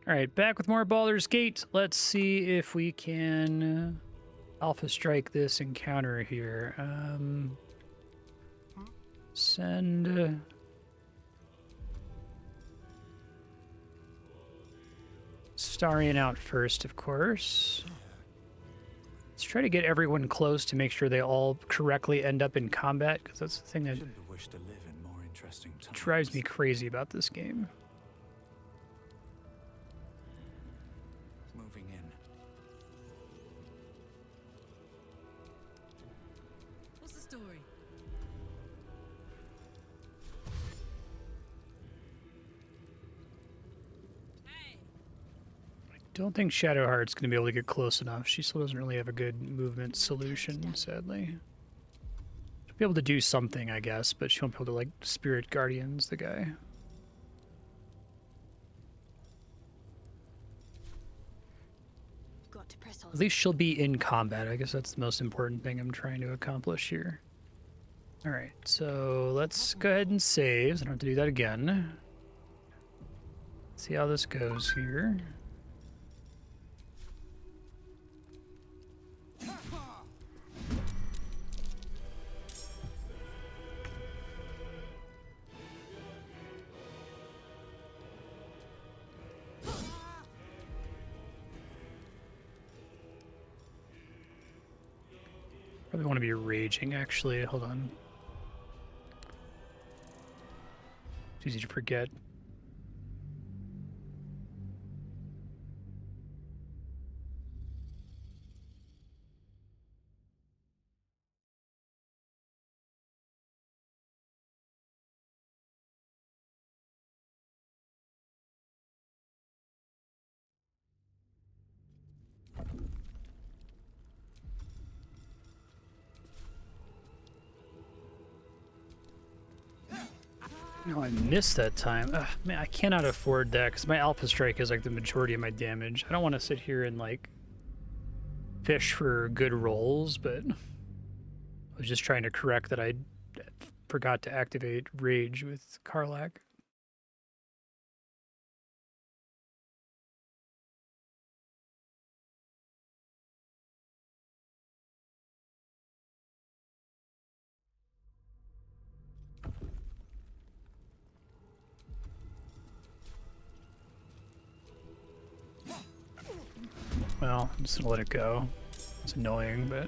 All right, back with more Baldur's Gate. Let's see if we can alpha strike this encounter here. Send Starion out first, of course. Let's try to get everyone close to make sure they all correctly end up in combat, because that's the thing that drives me crazy about this game. Moving in. What's the story? Hey. I don't think Shadowheart's going to be able to get close enough. She still doesn't really have a good movement solution, sadly. She'll be able to do something, I guess, but she won't be able to, like, Spirit Guardians the guy. At least she'll be in combat. I guess that's the most important thing I'm trying to accomplish here. All right, so let's go ahead and save. I don't have to do that again. See how this goes here. Probably want to be raging, actually. Hold on. It's easy to forget. No, I missed that time. Ugh, man, I cannot afford that because my Alpha Strike is like the majority of my damage. I don't want to sit here and like fish for good rolls, but I was just trying to correct that I forgot to activate Rage with Karlach. Well, I'm just gonna let it go. It's annoying, but...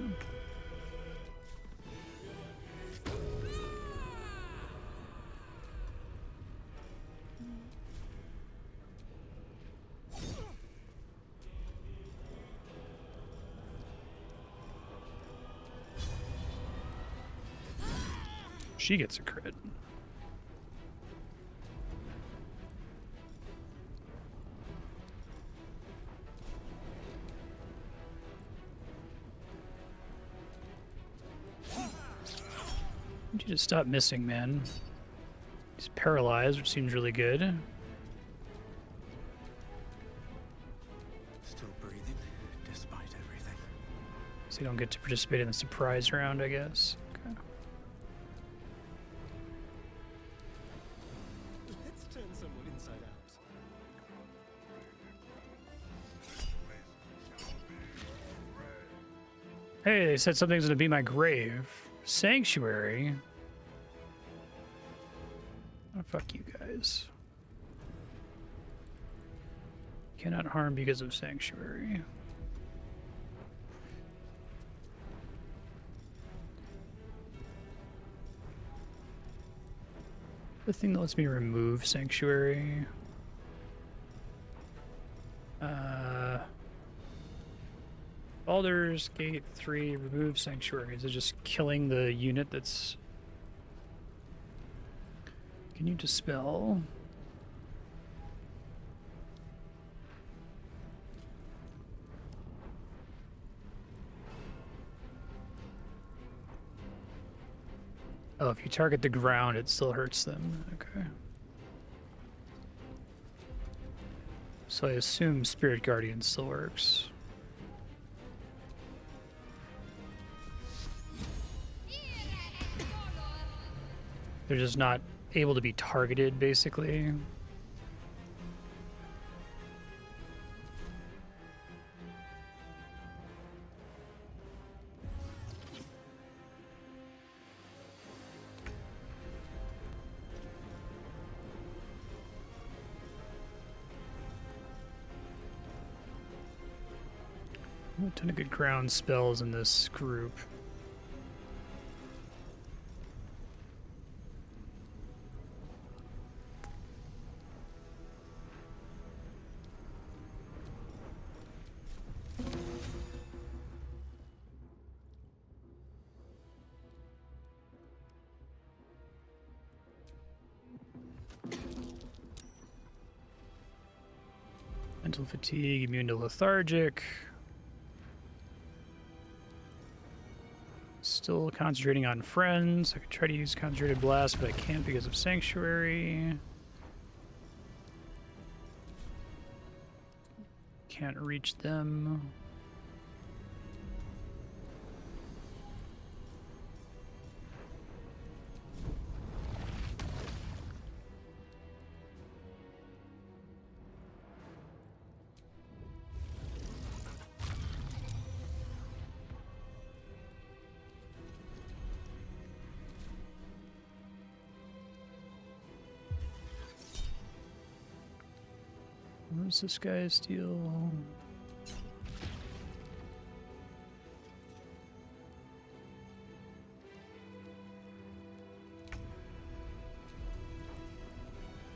She gets a crit. Need you to stop missing, man. He's paralyzed, which seems really good. Still breathing, despite everything. So you don't get to participate in the surprise round, I guess. Okay. Let's turn someone inside out. Hey, they said something's gonna be my grave. Sanctuary? Oh, fuck you guys. Cannot harm because of Sanctuary. The thing that lets me remove Sanctuary. Baldur's Gate 3, remove Sanctuary. Is it just killing the unit that's... Can you dispel? Oh, if you target the ground, it still hurts them. Okay. So I assume Spirit Guardian still works. They're just not able to be targeted, basically. A ton of good ground spells in this group. Mental fatigue, immune to lethargic. Still concentrating on friends. I could try to use concentrated blast, but I can't because of sanctuary. Can't reach them. What's this guy's deal?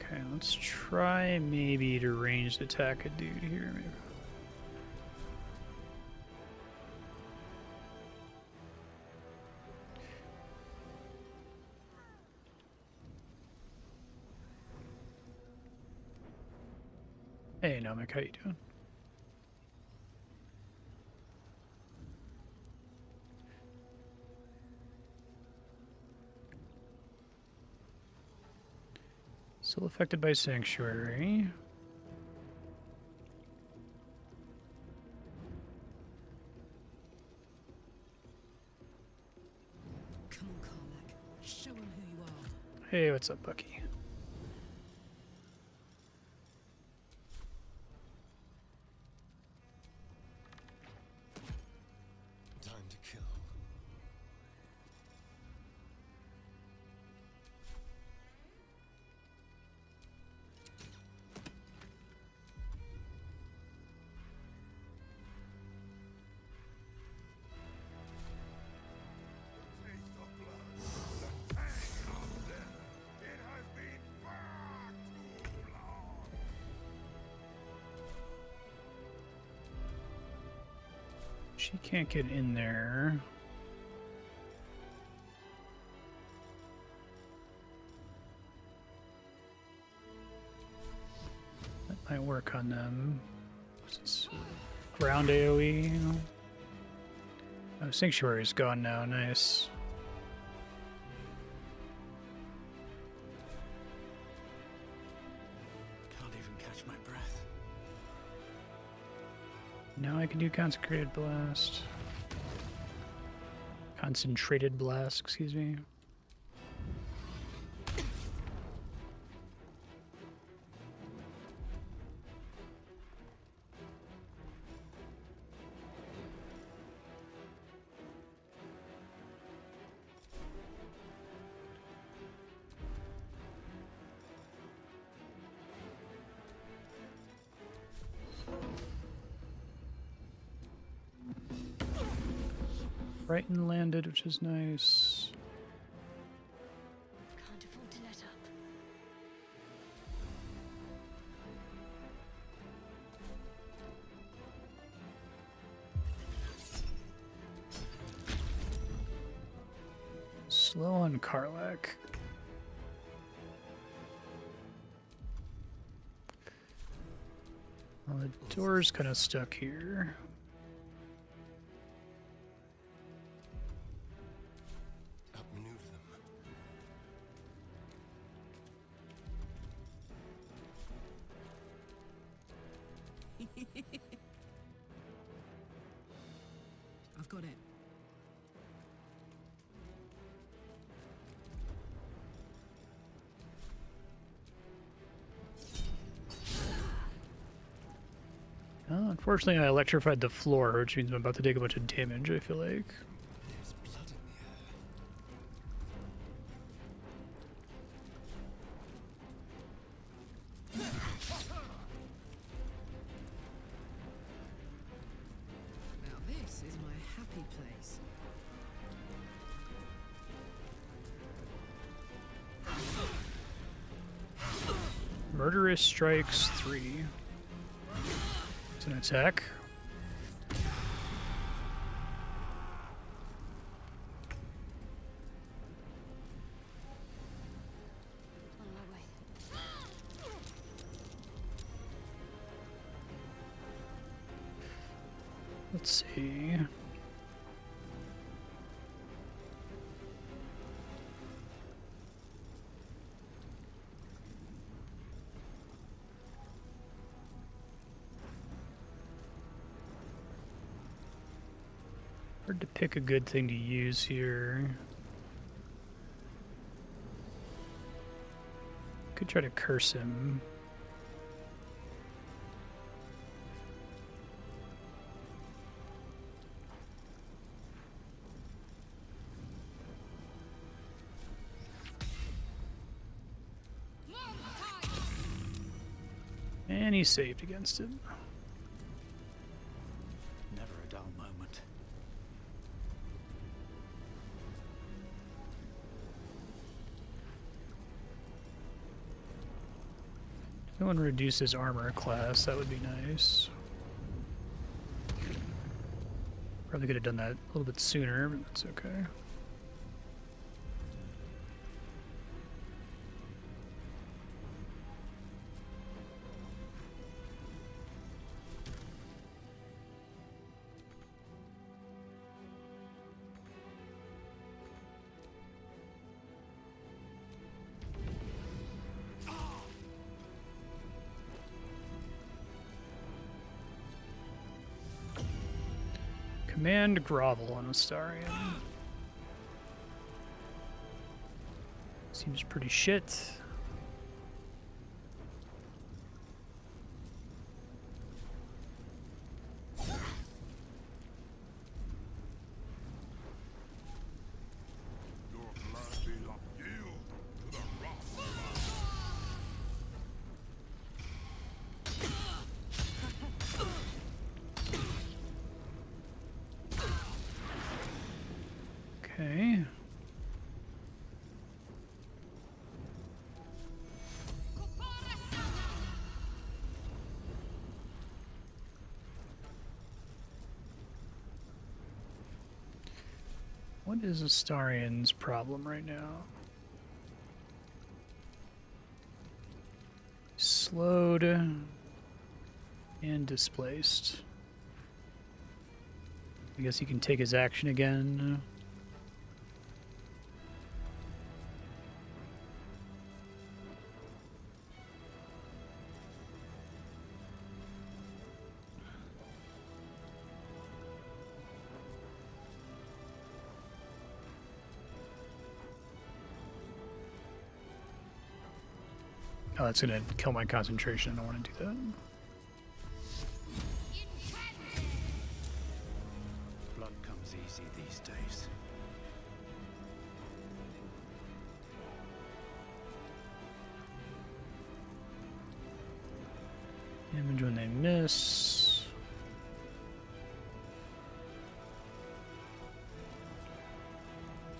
Okay, let's try maybe to ranged attack a dude here. Maybe. Hey, Namek, how you doing? Still affected by sanctuary. Come on, Carmack. Show him who you are. Hey, what's up, Bucky? Time to kill. She can't get in there. That might work on them. It's ground AoE. Oh, Sanctuary's gone now. Nice. Can't even catch my breath. Now I can do Consecrated Blast. Concentrated Blast, excuse me. Brighton landed, which is nice. Can't afford to let up. Slow on Karlak. Well, the door's kind of stuck here. Outmaneuver them. I've got it. Oh, unfortunately, I electrified the floor, which means I'm about to take a bunch of damage, I feel like. There's blood in the air. Now Murderous strikes 3. It's an attack. On my way. Let's see. Hard to pick a good thing to use here. Could try to curse him. And he saved against it. Never a dull moment. No one reduces armor class, that would be nice. Probably could have done that a little bit sooner, but that's okay. Command grovel on Astarion. Seems pretty shit. Okay. What is Astarion's problem right now? Slowed and displaced. I guess he can take his action again. Oh, that's gonna kill my concentration. I don't want to do that. Blood comes easy these days. Damage when they miss.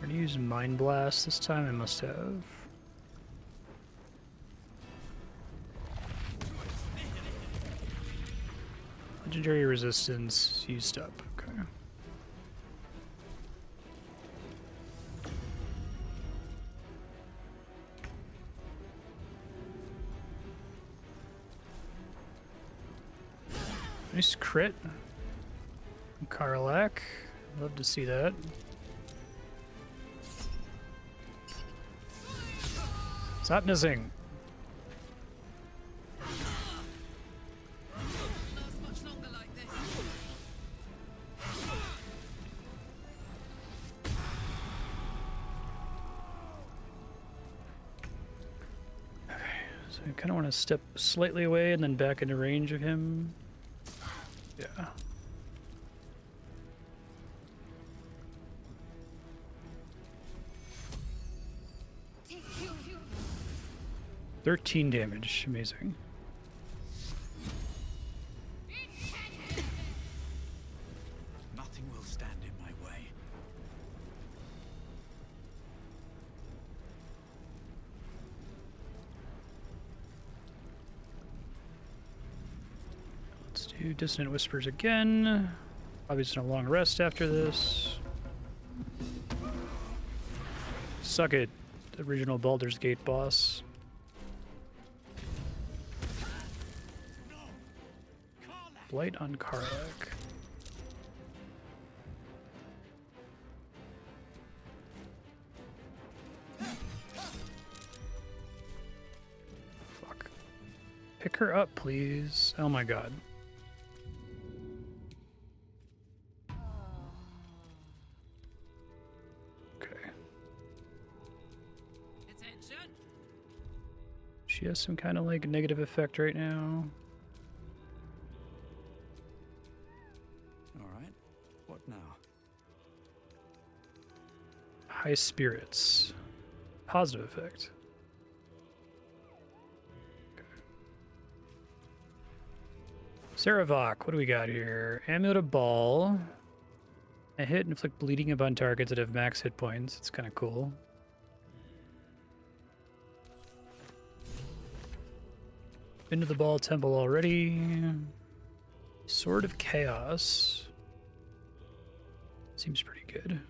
I'm gonna use Mind Blast this time. I must have. Legendary resistance used up. Okay. Nice crit. Karlak. Love to see that. Stop missing. Much longer like this. So I kind of want to step slightly away and then back into range of him. Yeah. Take you. 13 damage. Amazing. Nothing will stand in my way. Let's do Dissonant Whispers again. Probably just a long rest after this. Suck it, the original Baldur's Gate boss. Blight on Karlach. Fuck. Pick her up, please. Oh my god. Okay. Attention. She has some kind of like negative effect right now. All right. What now? High spirits. Positive effect. Okay. Saravok, what do we got here? Amulet of Ball. A hit inflict bleeding upon targets that have max hit points. It's kind of cool. Been to the Ball Temple already. Sword of Chaos. Seems pretty good.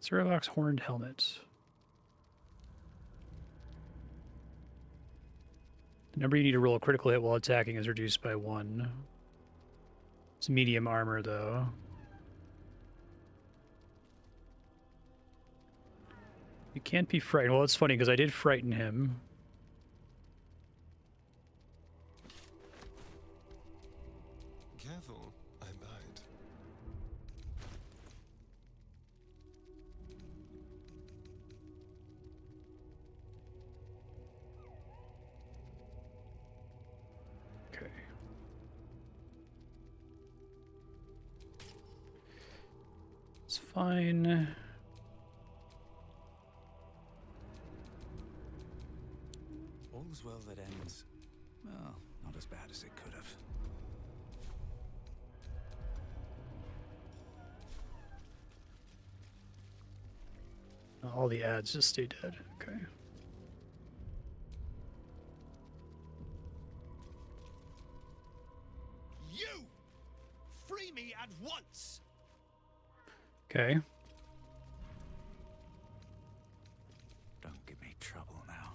Saravok's Horned Helmet. The number you need to roll a critical hit while attacking is reduced by 1. It's medium armor, though. You can't be frightened. Well, it's funny because I did frighten him. Careful, I bite. Okay. It's fine. All's well that ends. Well, not as bad as it could have. All the ads just stay dead. Okay. You! Free me at once! Okay. Don't give me trouble now.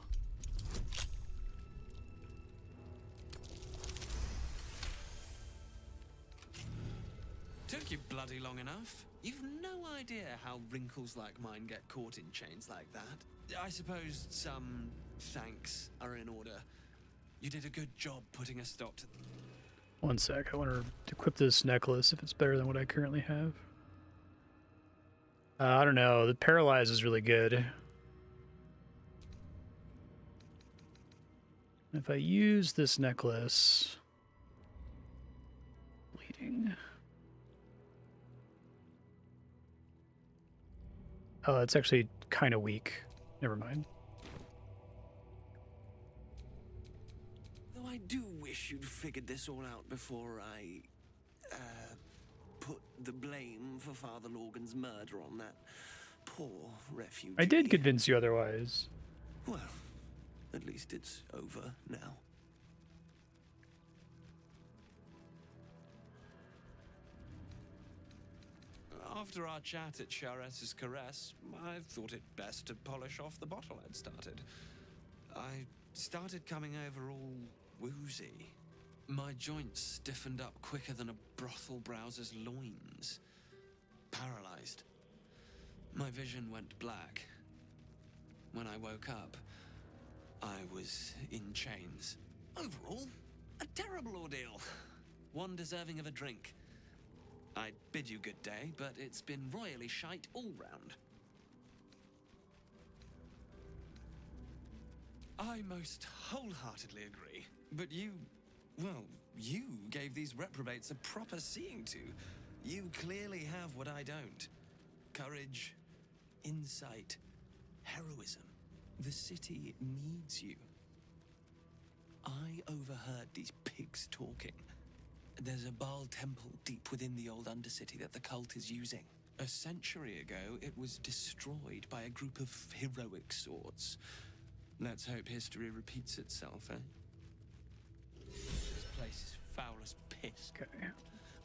Took you bloody long enough. You've no idea how wrinkles like mine get caught in chains like that. I suppose some thanks are in order. You did a good job putting a stop to... One sec. I want to equip this necklace if it's better than what I currently have. I don't know. The Paralyze is really good. If I use this necklace... Bleeding... Oh, it's actually kind of weak. Never mind. Though I do wish you'd figured this all out before I... put the blame for Father Lorgan's murder on that poor refugee. I did convince you otherwise. Well, at least it's over now. After our chat at Charessa's Caress, I thought it best to polish off the bottle I'd started. I started coming over all woozy. My joints stiffened up quicker than a brothel browser's loins. Paralyzed. My vision went black. When I woke up, I was in chains. Overall, a terrible ordeal. One deserving of a drink. I bid you good day, but it's been royally shite all round. I most wholeheartedly agree, but you gave these reprobates a proper seeing to. You clearly have what I don't. Courage, insight, heroism. The city needs you. I overheard these pigs talking. There's a Baal temple deep within the old Undercity that the cult is using. A century ago, it was destroyed by a group of heroic sorts. Let's hope history repeats itself, eh? This place is foul as piss. Okay.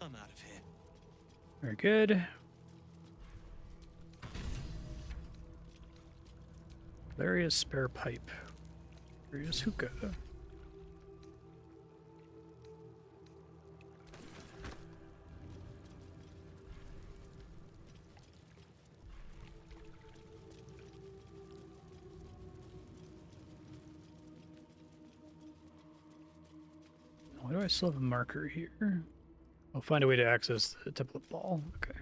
I'm out of here. Very good. Valeria's spare pipe. Curious hookah. Why do I still have a marker here? I'll find a way to access the template ball. Okay.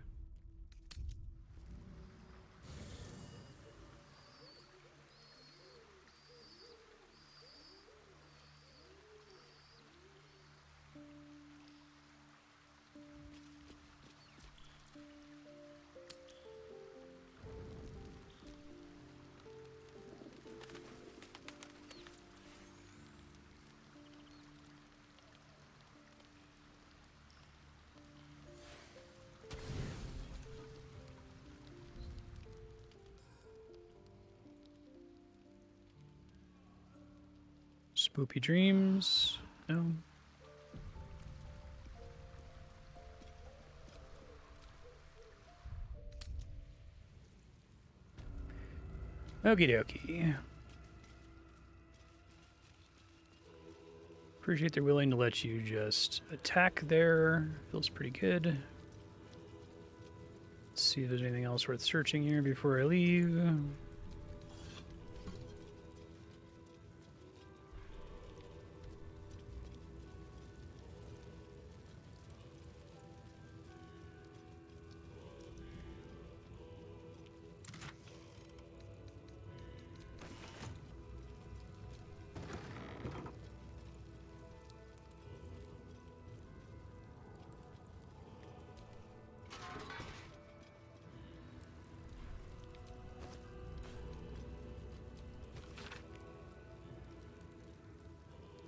Spoopy dreams. No. Okie dokie. Appreciate they're willing to let you just attack there. Feels pretty good. Let's see if there's anything else worth searching here before I leave.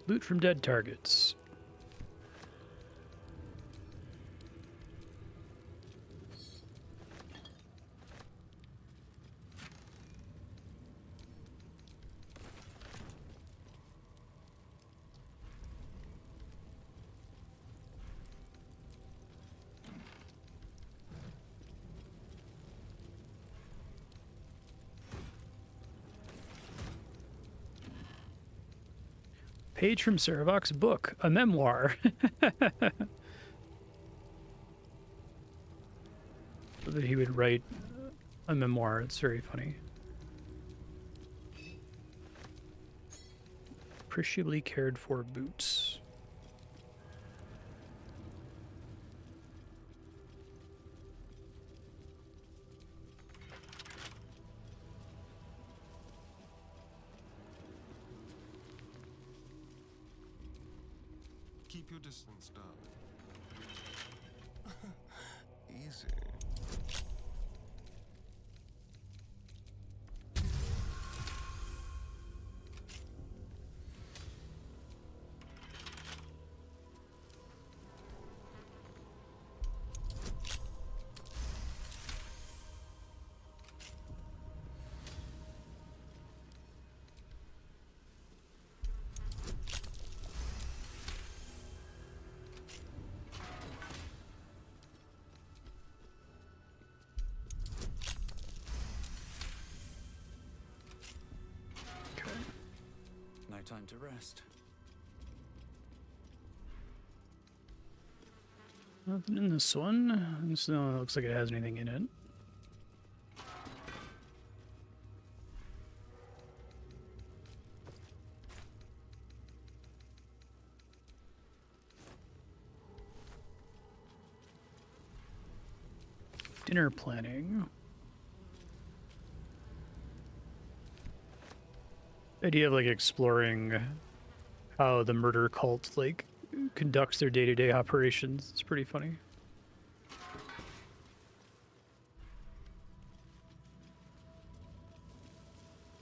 Loot from dead targets. Page from Saravok's book, a memoir. So that he would write a memoir. It's very funny. Appreciably cared for boots. Keep your distance, darling. Easy. No time to rest. Nothing in this one. This one looks like it has anything in it. Dinner planning. The idea of like exploring how the murder cult like conducts their day-to-day operations. It's pretty funny.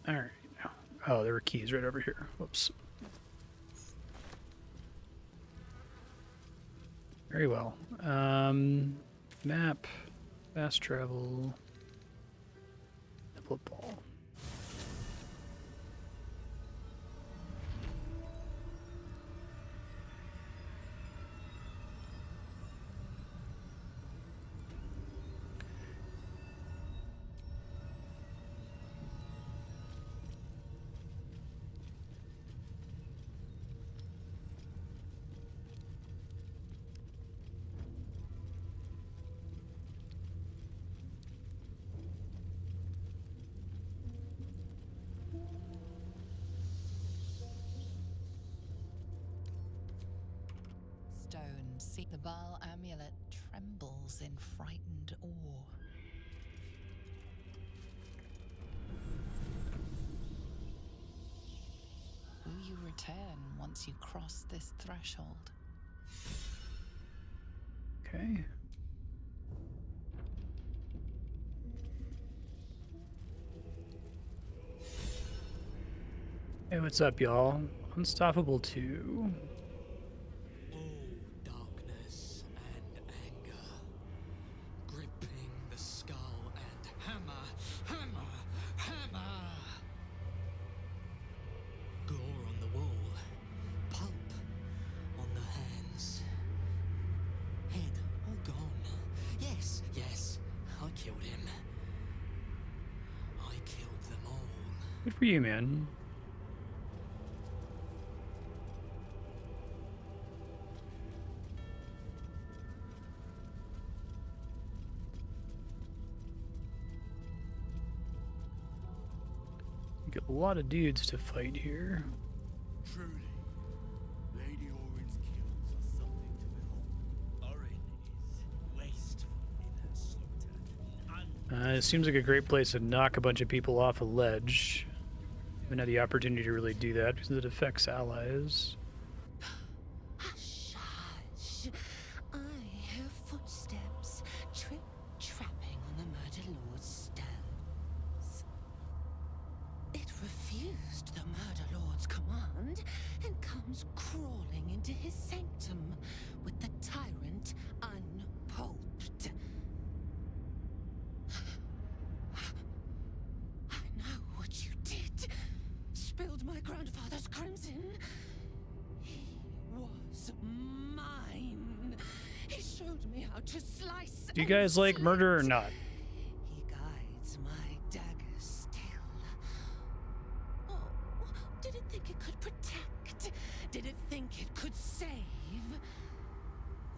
All right. Oh, there were keys right over here. Whoops. Very well. Map, fast travel, football. stone. See, the Baal amulet trembles in frightened awe. Will you return once you cross this threshold? Okay. Hey, what's up, y'all? Unstoppable 2. Oh, darkness and anger, gripping the skull and hammer, hammer, hammer. Gore on the wall, pulp on the hands, head all gone. Yes, yes, I killed him. I killed them all. Good for you, man. Got a lot of dudes to fight here. Truly, Lady Orin's kills are something to behold. Orin is wasteful in her slaughter. It seems like a great place to knock a bunch of people off a ledge. Haven't had the opportunity to really do that because it affects allies. Hush, hush. I hear footsteps trip-trapping on the Murder Lord's stones. It refused the Murder Lord's command and comes crawling into his sanctum with the tyrant unpulped. I know what you did. Spilled my grandfather's crimson. He was mine. He showed me how to slice. Do you guys like murder or slit. not? He guides my dagger still. Oh, did it think it could protect? Did it think it could save?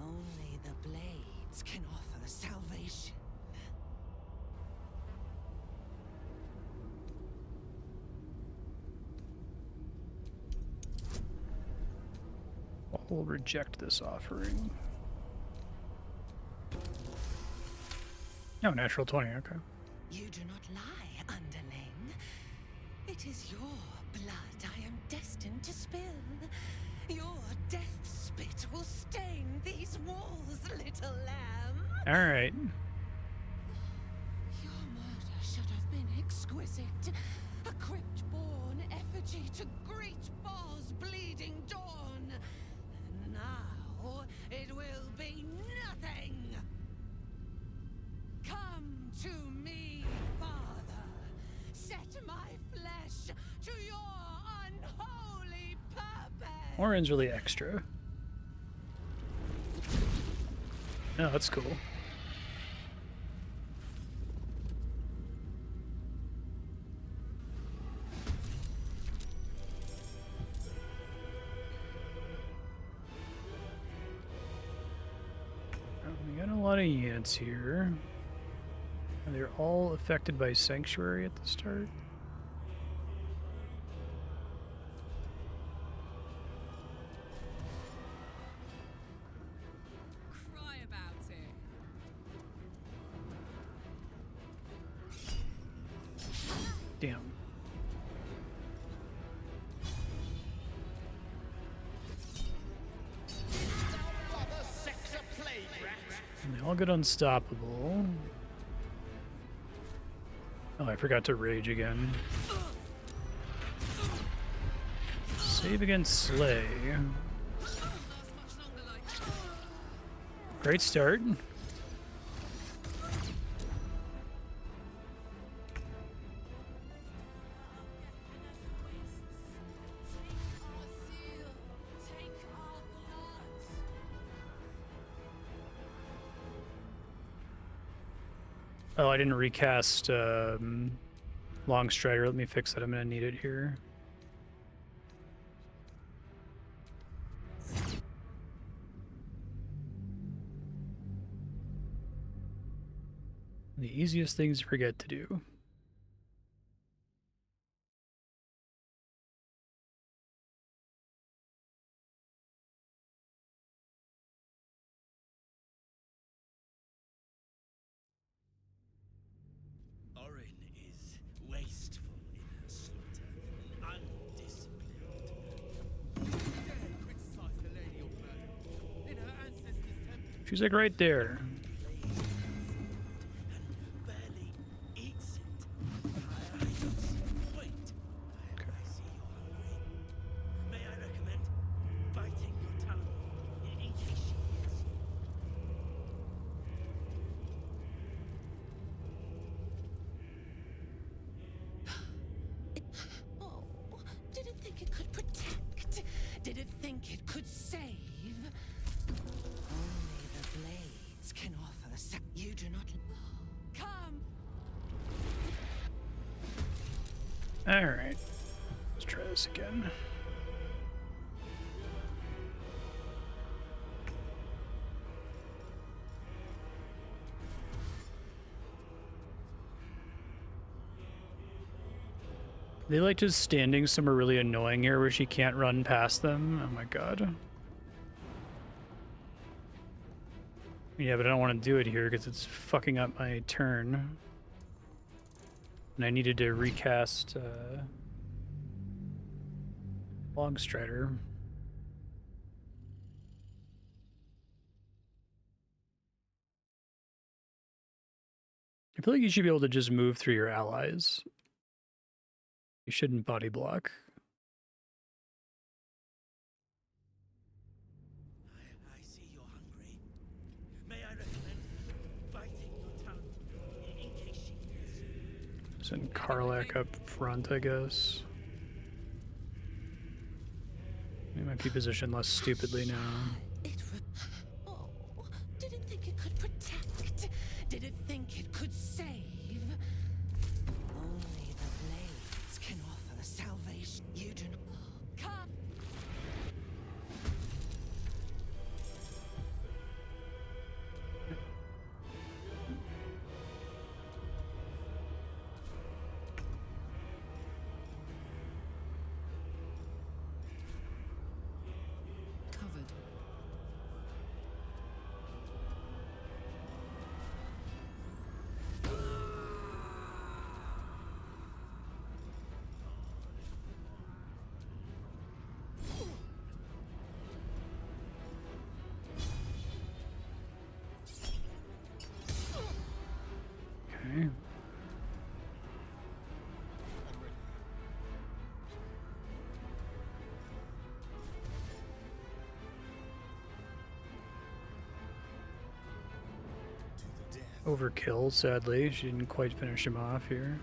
Only the blades can offer salvation. We'll reject this offering. Oh, natural 20, okay. You do not lie, underling. It is your blood I am destined to spill. Your death spit will stain these walls, little lamb. Alright. Your murder should have been exquisite. A crypt-born effigy to greet Baal's bleeding dawn. And now it will be nothing. Come to me, Father. Set my flesh to your unholy purpose. Orin's really extra. No, that's cool. We got a lot of units here. They're all affected by Sanctuary at the start. Cry about it. Damn. And they all get unstoppable. Oh, I forgot to rage again. Save against Slay. Great start. Oh, I didn't recast Longstrider. Let me fix that. I'm gonna need it here. The easiest things to forget to do. She's like right there. Barely eats it. I don't see the point. I see you're hungry. May I recommend biting your tongue in case she hears you? Oh, did it think it could protect? Did it think it could save? Only the blades can offer. You do not. Come. All right, let's try this again. They like just standing somewhere really annoying here where she can't run past them. Oh my god. Yeah, but I don't want to do it here because it's fucking up my turn. And I needed to recast Longstrider. I feel like you should be able to just move through your allies. You shouldn't body block. I see you're hungry. May I recommend biting your tongue in case she hears you? Send Karlak up front, I guess. He might be positioned less stupidly now. Oh, did it think it could protect? Did it think it could save? Only the blades can offer salvation. You do not. Come. Covered. Okay. Overkill, sadly. She didn't quite finish him off here.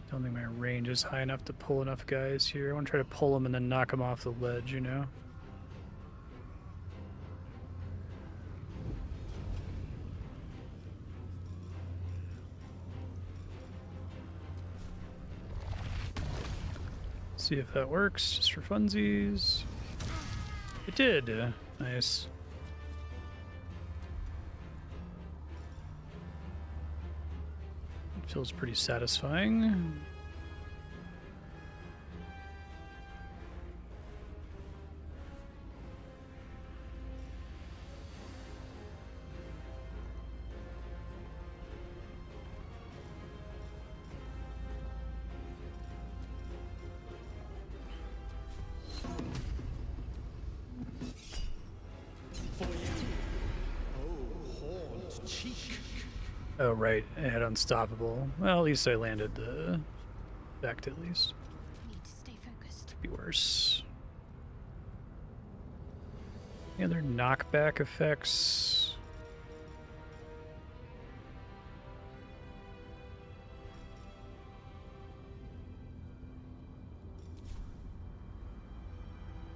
Don't think my range is high enough to pull enough guys here. I want to try to pull them and then knock them off the ledge, you know? See if that works, just for funsies. It did. Nice. It feels pretty satisfying. Oh, right. I had Unstoppable. Well, at least I landed the effect, at least. Need to stay focused. Could be worse. Any other knockback effects?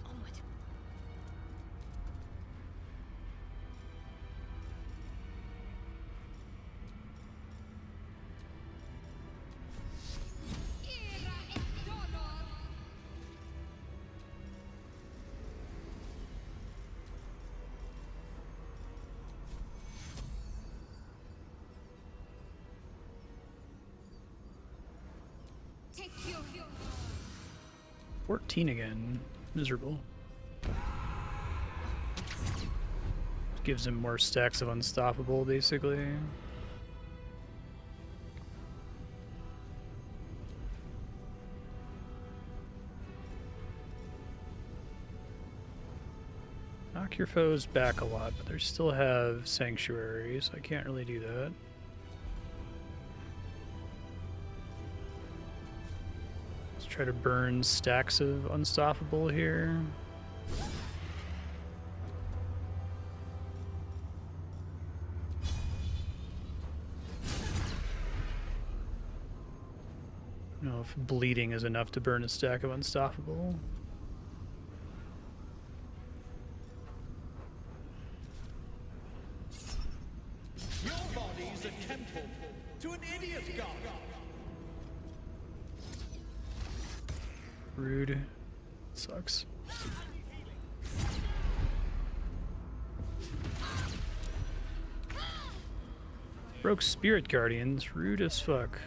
Onward. 14 again. Miserable. Gives him more stacks of unstoppable, basically. Knock your foes back a lot, but they still have sanctuary, so I can't really do that. Let's try to burn stacks of unstoppable here. I don't know if bleeding is enough to burn a stack of unstoppable. Your body's a temple to an idiot god. Rude. Sucks. Broke Spirit Guardians. Rude as fuck.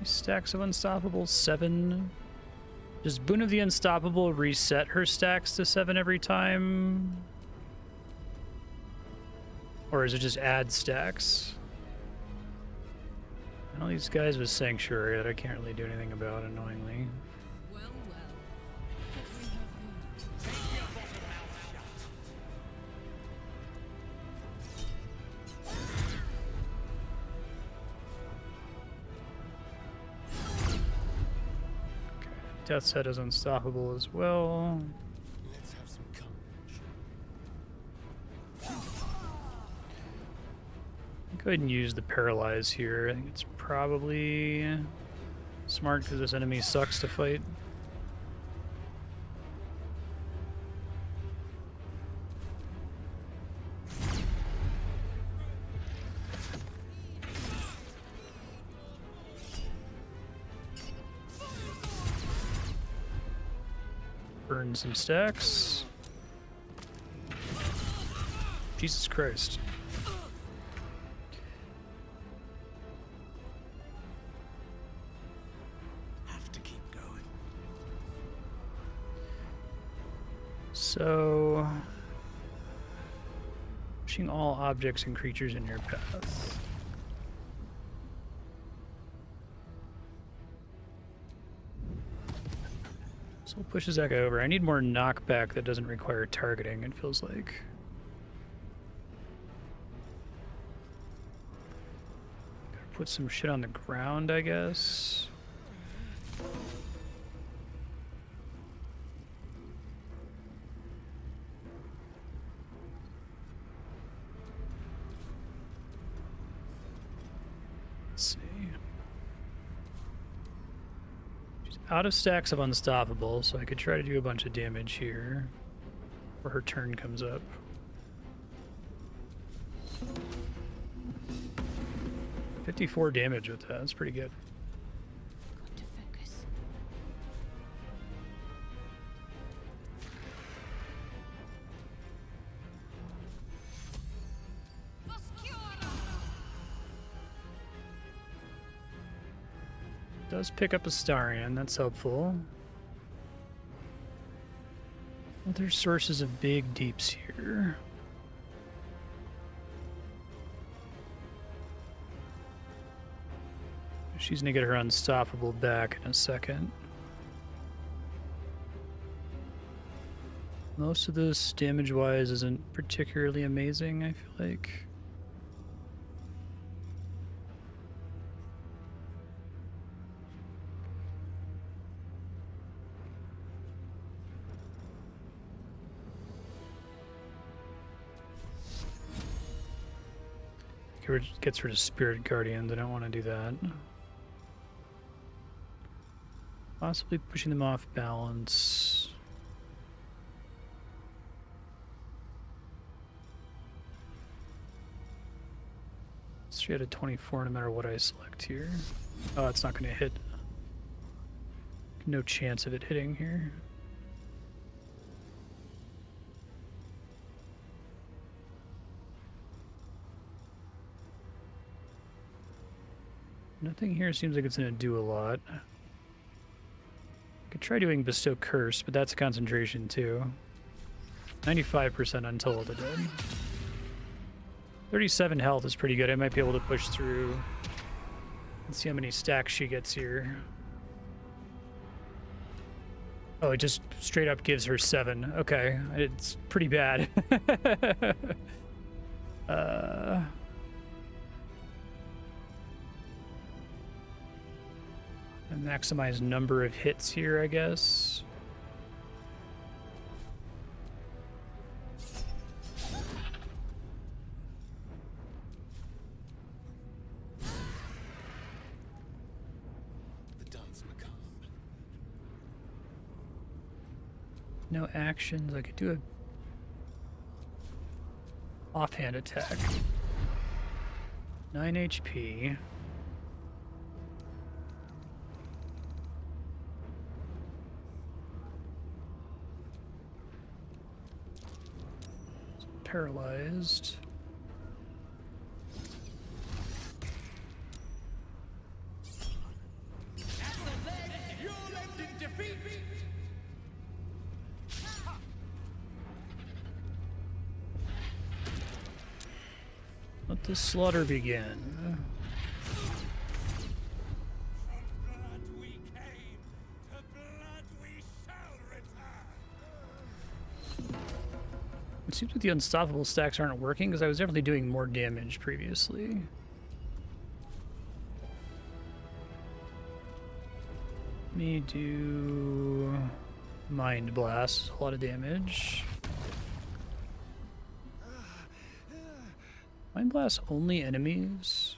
Stacks of unstoppable, 7. Does Boon of the Unstoppable reset her stacks to 7 every time? Or is it just add stacks? All these guys with Sanctuary that I can't really do anything about, annoyingly. Well, well. Death's Head is unstoppable as well. Let's have some courage. Go ahead and use the Paralyze here. I think it's probably smart because this enemy sucks to fight. Burn some stacks. Jesus Christ. Have to keep going. So, pushing all objects and creatures in your path. So we'll push Zeka over. I need more knockback that doesn't require targeting, it feels like. Gotta put some shit on the ground, I guess. Let's see. She's out of stacks of unstoppable, so I could try to do a bunch of damage here before her turn comes up. $54 damage with that. That's pretty good. Got to focus. Does pick up a Starion, that's helpful. Other sources of big deeps here. She's gonna get her unstoppable back in a second. Most of this damage-wise isn't particularly amazing, I feel like. Gets rid of Spirit Guardians. I don't want to do that. Possibly pushing them off balance. Straight at 24 no matter what I select here. Oh, it's not going to hit. No chance of it hitting here. Nothing here seems like it's going to do a lot. Could try doing Bestow Curse, but that's a concentration too. 95% untold it did. 37 health is pretty good. I might be able to push through. Let's see how many stacks she gets here. Oh, it just straight up gives her 7. Okay, it's pretty bad. And maximize number of hits here, I guess. The dance macabre. No actions. I could do a offhand attack. 9 HP. Paralyzed. Let the slaughter begin. It seems like the unstoppable stacks aren't working because I was definitely doing more damage previously. Let me do Mind Blast, a lot of damage. Mind Blast only enemies.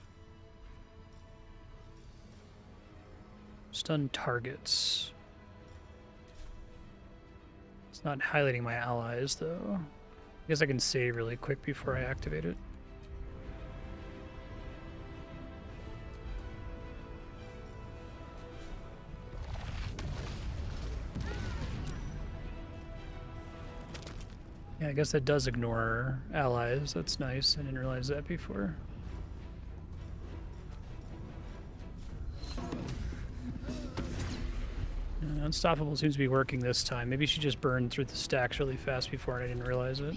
Stun targets. It's not highlighting my allies though. I guess I can save really quick before I activate it. Yeah, I guess that does ignore allies. That's nice. I didn't realize that before. Unstoppable seems to be working this time. Maybe she just burned through the stacks really fast before and I didn't realize it.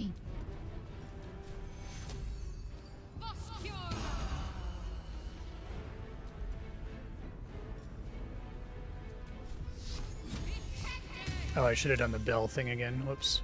Oh, I should have done the bell thing again. Whoops.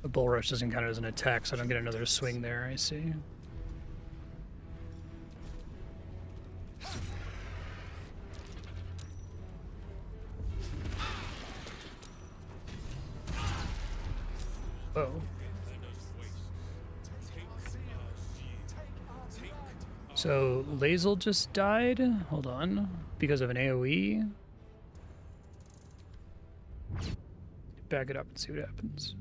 The bull rush doesn't count as an attack, so I don't get another swing there, I see. Oh. So Lazel just died? Hold on. Because of an AoE? Back it up and see what happens.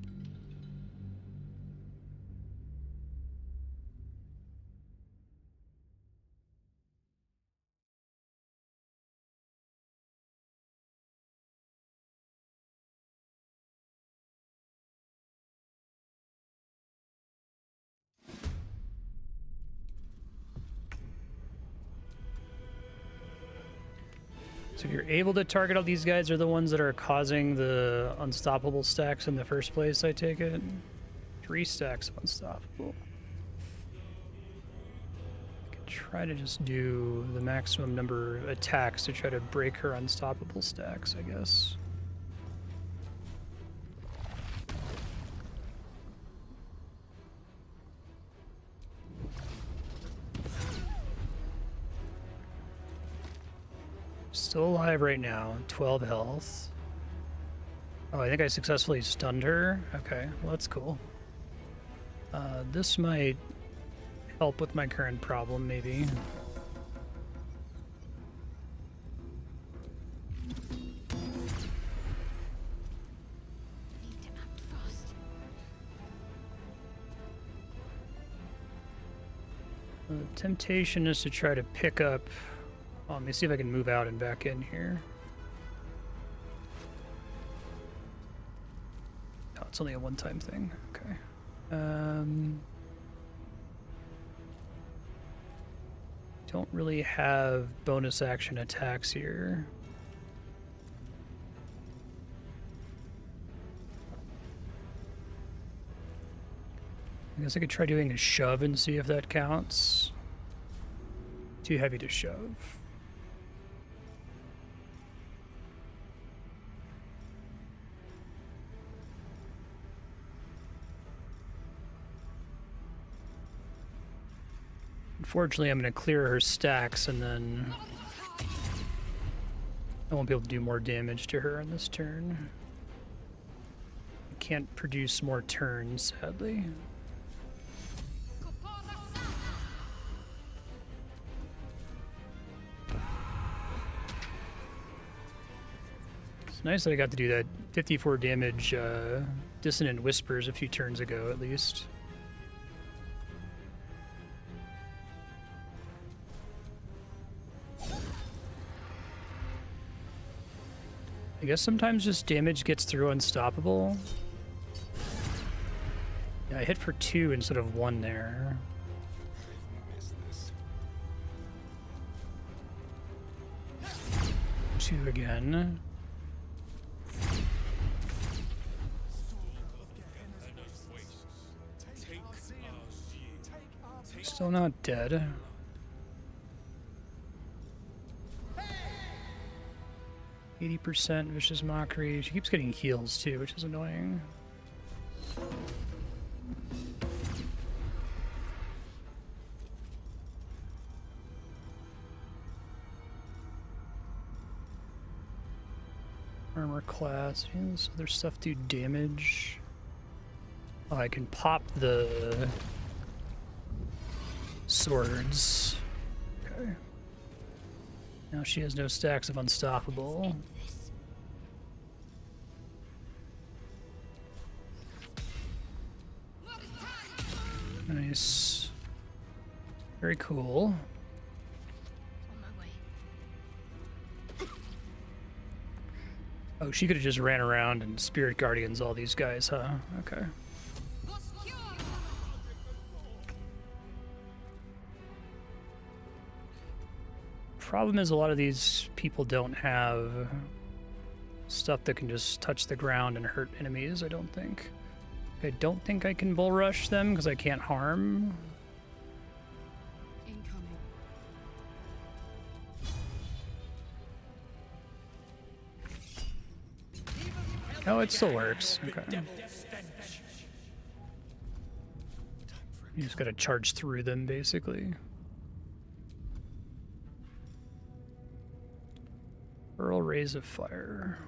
So if you're able to target all these guys are the ones that are causing the unstoppable stacks in the first place, I take it? 3 stacks of unstoppable. I could try to just do the maximum number of attacks to try to break her unstoppable stacks, I guess. Still alive right now, 12 health. Oh, I think I successfully stunned her. Okay, well that's cool. This might help with my current problem, maybe. Need to act fast. The temptation is to try to pick up... Oh, let me see if I can move out and back in here. Oh, it's only a one-time thing. Okay. Don't really have bonus action attacks here. I guess I could try doing a shove and see if that counts. Too heavy to shove. Unfortunately, I'm going to clear her stacks and then I won't be able to do more damage to her on this turn. I can't produce more turns, sadly. It's nice that I got to do that 54 damage Dissonant Whispers a few turns ago, at least. I guess sometimes just damage gets through unstoppable. Yeah, I hit for 2 instead of 1 there. Two again. Still not dead. 80% Vicious Mockery. She keeps getting heals too, which is annoying. Armor class. Any of this other stuff do damage? Oh, I can pop the swords. Okay. Now she has no stacks of unstoppable. Nice. Very cool. On my way. Oh, she could have just ran around and Spirit Guardians all these guys, huh? Okay. Problem is a lot of these people don't have stuff that can just touch the ground and hurt enemies, I don't think. I don't think I can bull rush them because I can't harm. Incoming. Oh, it still works. Okay. You just gotta charge through them, basically. Earl Rays of Fire.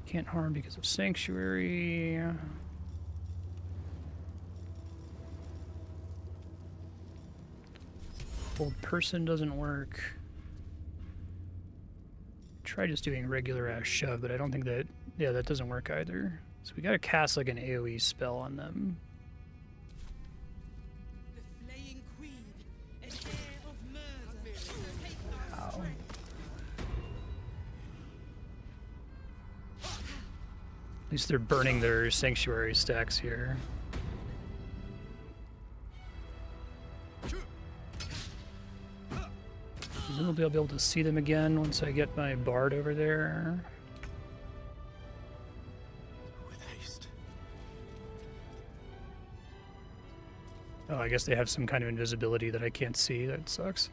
Can't harm because of Sanctuary. Old Person doesn't work. Try just doing regular ass shove, but I don't think that, yeah, that doesn't work either. So we gotta cast like an AoE spell on them. The flaying queen, an air of murder. Take no Ow. strength. At least they're burning their Sanctuary stacks here. Presumably I'll be able to see them again once I get my Bard over there. With haste. Oh, I guess they have some kind of invisibility that I can't see. That sucks.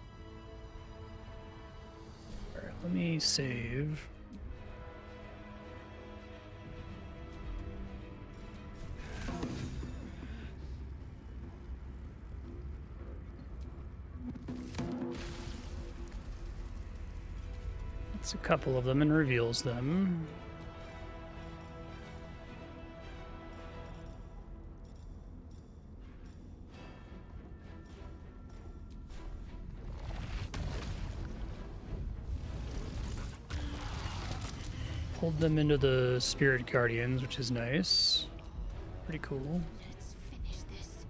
Alright, let me save. It's a couple of them and reveals them. Pulled them into the Spirit Guardians, which is nice. Pretty cool. Let's finish this.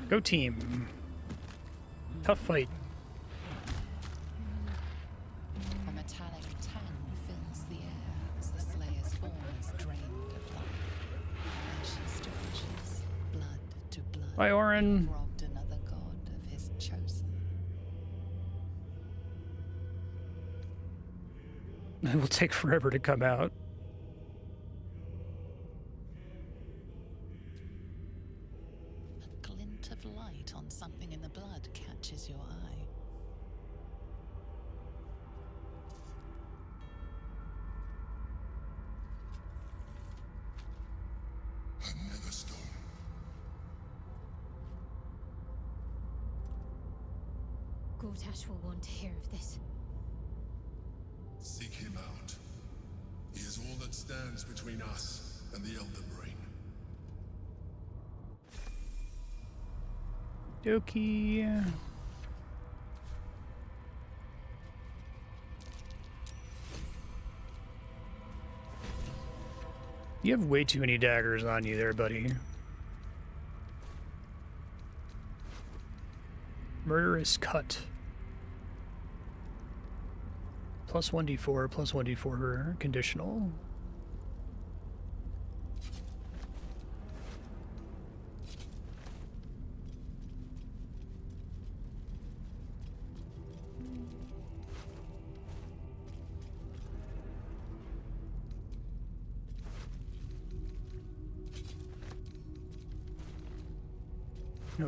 Go team. Tough fight. A metallic tang fills the air as the Slayer's form is drained of life. Ashes to ashes, blood to blood. Bye, Orin. Robbed another god of his chosen. It will take forever to come out. A glint of light on something in the blood catches your eye. Another stone. Gortash will want to hear of this. Seek him out. He is all that stands between us and the Elden Ring. Dokie. You have way too many daggers on you there, buddy. Murderous cut. Plus 1d4, plus 1d4 conditional.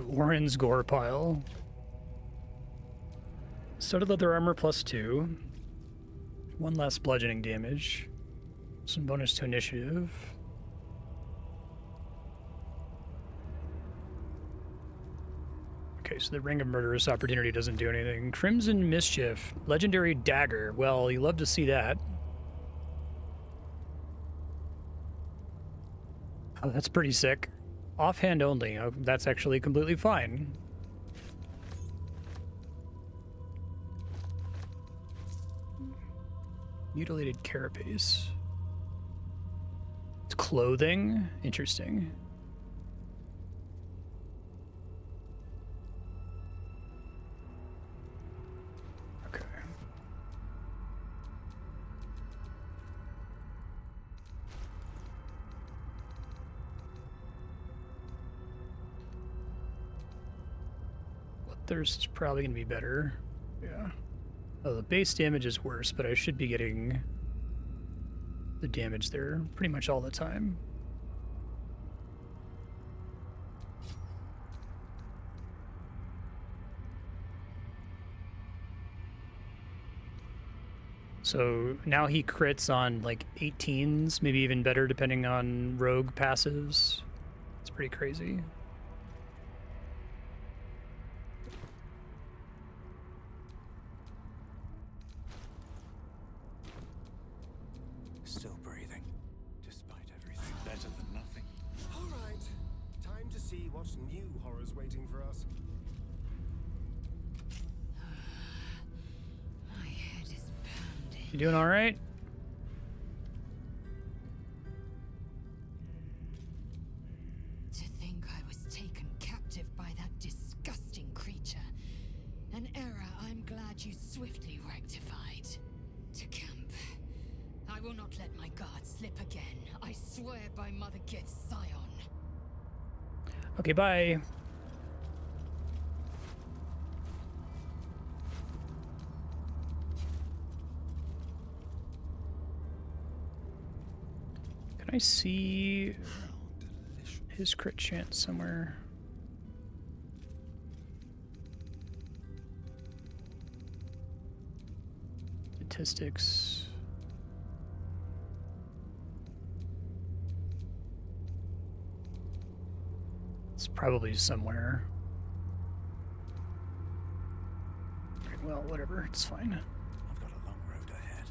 Orin's gore pile. Studded leather armor plus 2. 1 less bludgeoning damage. Some bonus to initiative. Okay, so the Ring of Murderous Opportunity doesn't do anything. Crimson Mischief. Legendary Dagger. Well, you love to see that. Oh, that's pretty sick. Offhand only. Oh, that's actually completely fine. Mutilated carapace. It's clothing. Interesting. Okay. Thirst is probably going to be better. Yeah. Oh, the base damage is worse, but I should be getting the damage there pretty much all the time. So now he crits on like 18s, maybe even better depending on rogue passives. It's pretty crazy. Still breathing, despite everything. Better than nothing. All right, time to see what new horror's waiting for us. My head is pounding. You doing all right? To think I was taken captive by that disgusting creature. An error I'm glad you swiftly rectified. To camp. I will not let my guard slip again. I swear by Mother Gith's Scion. Okay, bye. Can I see his crit chance somewhere? Statistics. It's probably somewhere. Okay, well, whatever, it's fine. I've got a long road ahead.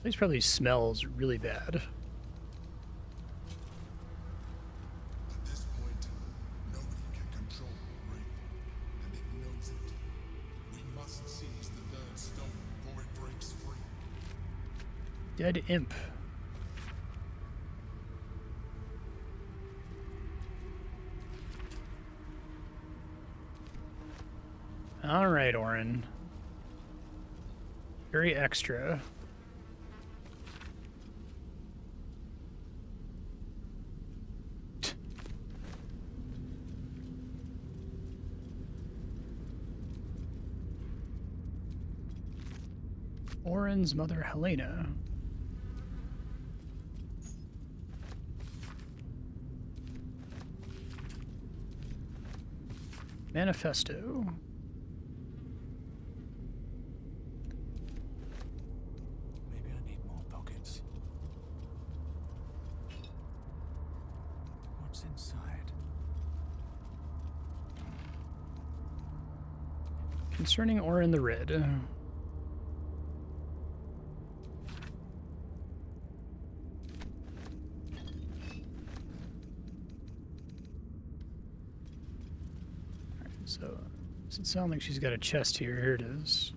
This probably smells really bad. At this point, nobody can control rain, and it knows it. We must seize the third stone before it breaks free. Dead imp. All right, Orin. Very extra. Orin's mother, Helena. Manifesto. Maybe I need more pockets. What's inside? Concerning Orin the Red. So, does it sound like she's got a chest here? Here it is.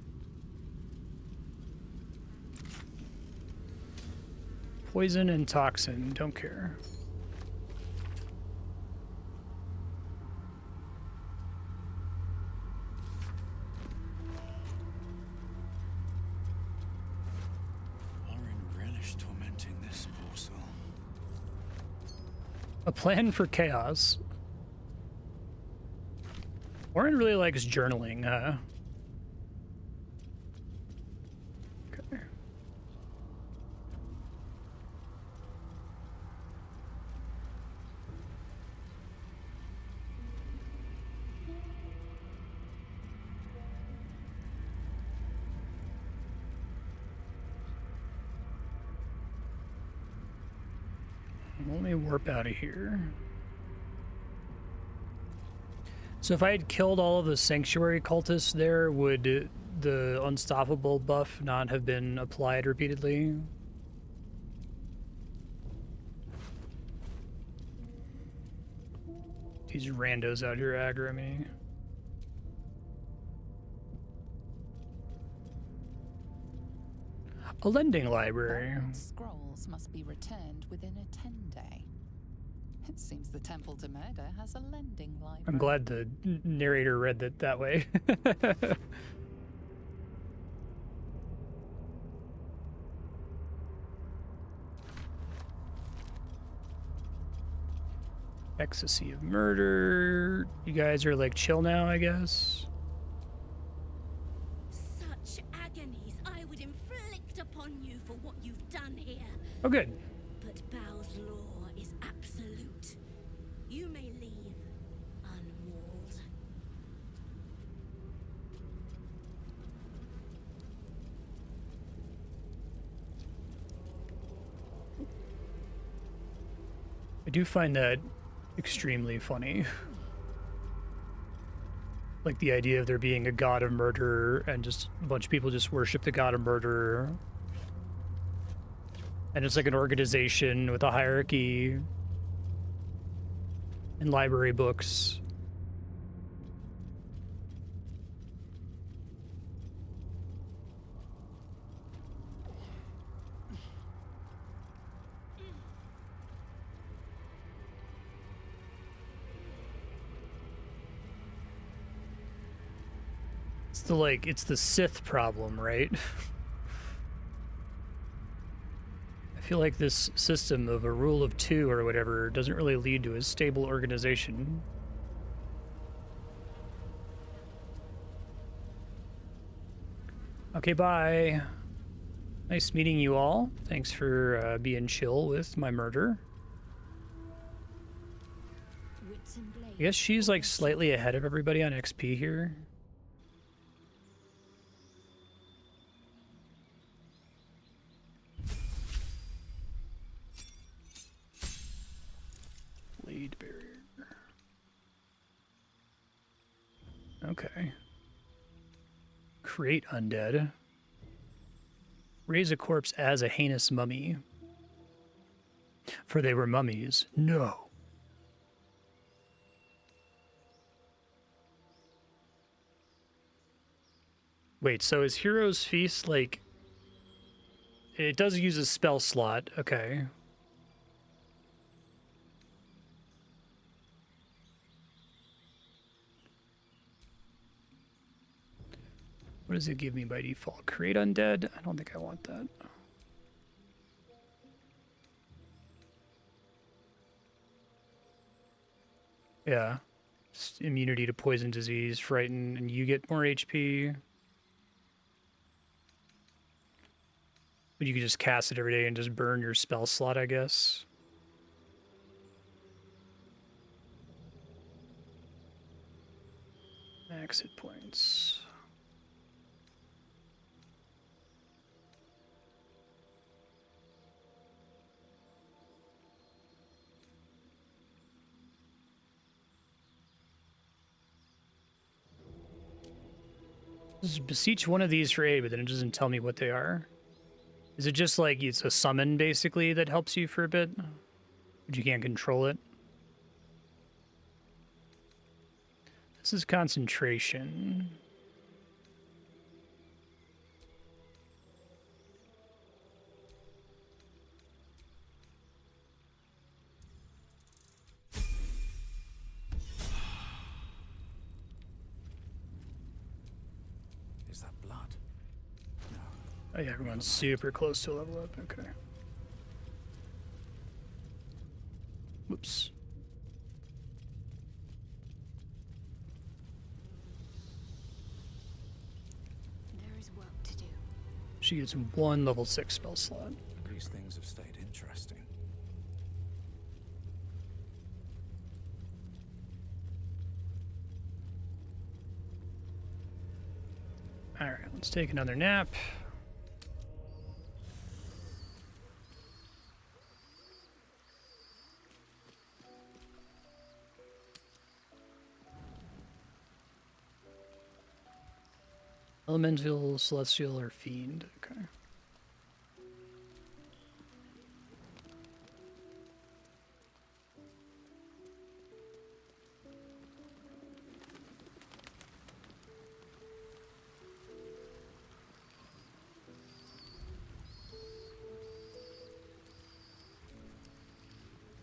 Poison and toxin, don't care. Orin relished tormenting this poor soul. A plan for chaos. Orin really likes journaling, huh? Okay. Let me warp out of here. So if I had killed all of the sanctuary cultists there, would the unstoppable buff not have been applied repeatedly? These randos out here aggro me. A lending library. Scrolls must be returned within a 10-day. It seems the Temple to Murder has a lending library. I'm glad the narrator read it that way. Ecstasy of murder. You guys are like chill now, I guess. Such agonies I would inflict upon you for what you've done here. Oh, good. But Bao's law is absolute. You may leave unwalled. I do find that extremely funny. Like the idea of there being a god of murder and just a bunch of people just worship the god of murder. And it's like an organization with a hierarchy and library books. It's the Sith problem, right? I feel like this system of a rule of two or whatever doesn't really lead to a stable organization. Okay, bye. Nice meeting you all. Thanks for being chill with my murder. I guess she's like slightly ahead of everybody on XP here. Blade barrier. Okay. Create undead. Raise a corpse as a heinous mummy. For they were mummies. No. Wait, so is Hero's Feast like... It does use a spell slot. Okay. What does it give me by default? Create undead? I don't think I want that. Yeah. Just immunity to poison, disease, frighten, and you get more HP. But you can just cast it every day and just burn your spell slot, I guess. Max hit points. Just beseech one of these for aid, but then it doesn't tell me what they are. Is it just like it's a summon basically that helps you for a bit? But you can't control it? This is concentration. Is that blood? No. Oh yeah, everyone's super close to level up. Okay. Whoops. There is work to do. She gets one level 6 spell slot. These things have stayed interesting. Alright, let's take another nap. Elemental, celestial, or fiend. Okay.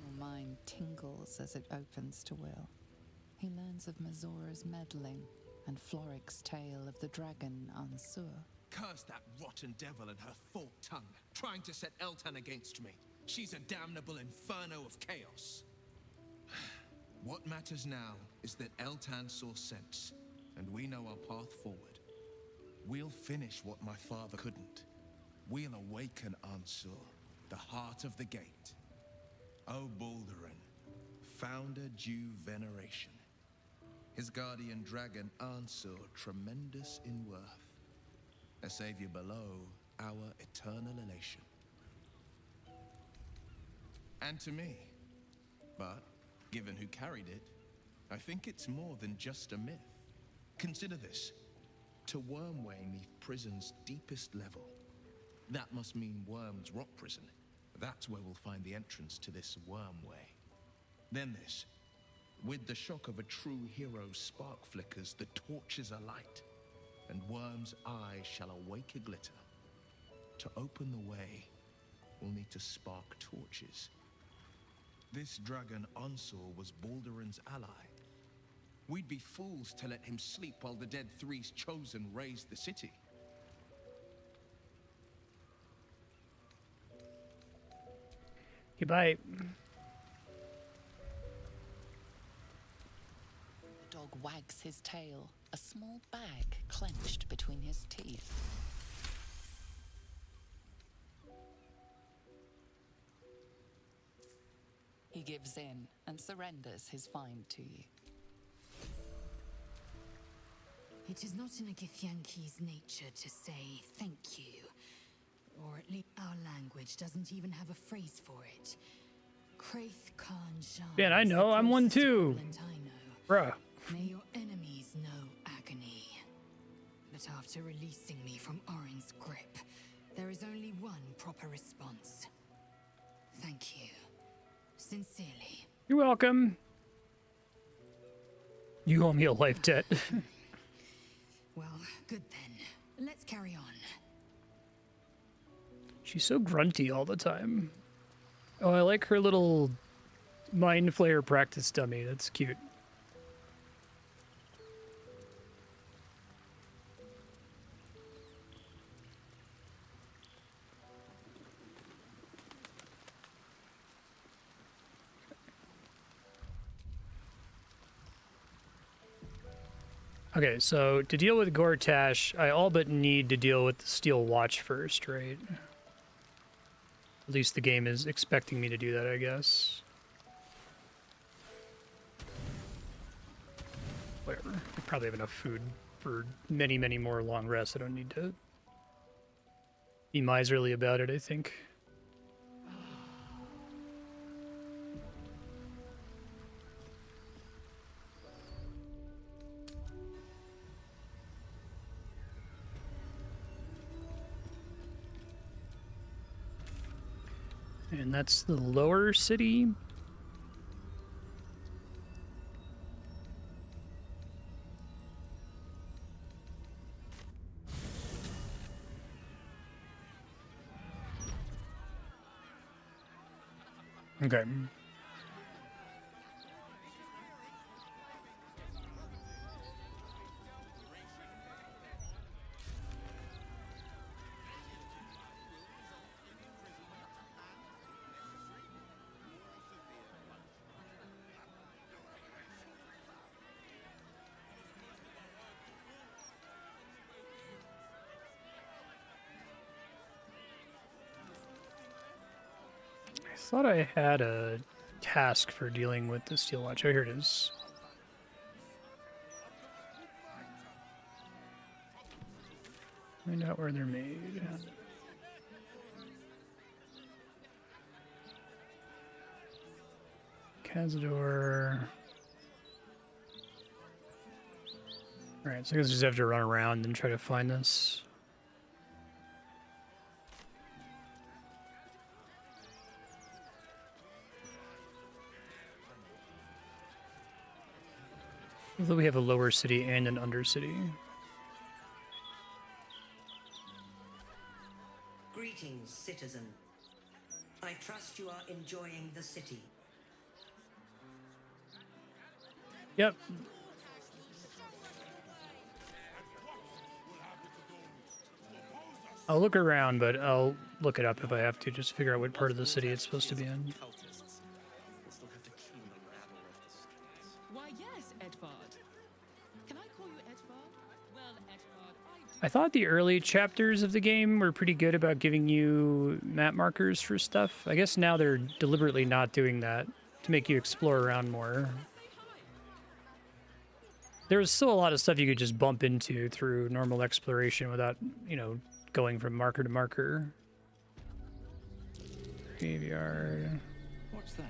Your mind tingles as it opens to Will. He learns of Mazora's meddling and Floric's tale of the dragon Ansur. Curse that rotten devil and her forked tongue, trying to set Eltan against me. She's a damnable inferno of chaos. What matters now is that Eltan saw sense, and we know our path forward. We'll finish what my father couldn't. We'll awaken Ansur, the heart of the gate. O Baldurin, founder due veneration. His guardian dragon Ansur, tremendous in worth. A savior below, our eternal elation. And to me. But, given who carried it, I think it's more than just a myth. Consider this. To Wormway 'neath prison's deepest level. That must mean Worm's rock prison. That's where we'll find the entrance to this Wormway. Then this. With the shock of a true hero's spark flickers, the torches alight, and Worm's eyes shall awake a glitter. To open the way, we'll need to spark torches. This dragon Ansur was Baldurin's ally. We'd be fools to let him sleep while the Dead Three's chosen raised the city. Goodbye. Dog wags his tail, a small bag clenched between his teeth. He gives in and surrenders his find to you. It is not in a Githyanki's nature to say thank you. Or at least our language doesn't even have a phrase for it. Kraith Khan Shah. Man, I know. I'm one too. Bruh. May your enemies know agony. But after releasing me from Orin's grip, there is only one proper response. Thank you. Sincerely. You're welcome. You owe me a life debt. Well, good then. Let's carry on. She's so grunty all the time. Oh, I like her little mind flayer practice dummy. That's cute. Okay, so to deal with Gortash, I all but need to deal with the Steel Watch first, right? At least the game is expecting me to do that, I guess. Whatever. I probably have enough food for many, many more long rests. I don't need to be miserly about it, I think. And that's the lower city. Okay. I thought I had a task for dealing with the Steel Watch. Oh, here it is. Find out where they're made. Cazador. Alright, so I guess I just have to run around and try to find this. Although we have a lower city and an undercity. Greetings, citizen. I trust you are enjoying the city. Yep. I'll look around, but I'll look it up if I have to, just figure out what part of the city it's supposed to be in. Why, yes, Edvard. Can I call you Edvard? Well, Edvard, I thought the early chapters of the game were pretty good about giving you map markers for stuff. I guess now they're deliberately not doing that to make you explore around more. There was still a lot of stuff you could just bump into through normal exploration without, you know, going from marker to marker. Graveyard. What's that?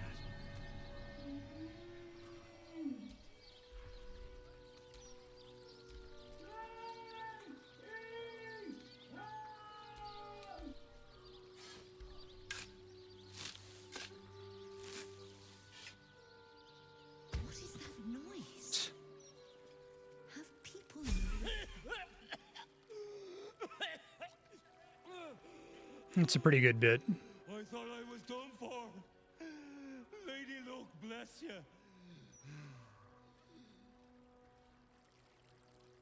What is that noise? Have people moved? It's a pretty good bit. I thought I was done for. Lady Luck, bless you.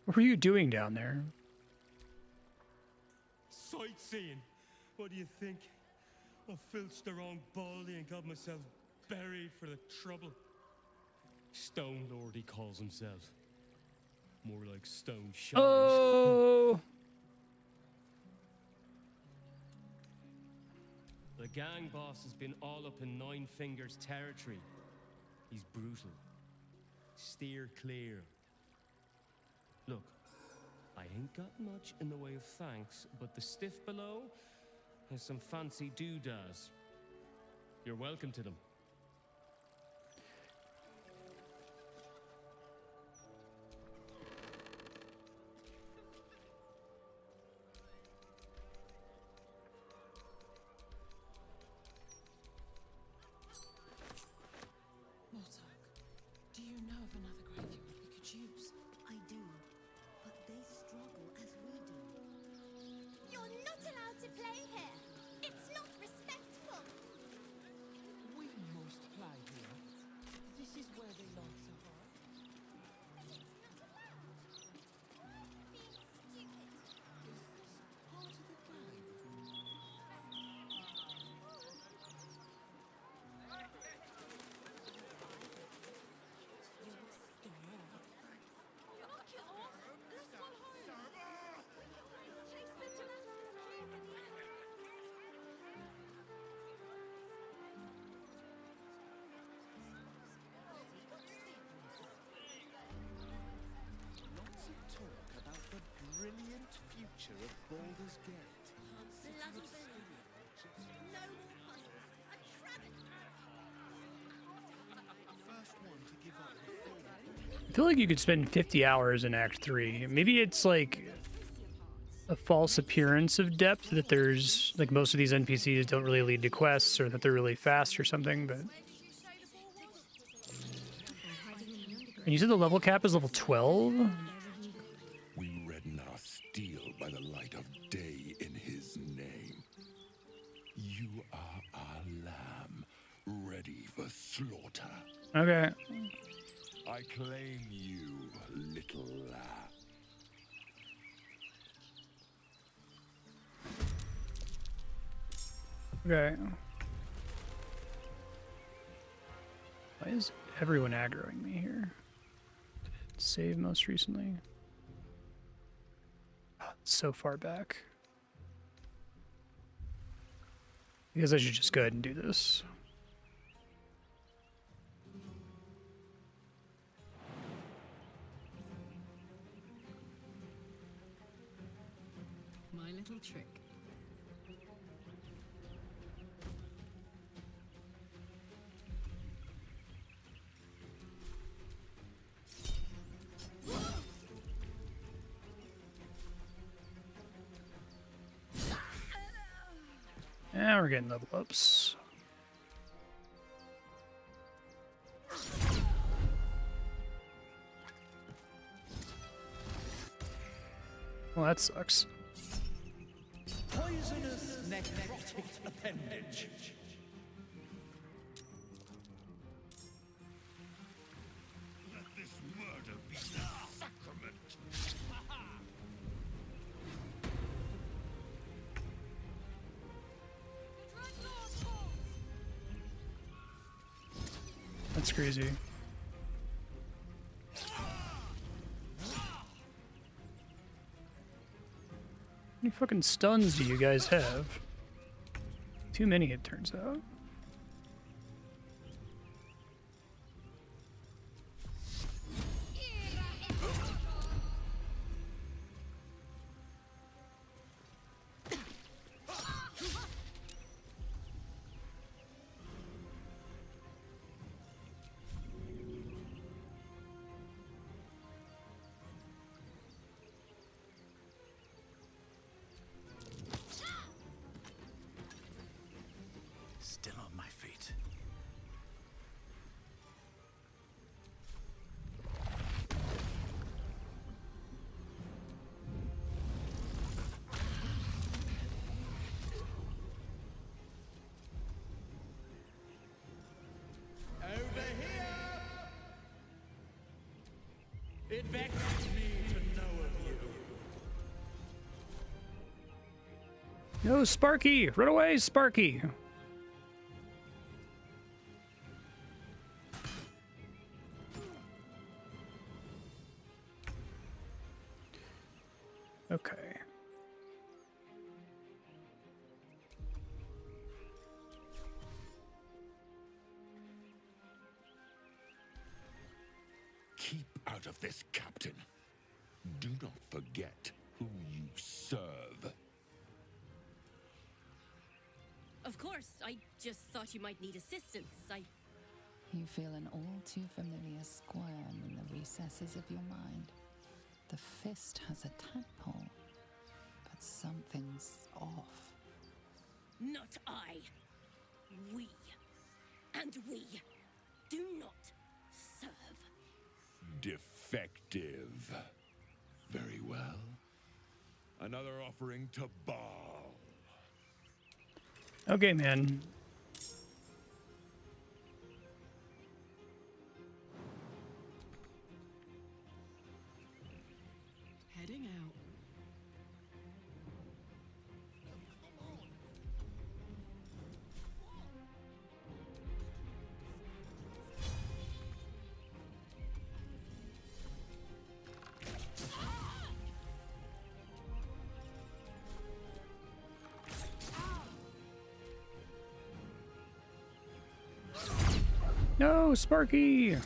What were you doing down there? Sightseeing. What do you think? I filched the wrong baldy and got myself buried for the trouble. Stone Lord, he calls himself. More like stone shite. Oh! The gang boss has been all up in Nine Fingers territory. He's brutal. Steer clear. Look, I ain't got much in the way of thanks, but the stiff below has some fancy doodads. You're welcome to them. Mortark, do you know of another graveyard we could use? I do, but they struggle as we do. You're not allowed to play here. It's not respectful. We must fly here. This is where they like to hide. It's not allowed. Being stupid. Is this part of the game? Knock it off. Let's go home. Chase them to that Lots of talk about the brilliant future of Baldur's Gate. bloody believe it. No more puzzles. A travesty. First one to give up the full. I feel like you could spend 50 hours in Act 3. Maybe it's like a false appearance of depth that there's like most of these NPCs don't really lead to quests or that they're really fast or something, but and you said the level cap is level 12? We redden our steel by the light of day in his name. You are our lamb, ready for slaughter. Okay. I claim you, little lamb. Okay. Why is everyone aggroing me here? Did it save most recently? Oh, it's so far back. I guess I should just go ahead and do this. My little trick. Yeah, we're getting level ups. Well, that sucks. Poisonous necrotic appendage. Let this murder be the sacrament. That's crazy. How many fucking stuns do you guys have? Too many, it turns out. Still on my feet. Over here! It vexes me to know of you. No, Sparky! Run away, Sparky! Keep out of this, Captain. Do not forget who you serve. Of course, I just thought you might need assistance. You feel an all too familiar squirm in the recesses of your mind. The fist has a tadpole, but something's off. Not I. We. And we do not serve. Defective. Very well. Another offering to Baal. Okay, man. Heading out. No, Sparky!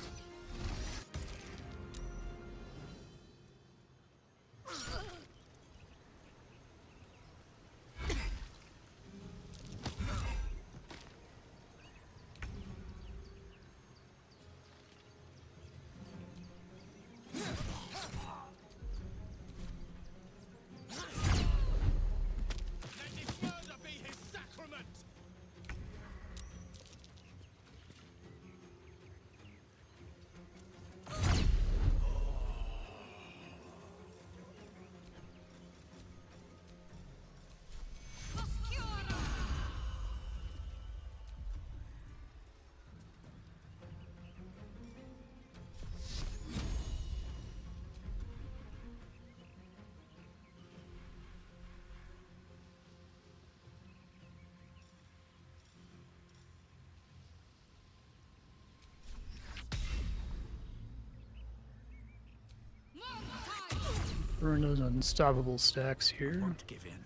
Burn those unstoppable stacks here. Won't give in.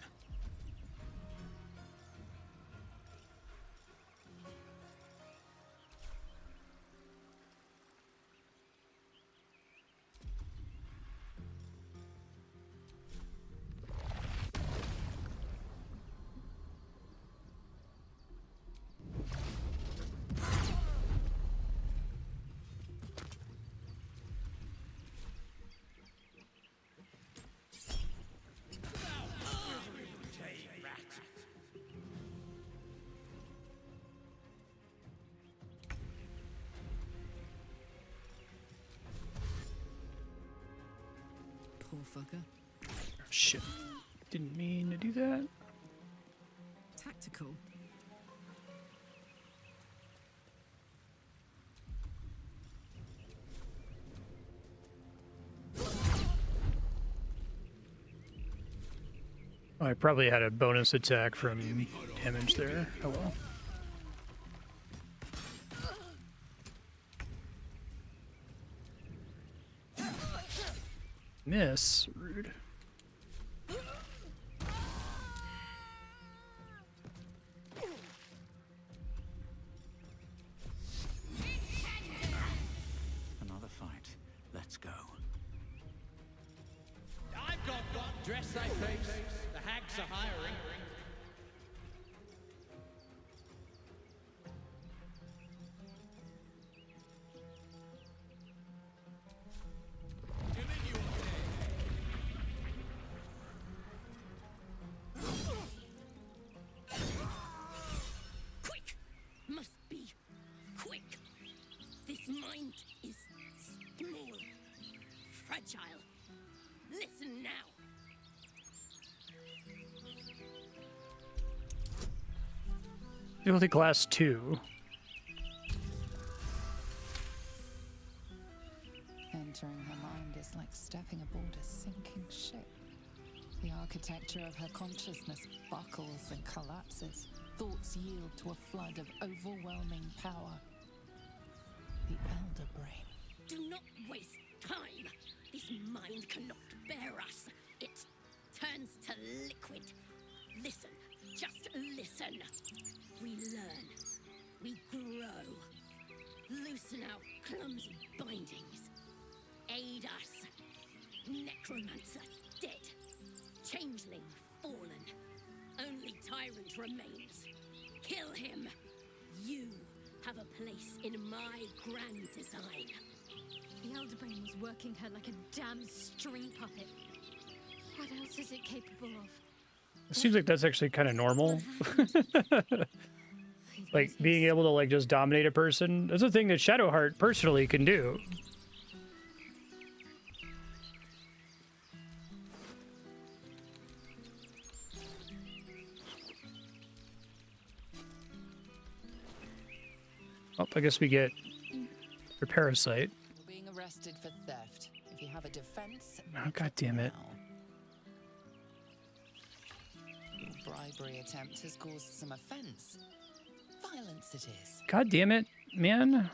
Poor fucker. Shit. Didn't mean to do that. Tactical. Oh, I probably had a bonus attack from damage there. Oh well. Miss. Rude. Another fight. Let's go. I've got dress thy face. The hags are hiring. Quick! Must be quick. This mind is small, fragile. Listen now. Difficulty class 2. Entering her mind is like stepping aboard a sinking ship. The architecture of her consciousness buckles and collapses. Thoughts yield to a flood of overwhelming power. The Elder Brain. Do not waste time. This mind cannot bear us. It turns to liquid. Listen, just listen. We learn. We grow. Loosen our clumsy bindings. Aid us. Necromancer dead. Changeling fallen. Only tyrant remains. Kill him. You have a place in my grand design. The Elderbane was working her like a damn string puppet. What else is it capable of? It seems like that's actually kind of normal. Like, being able to, like, just dominate a person. That's a thing that Shadowheart personally can do. Well, I guess we get your parasite. You're being arrested for theft. If you have a defense... Oh, God damn it. Your bribery attempt has caused some offense. Violence it is. God damn it, man.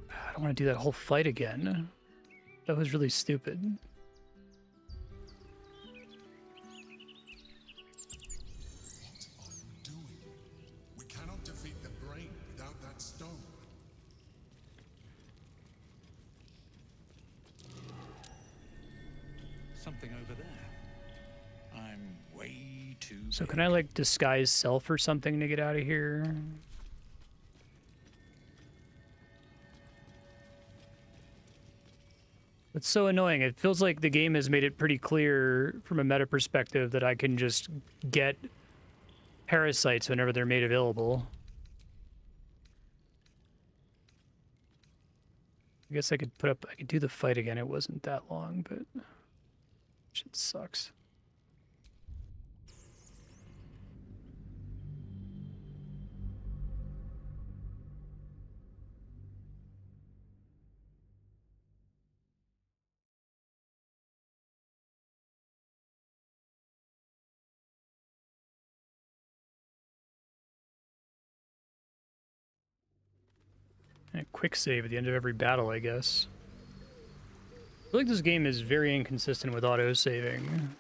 I don't want to do that whole fight again. That was really stupid. We cannot defeat the brain without that stone. Something over there. I'm way too. So can I, like, disguise self or something to get out of here? It's so annoying. It feels like the game has made it pretty clear from a meta perspective that I can just get parasites whenever they're made available. I guess I could do the fight again. It wasn't that long, but shit sucks. And a quick save at the end of every battle, I guess. I feel like this game is very inconsistent with auto-saving.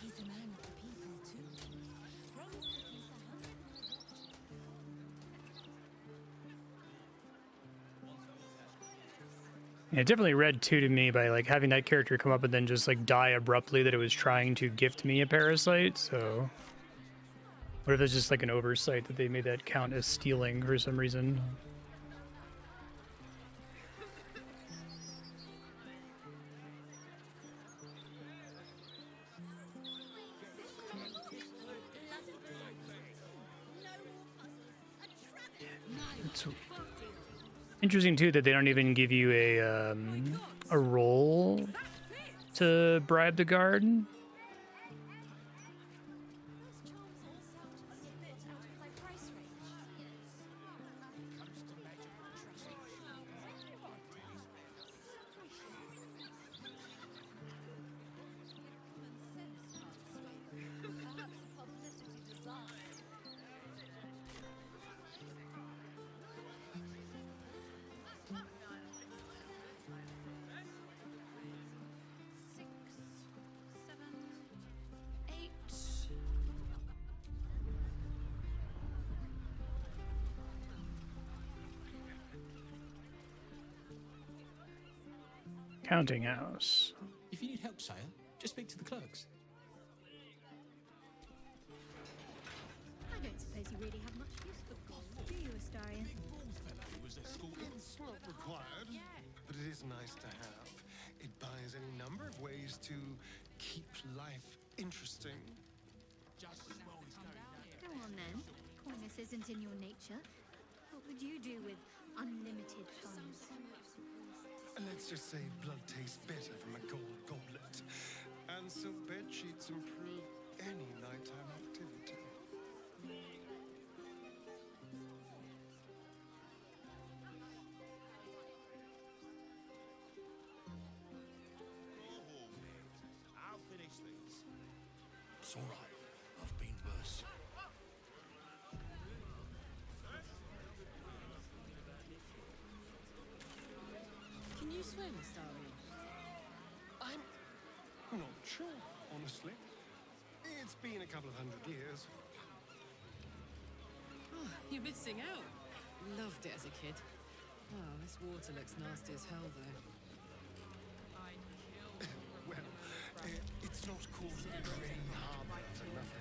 He's a man of the people, too. Yeah, it definitely read two to me by, like, having that character come up and then just, like, die abruptly that it was trying to gift me a parasite, so... What if it's just, like, an oversight that they made that count as stealing for some reason? It's interesting too that they don't even give you a role to bribe the guard. Counting house. If you need help, sire, just speak to the clerks. I don't suppose you really have much use for gold. nice to have. It buys any number of ways to keep life interesting. Go on then. Pointless isn't in your nature. What would you do with unlimited funds? Let's just say blood tastes better from a gold goblet. And silk bed sheets improve any nighttime activity. I'll finish these. It's all right. I've been worse. Can you swim, Starry? I'm not sure, honestly. It's been a couple of 100 years. Oh, you're missing out. Loved it as a kid. Oh, this water looks nasty as hell, though. Well, it's not called Grey Harbor for nothing.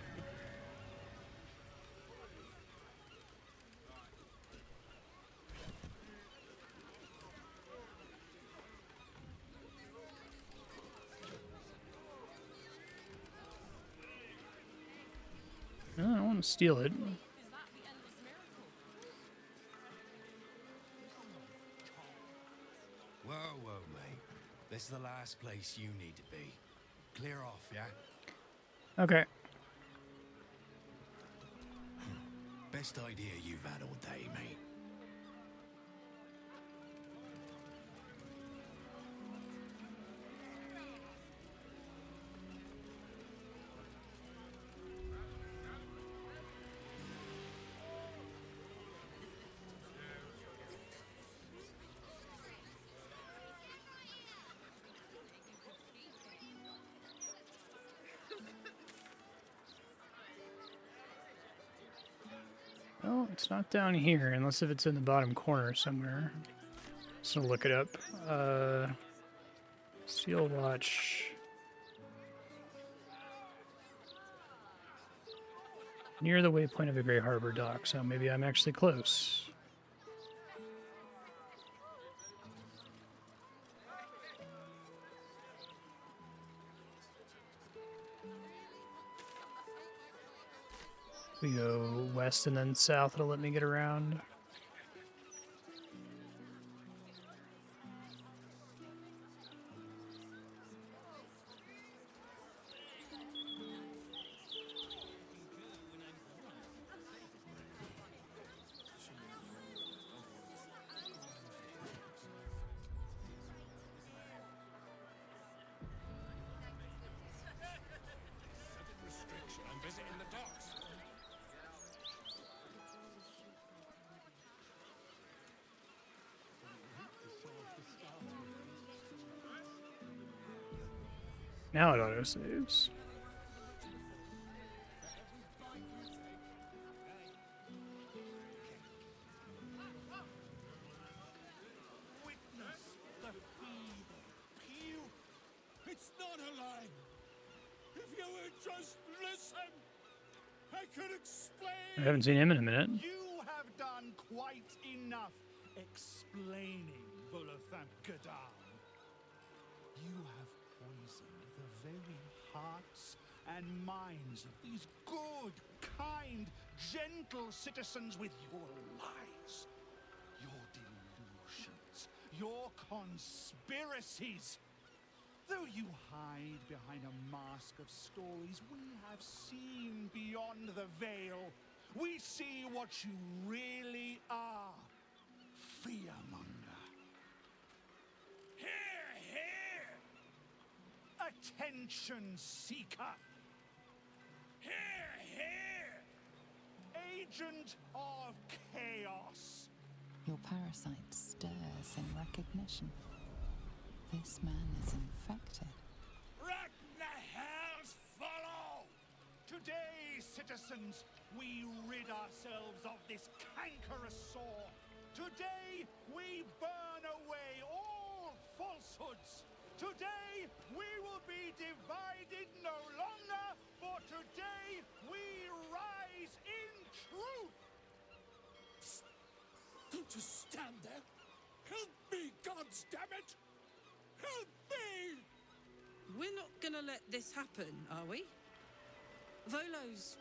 I don't want to steal it. Whoa, whoa, mate. This is the last place you need to be. Clear off, yeah? Okay. Best idea you've had all day, mate. Well, it's not down here, unless if it's in the bottom corner somewhere. Just gonna look it up. Seal watch. Near the waypoint of the Grey Harbor dock, so maybe I'm actually close. We go west and then south, it'll let me get around. Restriction on visiting the docks. Now it auto-saves. Witness the feeble pew. It's not a lie. If you would just listen, I could explain. I haven't seen him in a minute. You have done quite enough explaining, Volotham Gadal. You have poisoned the very hearts and minds of these good, kind, gentle citizens with your lies, your delusions, your conspiracies. Though you hide behind a mask of stories, we have seen beyond the veil. We see what you really are. Fearmonger. Hear, hear! Attention seeker. Hear, hear! Agent of chaos. Your parasite stirs in recognition. This man is infected. Ragnahells follow! Today, citizens, we rid ourselves of this cankerous sore. Today, we burn away all falsehoods. Today, we will be divided no longer, for today, we rise in truth. Don't just stand there. Help me, gods damn it! Help me! We're not gonna let this happen, are we? Volo's...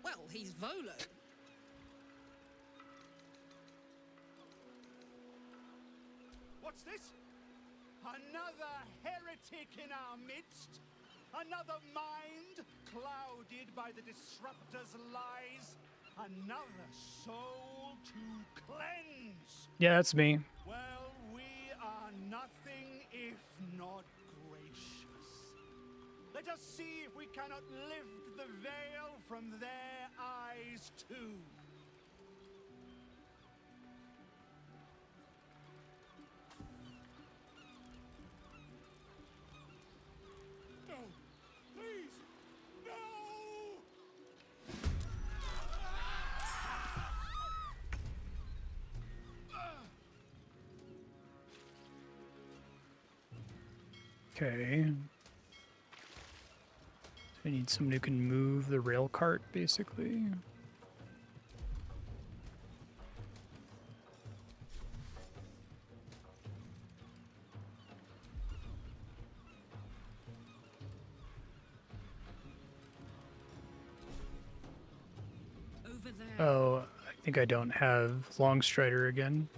well, he's Volo. What's this? Another heretic in our midst? Another mind clouded by the disruptor's lies? Another soul to cleanse? Yeah, that's me. Well, we are nothing if not gracious. Let us see if we cannot lift the veil from their eyes too. No, please, no! Okay. I need someone who can move the rail cart, basically. Over there. Oh, I think I don't have Longstrider again.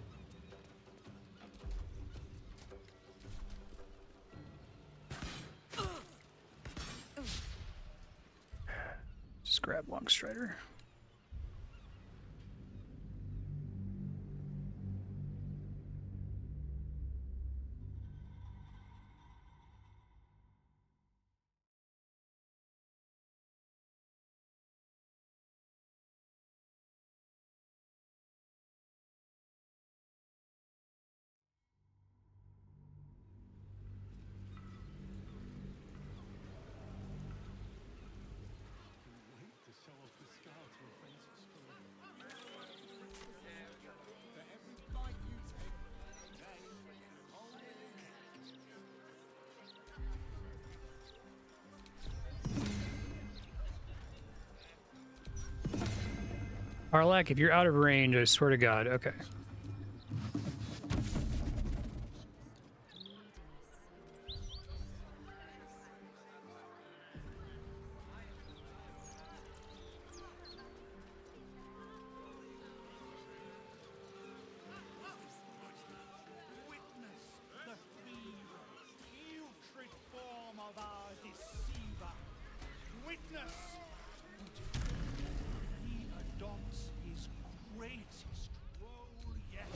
Just grab Longstrider. Arlak, if you're out of range, I swear to God. Okay. Witness the fever, putrid form of our deceiver. Witness he adopts his greatest role yet.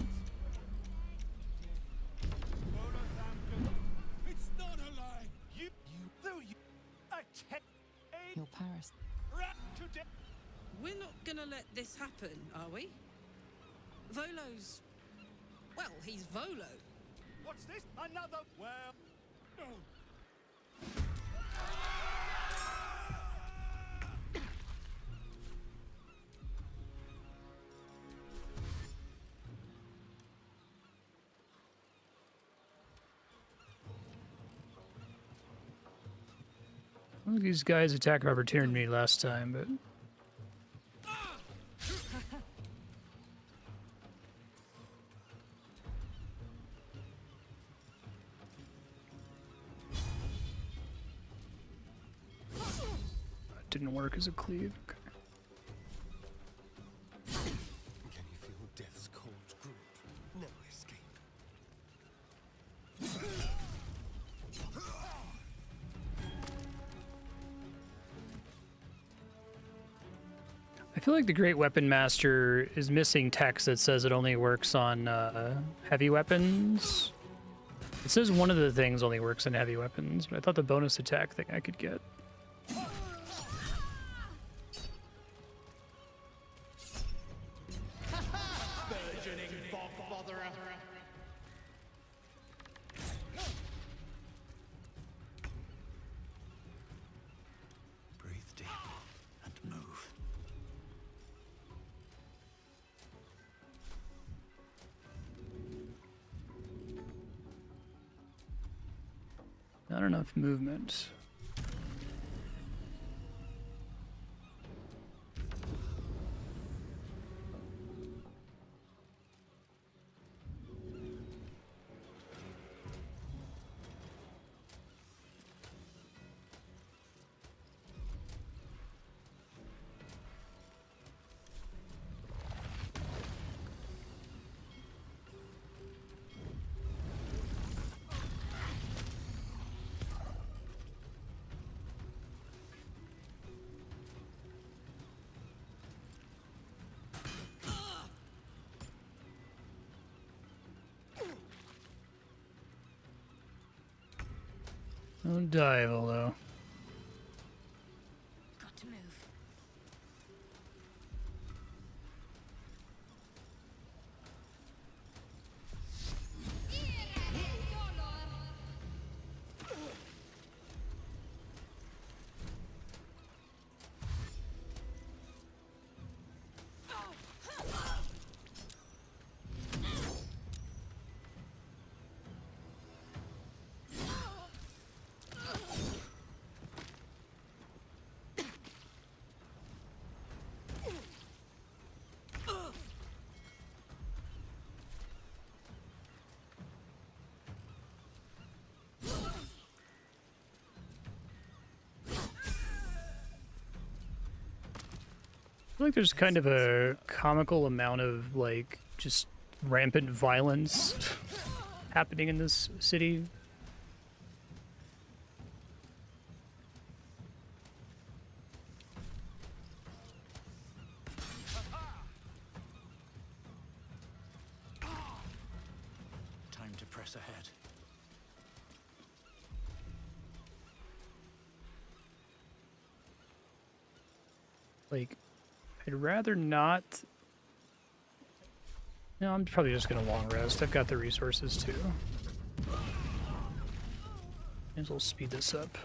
It's not a lie. You attack Your Paris. today. We're not gonna let this happen, are we? Volo's... well, he's Volo. What's this? Another. Well, no. Well, these guys attack of opportunity me last time, but that didn't work as a cleave. Okay. Can you feel death's cold grip? No escape. I feel like the Great Weapon Master is missing text that says it only works on heavy weapons. It says one of the things only works on heavy weapons, but I thought the bonus attack thing I could get. Burgeoning botherer. Breathe deep and move. Not enough movement. Don't die, although. Got to move. I feel like there's kind of a comical amount of, like, just rampant violence happening in this city. Time to press ahead. Like, I'd rather not... No, I'm probably just gonna long rest. I've got the resources too. May as well speed this up.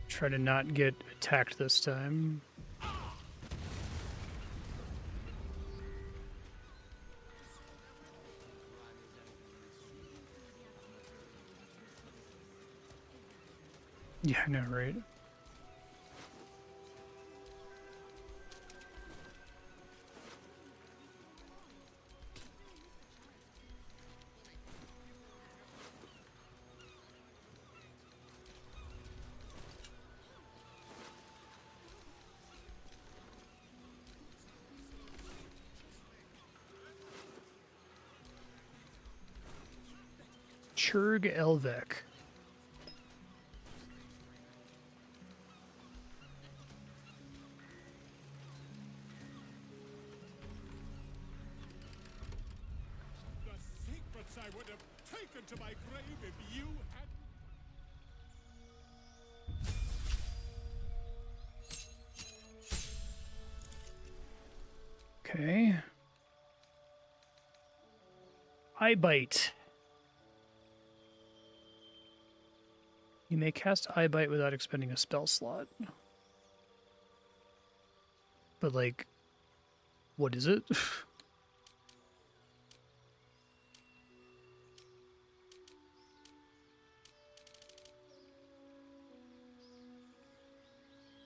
Try to not get attacked this time. Yeah, I know, right? Churg Elvek. The secrets I would have taken to my grave if you had... Okay. Eye Bite. You may cast Eye Bite without expending a spell slot. But, like, what is it?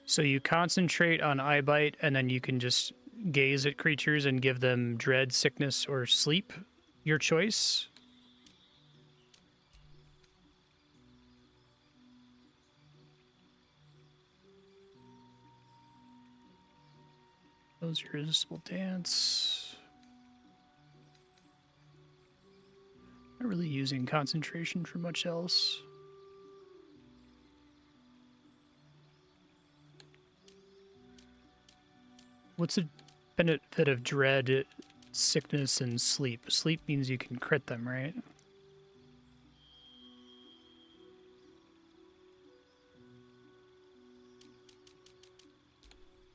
So you concentrate on Eye Bite, and then you can just gaze at creatures and give them dread, sickness, or sleep. Your choice. Those irresistible dance. Not really using concentration for much else. What's the benefit of dread, sickness, and sleep? Sleep means you can crit them, right?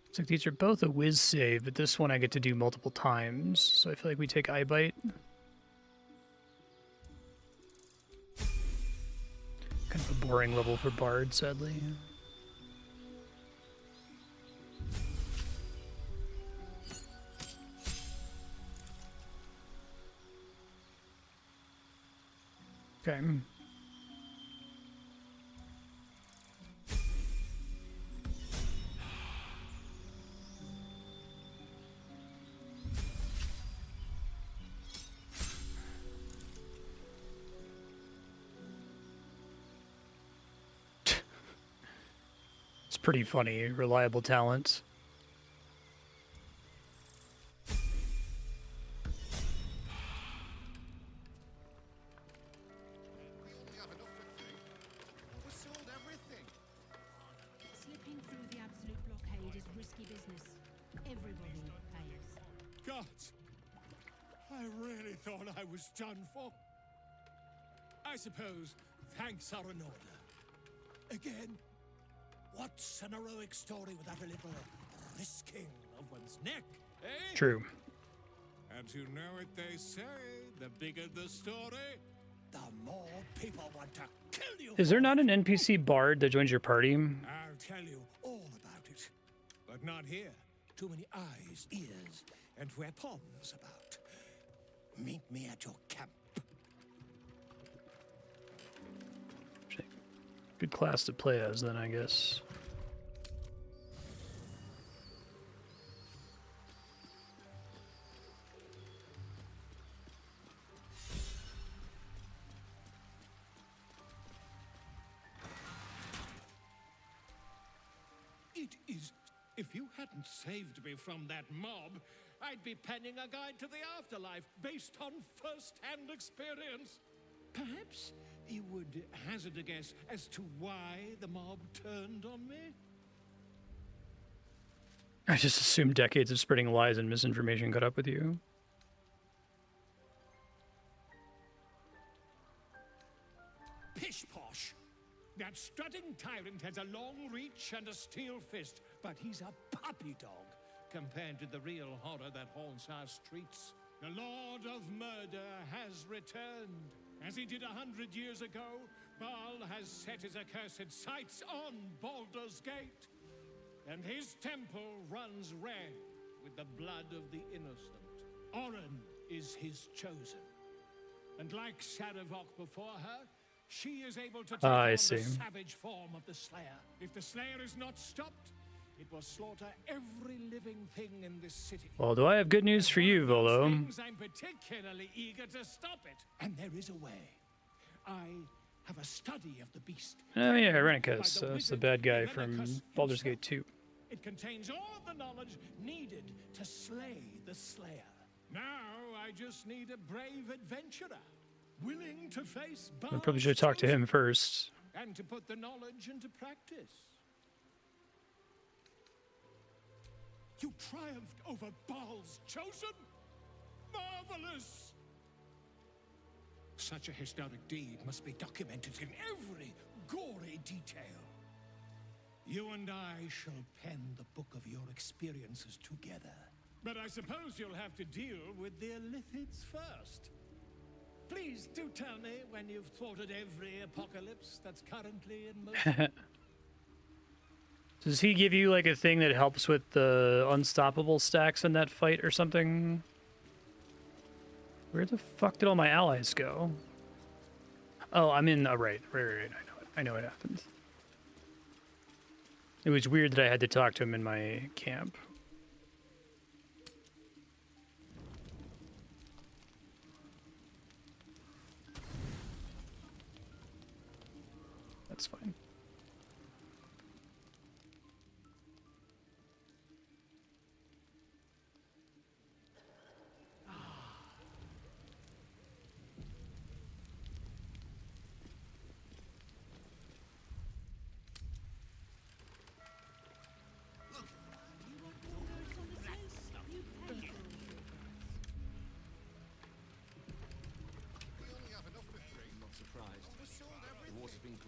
It's like these are both a whiz save, but this one I get to do multiple times, so I feel like we take Eye Bite. Kind of a boring level for Bard, sadly. Okay. It's pretty funny, reliable talent. Everybody pays. Gods! I really thought I was done for. I suppose thanks are in order. Again, what's an heroic story without a little risking of one's neck, eh? True. And you know what they say, the bigger the story, the more people want to kill you. Is there not an NPC bard that joins your party? I'll tell you all about it. But not here. Too many eyes, ears, and weapons about. Meet me at your camp. Good class to play as, then, I guess. It is. If you hadn't saved me from that mob, I'd be penning a guide to the afterlife based on first-hand experience. Perhaps you would hazard a guess as to why the mob turned on me? I just assumed decades of spreading lies and misinformation caught up with you. Pish posh! That strutting tyrant has a long reach and a steel fist, but he's a puppy dog compared to the real horror that haunts our streets. The Lord of Murder has returned. As he did 100 years ago, Baal has set his accursed sights on Baldur's Gate. And his temple runs red with the blood of the innocent. Oren is his chosen. And like Sarevok before her, she is able to take on the savage form of the Slayer. If the Slayer is not stopped, it will slaughter every living thing in this city. Well, do I have good news for you, Volo? I'm particularly eager to stop it. And there is a way. I have a study of the beast. Oh yeah, Renicus. That's the bad guy from Baldur's Gate 2. It contains all of the knowledge needed to slay the Slayer. Now I just need a brave adventurer, willing to face I probably should have talked to him first. and to put the knowledge into practice. You triumphed over Baal's chosen? Marvelous! Such a historic deed must be documented in every gory detail. You and I shall pen the book of your experiences together. But I suppose you'll have to deal with the Illithids first. Please do tell me when you've thwarted every apocalypse that's currently in motion. Does he give you like a thing that helps with the unstoppable stacks in that fight or something? Where the fuck did all my allies go? Oh, I'm in. Oh, right. I know what happened. It was weird that I had to talk to him in my camp. That's fine.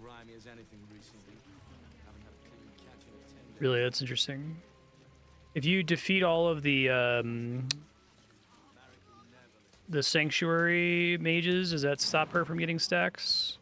Grimy as anything recently. Haven't had a clean catch in 10 days. Really, that's interesting. If you defeat all of the sanctuary mages, does that stop her from getting stacks?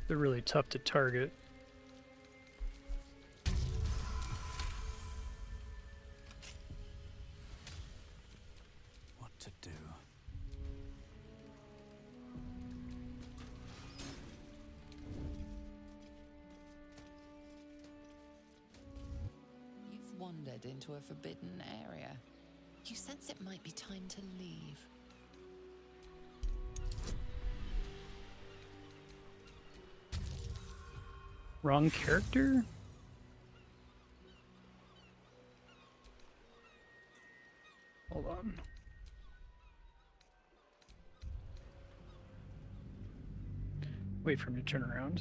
They're really tough to target. What to do? You've wandered into a forbidden area. You sense it might be time to leave. Wrong character? Hold on. Wait for him to turn around.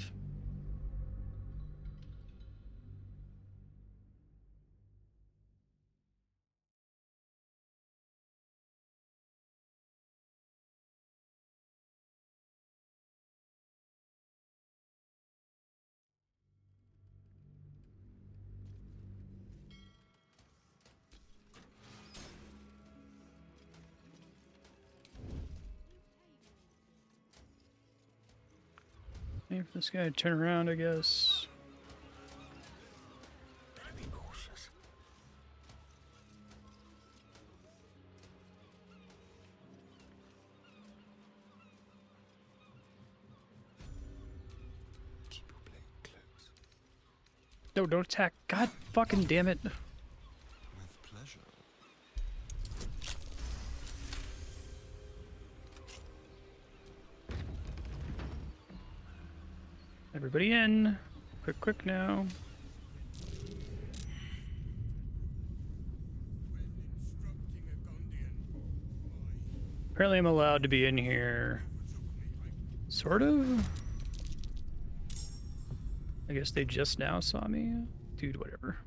Wait for this guy to turn around, I guess. Be cautious. Keep your blade close. No, don't attack. God fucking damn it. With pleasure. Everybody in. Quick, quick now. Apparently I'm allowed to be in here. Sort of? I guess they just now saw me. Dude, whatever.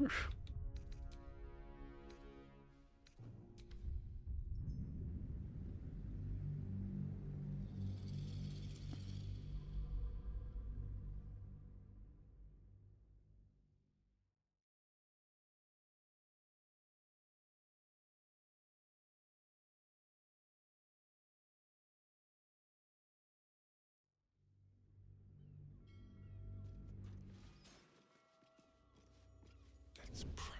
That's proud.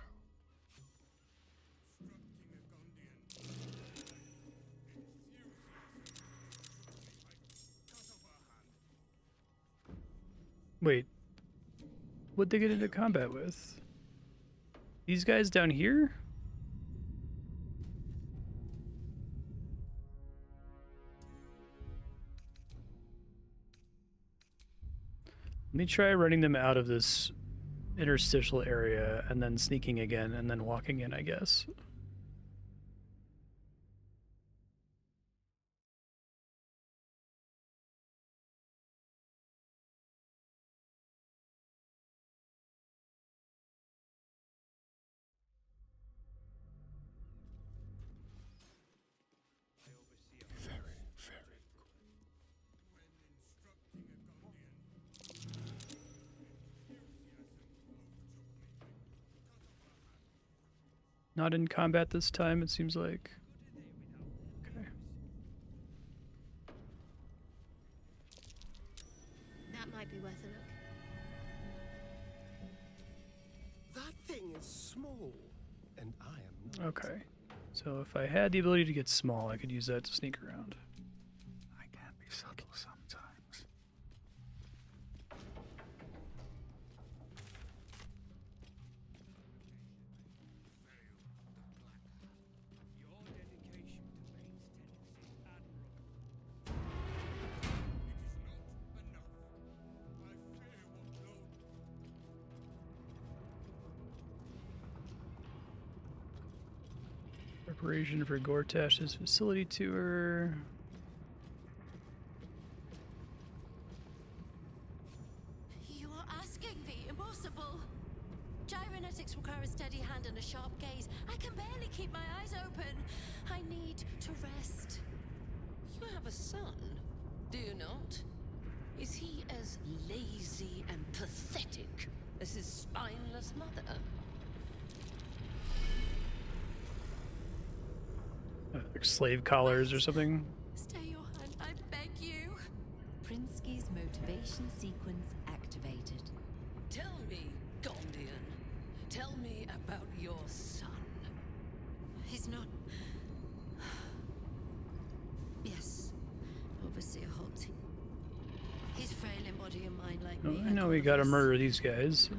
Wait. What'd they get into combat with? These guys down here? Let me try running them out of this interstitial area and then sneaking again and then walking in, I guess. Not in combat this time, it seems like. Okay. That might be worth a look. That thing is small, and I am not. Okay. So if I had the ability to get small, I could use that to sneak around. I can be subtle sometimes. Preparation for Gortash's facility tour. You are asking the impossible. Gyromatics require a steady hand and a sharp gaze. I can barely keep my eyes open. I need to rest. You have a son, do you not? Is he as lazy and pathetic as his spineless mother? Like slave collars or something. Stay your hand, I beg you. Prinsky's motivation sequence activated. Tell me, Gondian. Tell me about your son. He's not. Yes, Overseer Holt. He's frail in body and mind like Oh, me. I know we gotta murder these guys.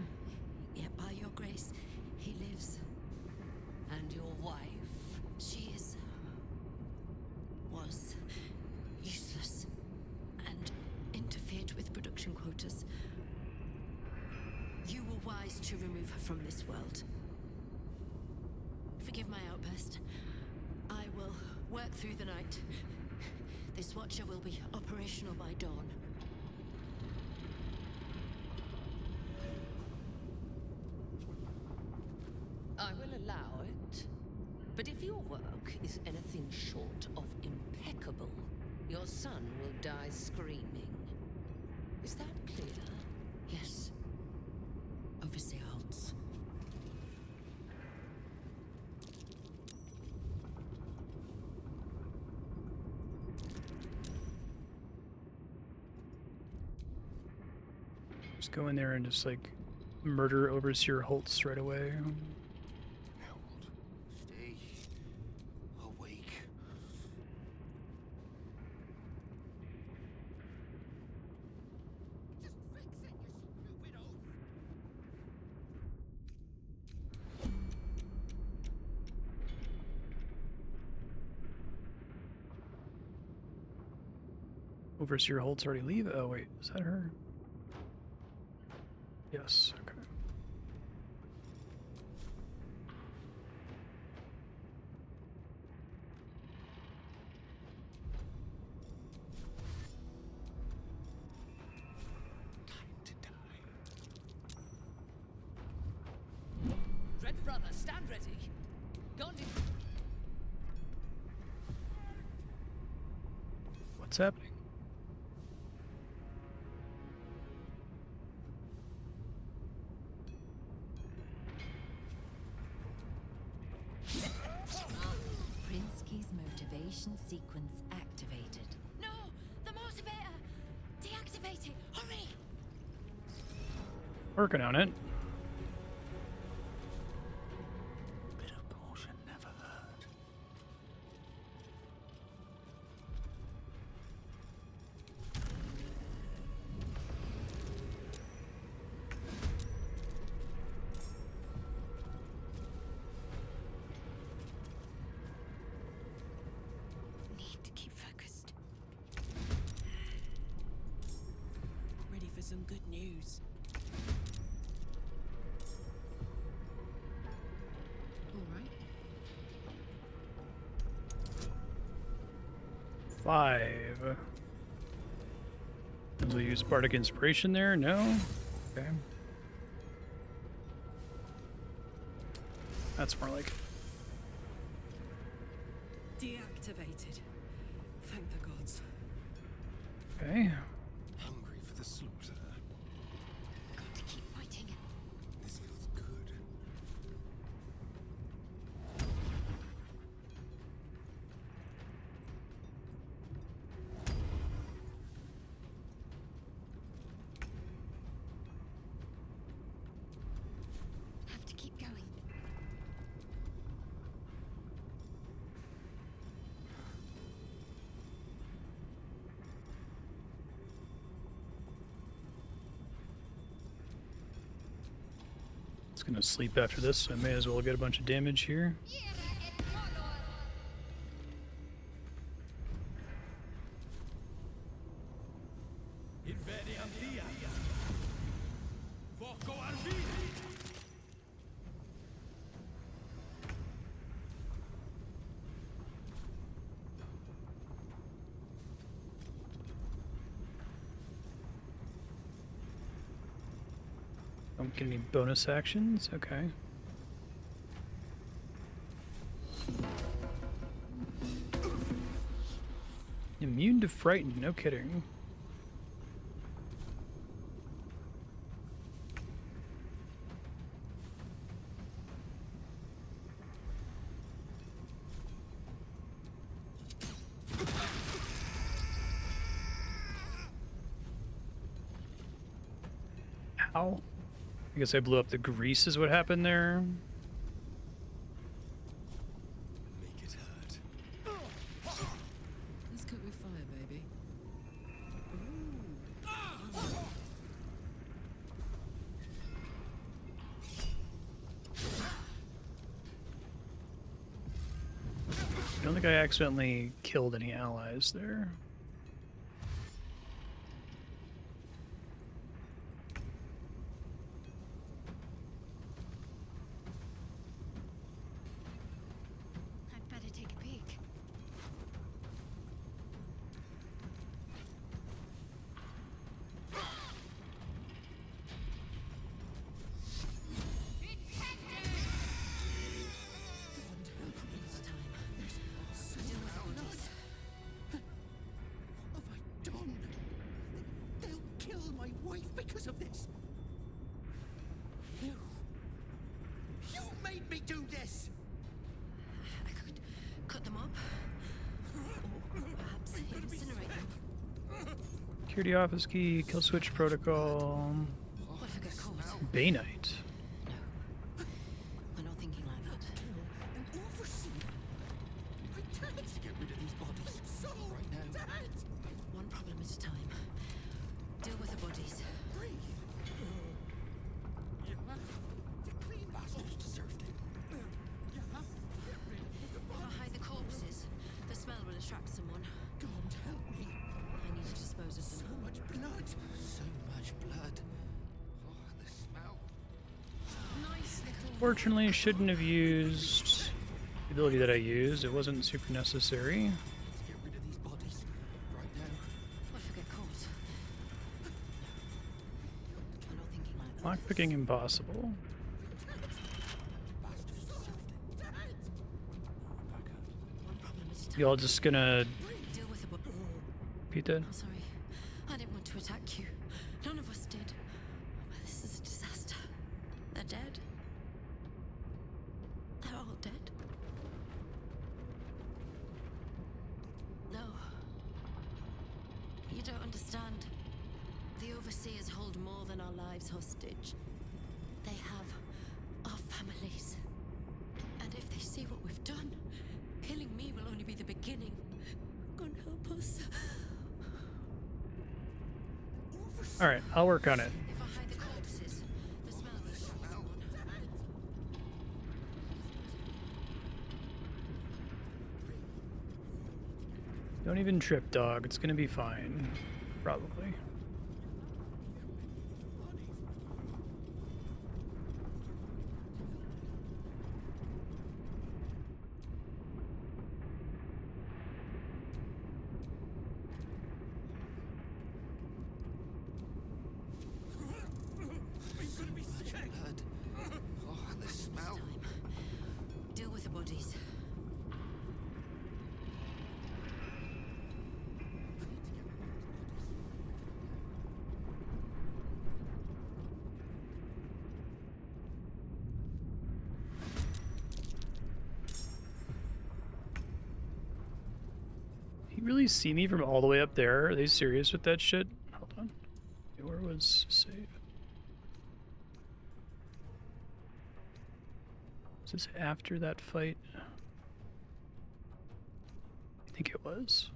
Yet by your grace, he lives. And your wife? She was useless and interfered with production quotas. to remove her from this world. Forgive my outburst. I will work through the night. This Watcher will be operational by dawn. I will allow it. But if your work is anything short of impeccable, your son will die screaming. Is that clear? Yes. Overseer Holtz. Just go in there and just like murder Overseer Holtz right away. Stay awake. Overseer Holtz already leave? Oh wait, is that her? Yes, okay. Red brother, stand ready. Gondi. What's happening? Prinsky's motivation sequence activated. No! The motivator! Deactivate it! Hurry! Working on it. Bit of caution never hurt. Need to keep focused. Ready for some good news. All right. 5. Will we use Bardic Inspiration there? No? Okay. That's more like it. Deactivated. Thank the gods. Okay. Hungry for the slaughter. Got to keep fighting. This feels good. Have to keep going. It's gonna sleep after this, so I may as well get a bunch of damage here. Don't get any bonus actions? Okay. Immune to frighten, no kidding. Ow. I guess I blew up the grease is what happened there. Make it hurt. Let's cook with fire, baby. I don't think I accidentally killed any allies there. wife because of this. You made me do this. I could cut them up. Or perhaps incinerate them. Security office key, kill switch protocol. What if I get caught? Bay Knight. We're not thinking like that. And oversee. I can't get rid of these bodies. So right now. One problem at a time. Deal with the bodies. Breathe. You have to clean bastards deserved it. You have to get rid of the If I bodies. hide the corpses, the smell will attract someone. God help me. I need to dispose of So them. much blood. So much blood. Oh, the smell. Nice little. Fortunately, shouldn't have used the ability that I used. It wasn't super necessary. Get rid of these bodies right now. What if I get caught? We're not thinking like that. Lockpicking impossible. Bastards deserved it. One problem at a time. Y'all just gonna Deal with the repeat that? I'm sorry. I didn't want to attack you. None of us did. This is a disaster. They're dead. They're all dead. No. You don't understand. The Overseers hold more than our lives hostage. They have our families. And if they see what we've done, killing me will only be the beginning. God help us. Alright, I'll work on it. If I hide the corpses, the smell will attract someone. Don't even trip, dog. It's gonna be fine. Probably. Blood. Oh, the smell. Deal with the bodies. You really see me from all the way up there? Are they serious with that shit? Hold on. Where was save? Is this after that fight? I think it was.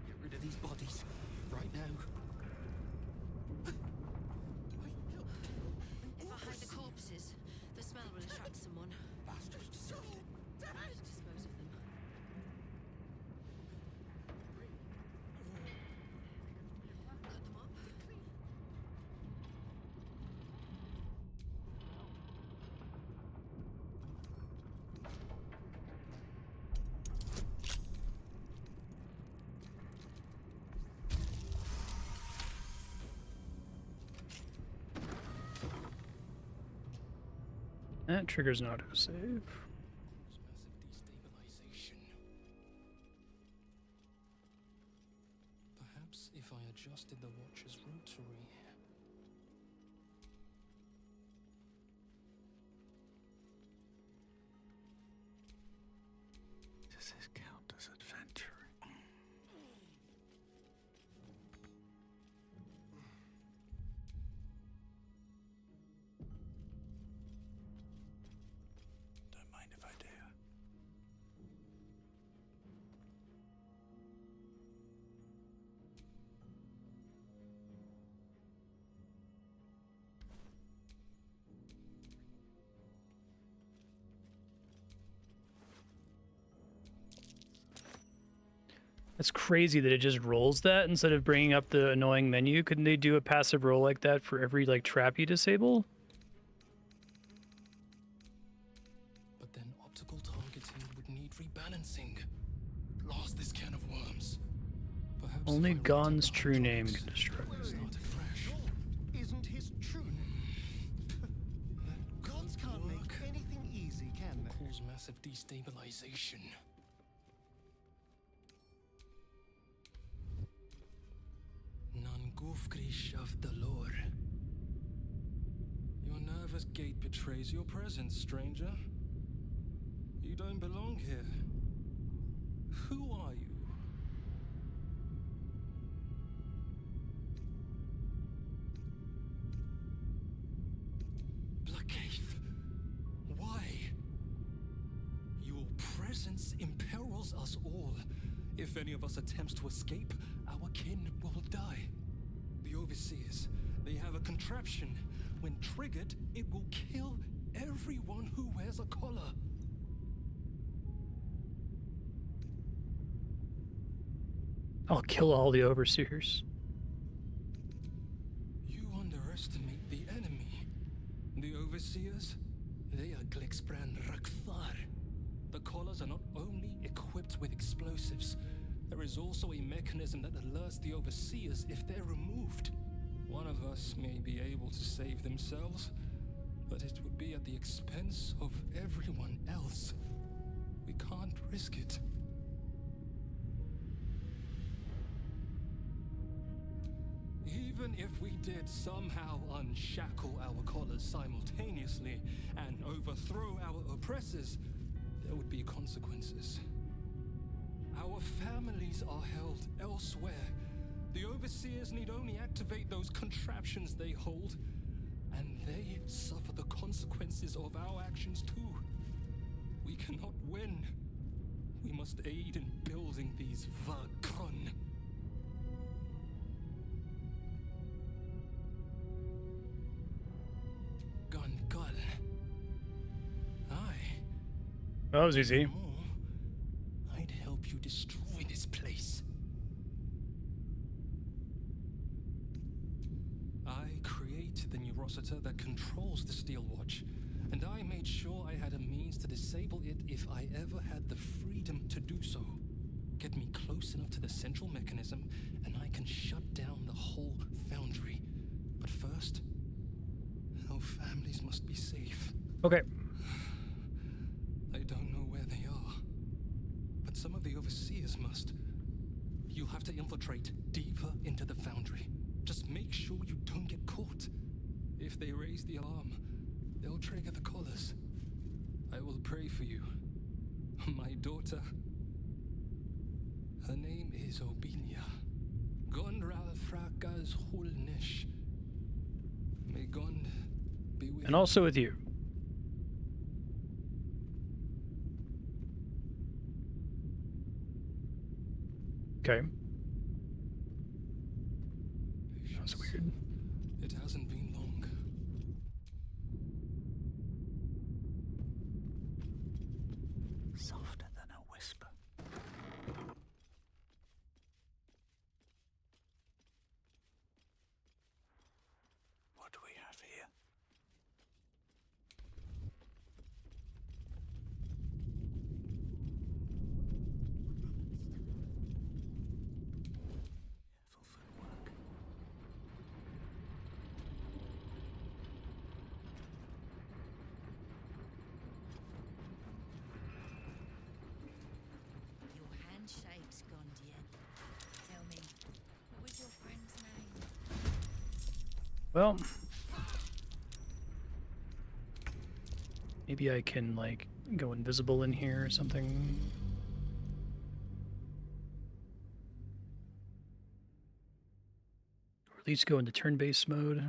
Get rid of these bodies right now. If I hide the corpses, the smell will attract someone. Bastards deserved it. Dispose of them. Cut them up. That triggers an autosave. Massive destabilization. Perhaps if I adjusted the watch's rotary. Does this count as adventuring? Don't mind That's crazy that it just rolls that instead of bringing up the annoying menu. Couldn't they do a passive roll like that for every like trap you disable? But then optical targeting would need rebalancing. Blast this can of worms. Perhaps Only Gon's true name can destroy. Isn't his true name? Gods can't make anything easy, can they? Cause massive destabilization. Nangufgrish of the lore. Your nervous gait betrays your presence, stranger. You don't belong here. Who are you? Blackcave. Why? Your presence imperils us all. If any of us attempts to escape, our kin will die. The Overseers, they have a contraption. When triggered, it will kill everyone who wears a collar. I'll kill all the Overseers. You underestimate the enemy. The Overseers, they are Glixbran Rakthar. The collars are not only equipped with explosives, there is also a mechanism that alerts the Overseers if they're removed. One of us may be able to save themselves, but it would be at the expense of everyone else. We can't risk it. Even if we did somehow unshackle our collars simultaneously and overthrow our oppressors, there would be consequences. Our families are held elsewhere. The Overseers need only activate those contraptions they hold, and they suffer the consequences of our actions too. We cannot win. We must aid in building these Vakron. Gungull. That was easy. I'd help you destroy this place. I created the Neurositer that controls the Steel Watch, and I made sure I had a means to disable it if I ever had the freedom to do so. Get me close enough to the central mechanism, and I can shut down the whole foundry. But first, our families must be safe. Okay. I don't know where they are, but some of the Overseers must. You'll have to infiltrate deeper into the foundry. Just make sure you don't get caught. If they raise the alarm, they'll trigger the collars. I will pray for you. My daughter. Her name is Obinia. Gondral Frakas Hulnish. May Gond be with you. And also with you. Okay. That's weird. It hasn't been long. Softer than a whisper. What do we have here? Your handshake's gone, dear. Tell me, what was your friend's name? Well, maybe I can like go invisible in here or something. Or at least go into turn-based mode.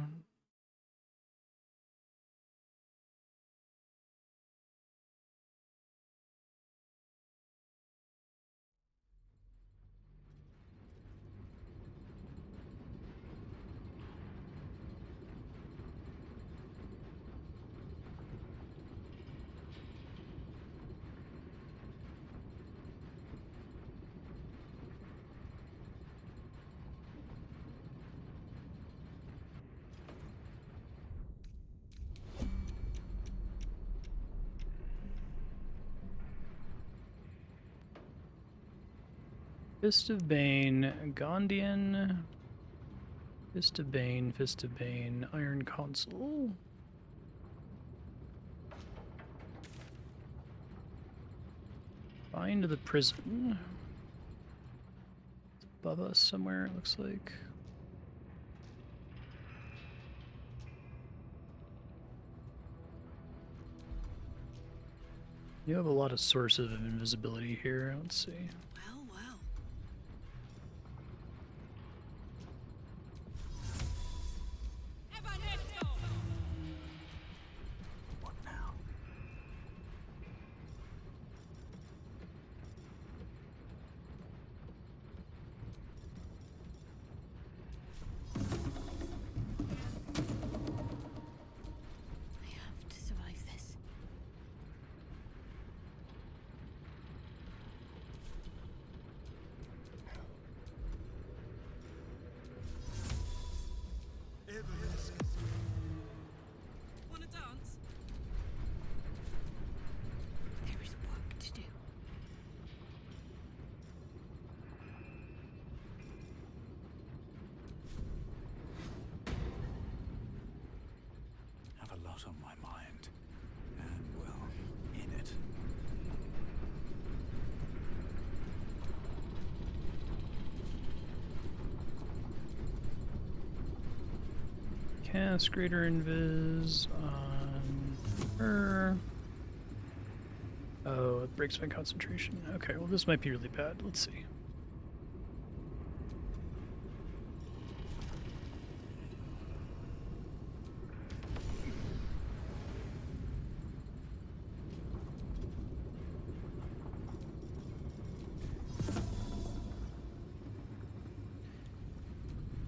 Fist of Bane, Gondian, Fist of Bane, Iron Console. Find the prison. It's above us somewhere, it looks like. You have a lot of sources of invisibility here. Let's see. Well, well. What now? I have to survive this. Wanna dance? There is work to do. Have a lot on my mind. And, well, in it. Cast Greater Invis on her. Oh, it breaks my concentration. Okay, well this might be really bad. Let's see.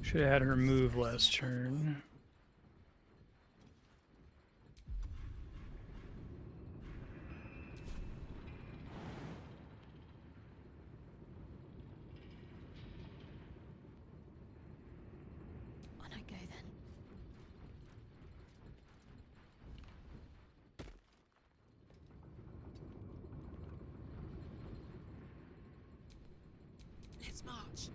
Should have had her move last turn. On I go then. Let's march.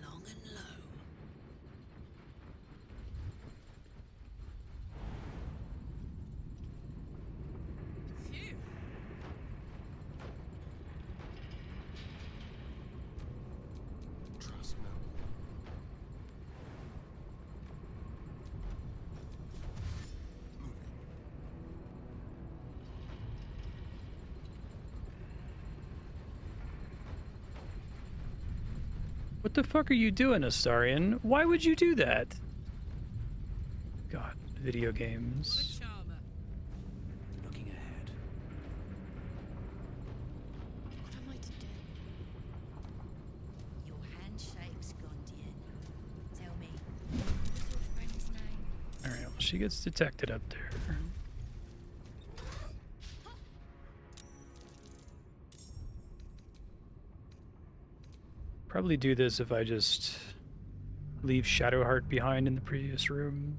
Long and low. Phew. Trust no one. What the fuck are you doing, Astarion? Why would you do that? God, video games. Charmer. Looking ahead. What am I to do? Your handshake's Gondian. Tell me, what's your friend's name? Alright, well, she gets detected up there. Probably do this if I just leave Shadowheart behind in the previous room.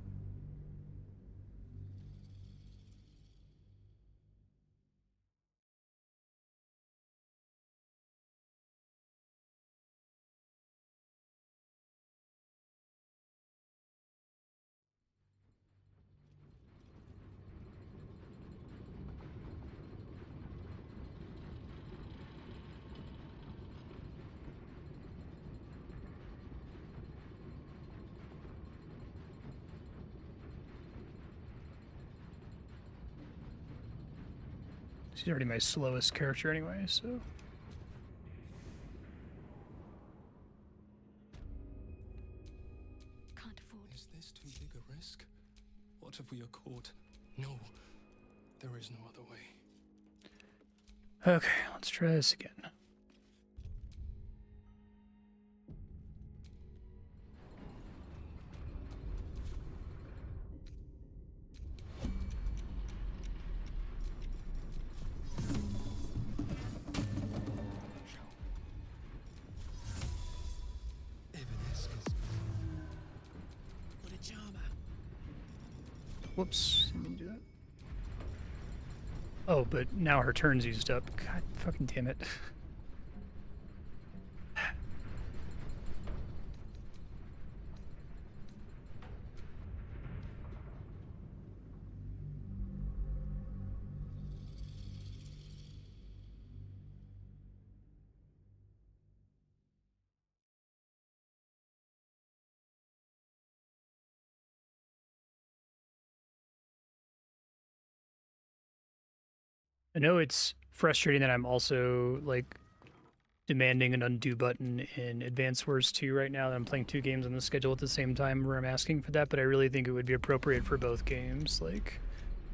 She's already my slowest character anyway, so. Can't afford. Is this too big a risk? What if we are caught? No, there is no other way. Okay, let's try this again. Evanesque. Whoops, I didn't do that. Oh, but now her turn's used up. God fucking damn it. I know it's frustrating that I'm also, like, demanding an undo button in Advance Wars 2 right now, that I'm playing 2 games on the schedule at the same time where I'm asking for that, but I really think it would be appropriate for both games, like,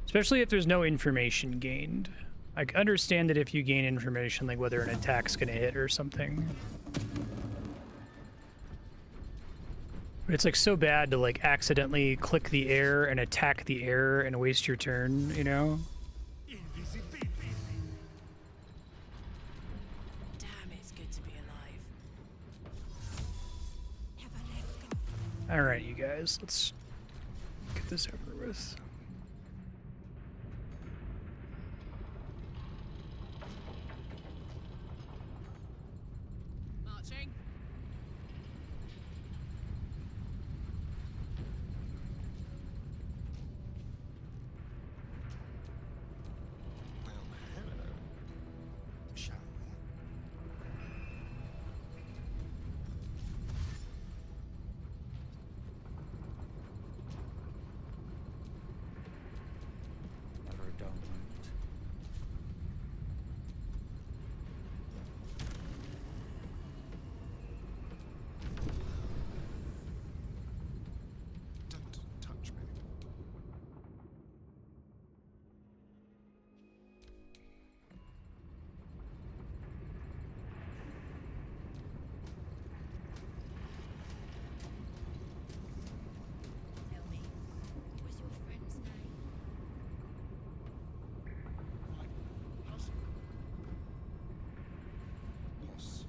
especially if there's no information gained. I understand that if you gain information, like whether an attack's gonna hit or something. But it's, like, so bad to, like, accidentally click the air and attack the air and waste your turn, you know? Alright, you guys, let's get this over with. Marching. Well, hello. Shall Never a dull moment. Don't touch me. Tell me, what was your friend's name? Boss.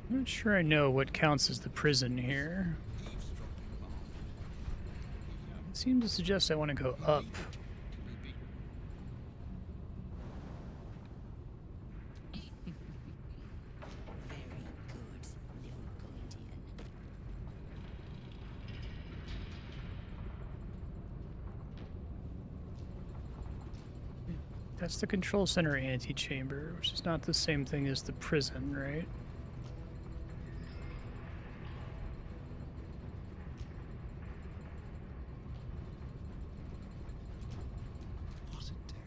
I'm not sure I know what counts as the prison here. It seems to suggest I want to go up. That's the control center antechamber, which is not the same thing as the prison, right? What a day.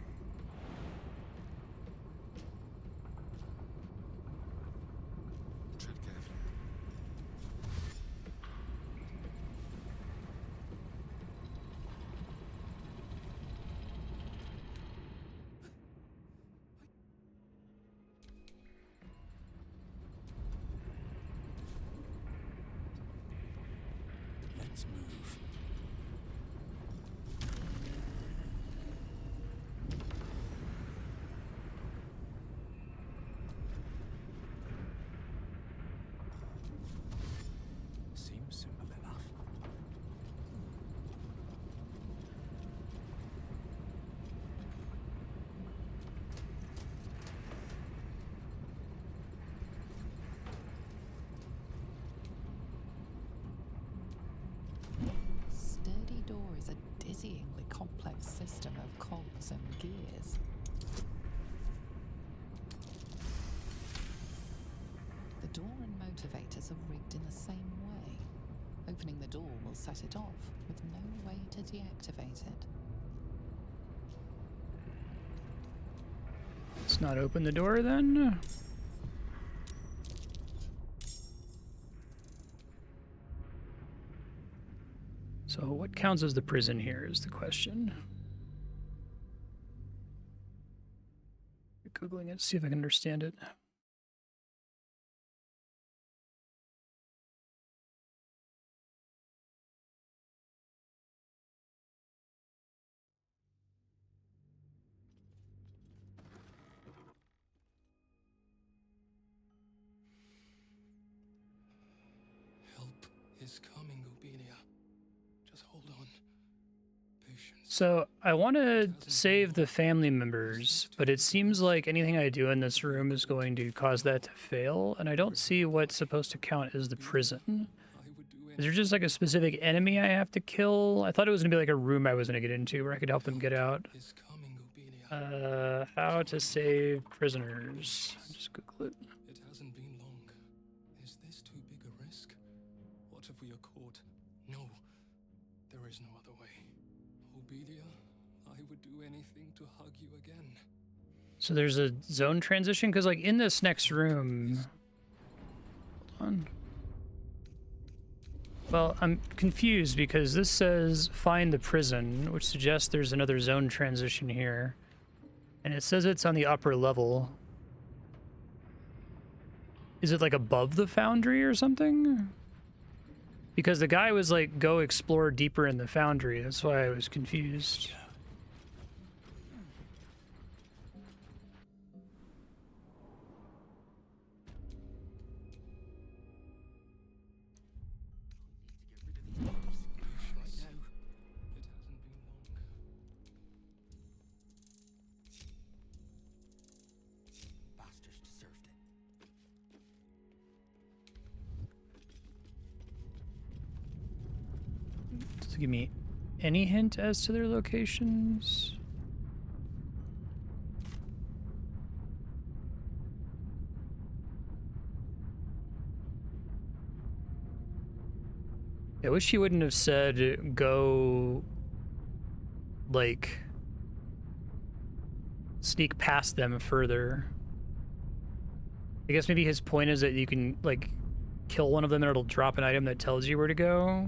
Tread carefully. Let's move. Seems simple enough. Sturdy door is a dizzyingly complex system of cogs and gears. The door and motivators are rigged in the same way. Opening the door will set it off, with no way to deactivate it. Let's not open the door then. So what counts as the prison here is the question. Googling it, see if I can understand it. So I want to save the family members, but it seems like anything I do in this room is going to cause that to fail, and I don't see what's supposed to count as the prison. Is there just like a specific enemy I have to kill? I thought it was gonna be like a room I was gonna get into where I could help them get out. How to save prisoners. Just Google it. It hasn't been long. Is this too big a risk? What if we are caught? No, there is no other way. Obelia, I would do anything to hug you again. So there's a zone transition? Because like in this next room... Hold on. Well, I'm confused because this says find the prison, which suggests there's another zone transition here. And it says it's on the upper level. Is it like above the foundry or something? Because the guy was like, go explore deeper in the foundry. That's why I was confused. Does it give me any hint as to their locations? I wish he wouldn't have said go, like, sneak past them further. I guess maybe his point is that you can, like, kill one of them and it'll drop an item that tells you where to go.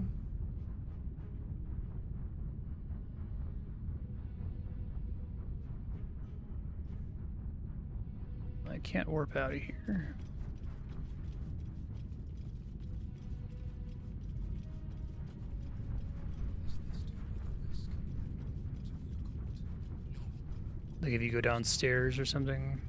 I can't warp out of here. Like if you go downstairs or something.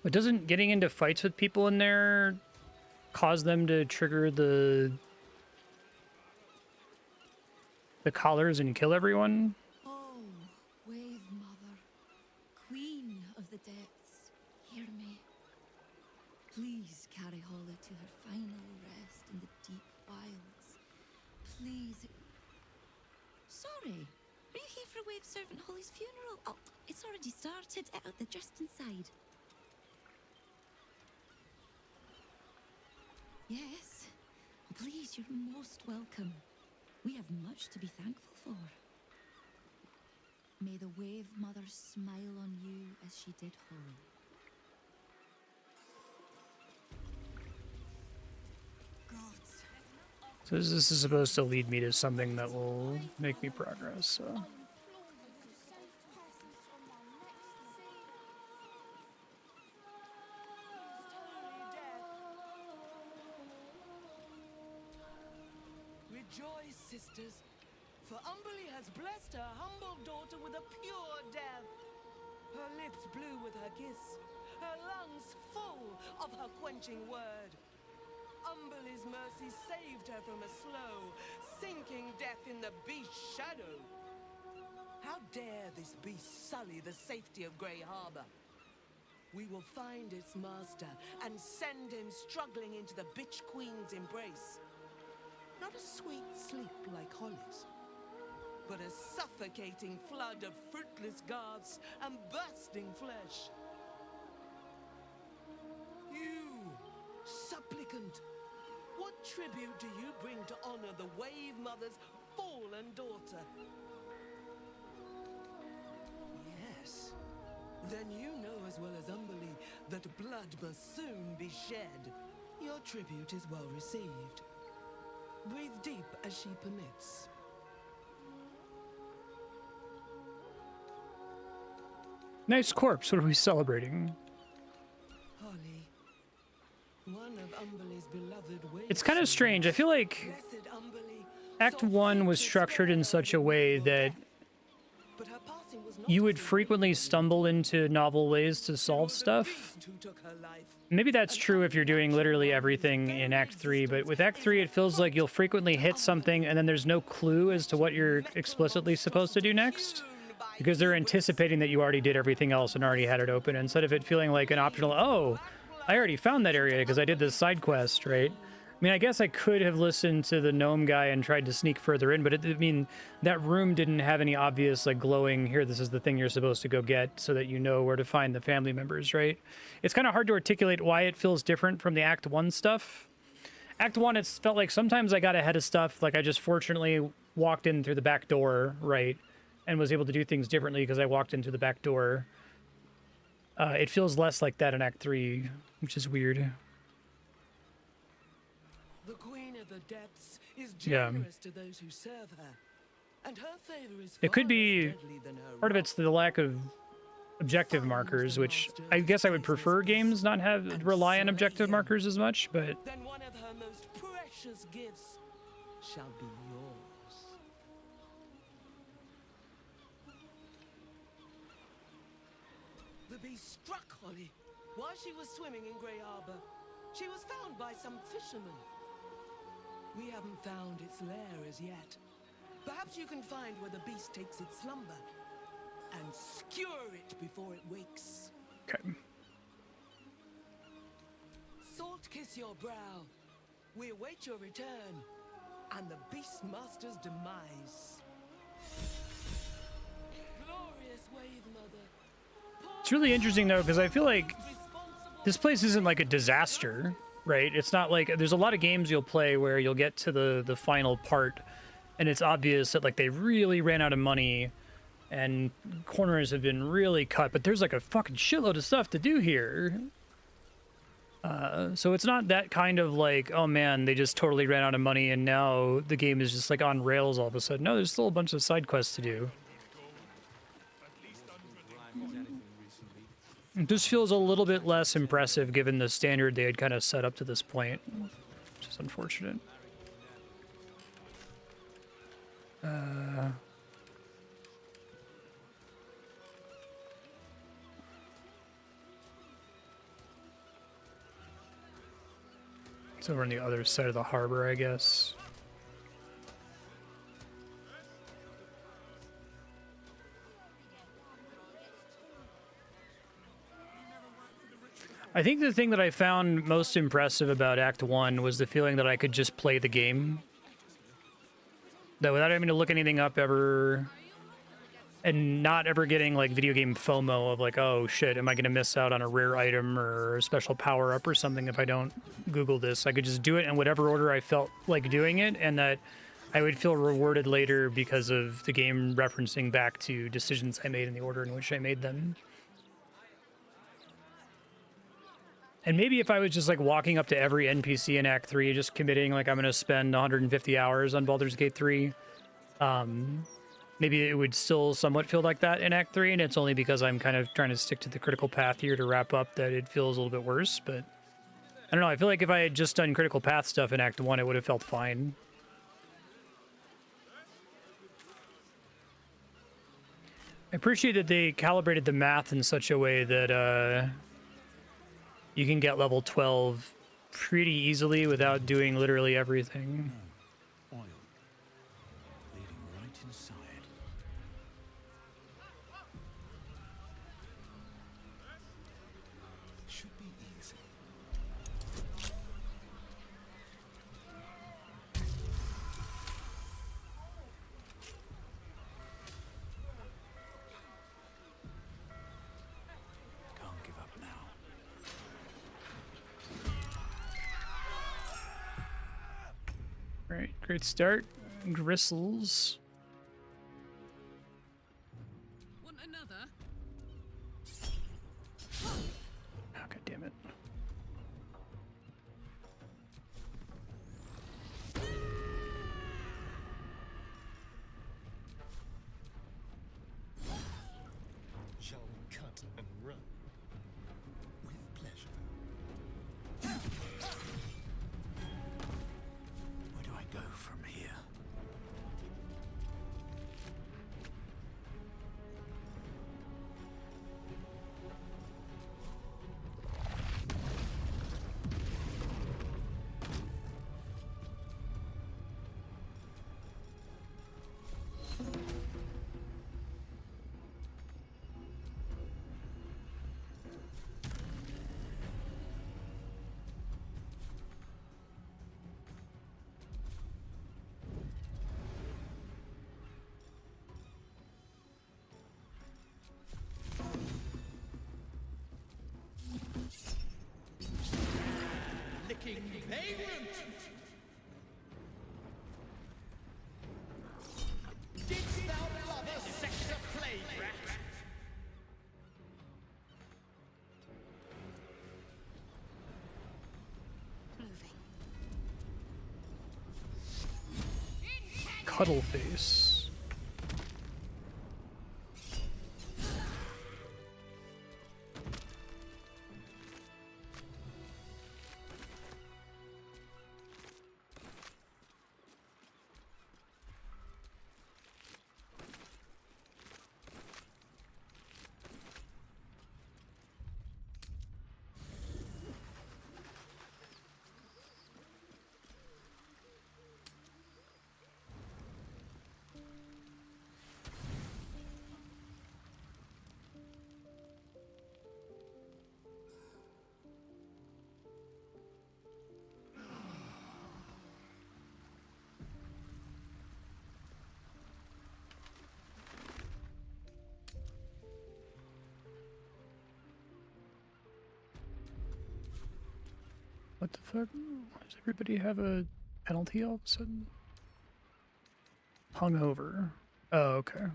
But doesn't getting into fights with people in there cause them to trigger the collars and kill everyone? Oh, Wave Mother, Queen of the Depths, hear me. Please carry Holly to her final rest in the deep wilds. Please. Sorry, are you here for Wave Servant Holly's funeral? Oh, it's already started. They're just inside. Yes. Please, you're most welcome. We have much to be thankful for. May the Wave Mother smile on you as she did Holly. So this is supposed to lead me to something that will make me progress, so... Rejoice, sisters, for Umberly has blessed her humble daughter with a pure death. Her lips blue with her kiss, her lungs full of her quenching word. Umberly's mercy saved her from a slow, sinking death in the beast's shadow. How dare this beast sully the safety of Grey Harbor? We will find its master and send him struggling into the bitch queen's embrace. Not a sweet sleep like Holly's, but a suffocating flood of fruitless garths and bursting flesh. You, supplicant, what tribute do you bring to honor the Wave Mother's fallen daughter? Then you know as well as Umberly that blood must soon be shed. Your tribute is well received. Breathe deep as she permits. Nice corpse. What are we celebrating? Holly, one of Umberly's beloved ways. It's kind of strange. I feel like Act 1 was structured in such a way that you would frequently stumble into novel ways to solve stuff. Maybe that's true if you're doing literally everything in Act 3, but with Act 3 it feels like you'll frequently hit something and then there's no clue as to what you're explicitly supposed to do next, because they're anticipating that you already did everything else and already had it open, instead of it feeling like an optional, oh, I already found that area because I did this side quest, right? I mean, I guess I could have listened to the gnome guy and tried to sneak further in, but I mean, that room didn't have any obvious, like, glowing, here, this is the thing you're supposed to go get, so that you know where to find the family members, right? It's kind of hard to articulate why it feels different from the Act 1 stuff. Act 1, it's felt like sometimes I got ahead of stuff, like I just fortunately walked in through the back door, right, and was able to do things differently because I walked in through the back door. It feels less like that in Act 3, which is weird. The Queen of the Depths is generous to those who serve her, and her favor is It could far be less deadly than her part of it's the lack of objective markers, which I guess I would prefer games not rely on objective markers as much, but Then one of her most precious gifts shall be yours. The beast struck Holly while she was swimming in Grey Harbor. She was found by some fishermen. We haven't found its lair as yet. Perhaps you can find where the beast takes its slumber and skewer it before it wakes. Okay. Salt kiss your brow. We await your return and the Beastmaster's demise. Glorious wave, Mother. it's really interesting though, because I feel like this place isn't like a disaster, right? It's not like, there's a lot of games you'll play where you'll get to the final part and it's obvious that like they really ran out of money and corners have been really cut, but there's like a fucking shitload of stuff to do here. So it's not that kind of like, oh man, they just totally ran out of money and now the game is just like on rails all of a sudden. No, there's still a bunch of side quests to do. This feels a little bit less impressive given the standard they had kind of set up to this point, which is unfortunate. It's over on the other side of the harbor, I guess. I think the thing that I found most impressive about Act 1 was the feeling that I could just play the game. That without having to look anything up ever, and not ever getting like video game FOMO of like, oh shit, am I gonna miss out on a rare item or a special power up or something if I don't Google this. I could just do it in whatever order I felt like doing it, and that I would feel rewarded later because of the game referencing back to decisions I made in the order in which I made them. And maybe if I was just like walking up to every NPC in Act 3, just committing like I'm going to spend 150 hours on Baldur's Gate 3, maybe it would still somewhat feel like that in Act 3, and it's only because I'm kind of trying to stick to the critical path here to wrap up that it feels a little bit worse, but I don't know, I feel like if I had just done critical path stuff in Act 1, it would have felt fine. I appreciate that they calibrated the math in such a way that, you can get level 12 pretty easily without doing literally everything. Oil. Leading right inside. Should be easy. Can't give up now. All right, great start. Gristles. Want another? run. With pleasure. Where do I go from here? Licking vagrant! Didst thou love a sex a plague rat? Cuddleface. What the fuck? Does everybody have a penalty all of a sudden? Hungover. Oh, okay.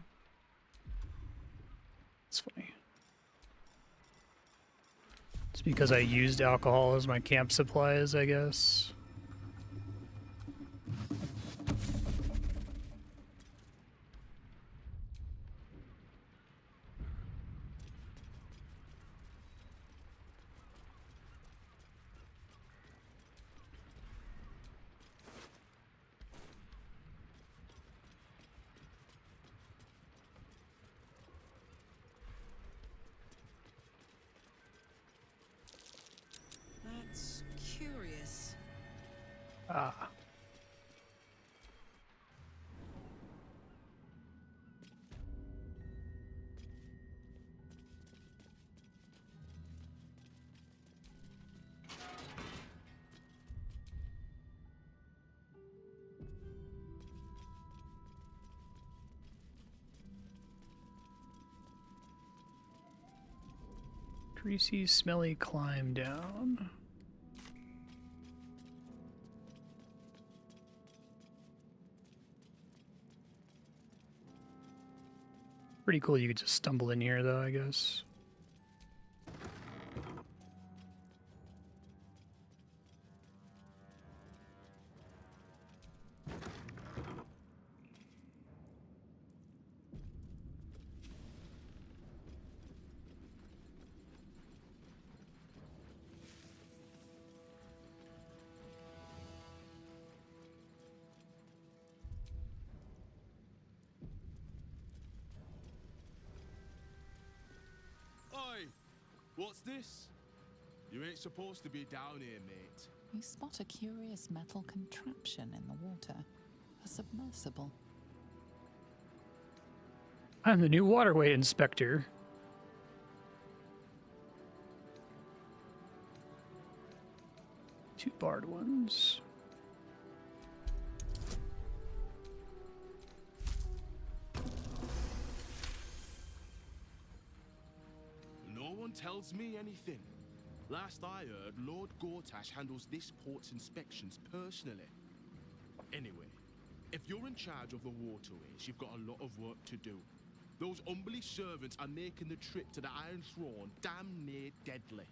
That's funny. It's because I used alcohol as my camp supplies, I guess. That's curious. Ah. Greasy, smelly climb down. Pretty cool you could just stumble in here though, I guess. Oi! What's this? You ain't supposed to be down here, mate. You spot a curious metal contraption in the water. A submersible. I'm the new waterway inspector. Two barred ones. No one tells me anything. Last I heard, Lord Gortash handles this port's inspections personally. Anyway, if you're in charge of the waterways, you've got a lot of work to do. Those humbly servants are making the trip to the Iron Throne damn near deadly.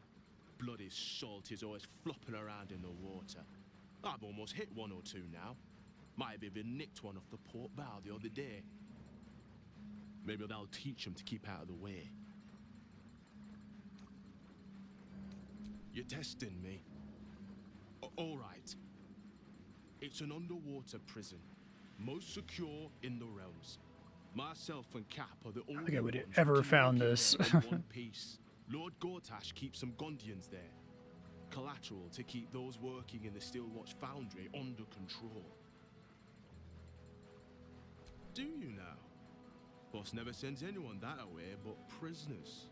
Bloody salt is always flopping around in the water. I've almost hit one or two now. Might have even nicked one off the port bow the other day. Maybe that'll teach them to keep out of the way. You're testing me. All right. It's an underwater prison, most secure in the realms. Myself and Cap are the only think I would ones ever who can found work in this. there in one piece. Lord Gortash keeps some Gondians there. Collateral to keep those working in the Stillwatch Foundry under control. Do you now? Boss never sends anyone that away but prisoners.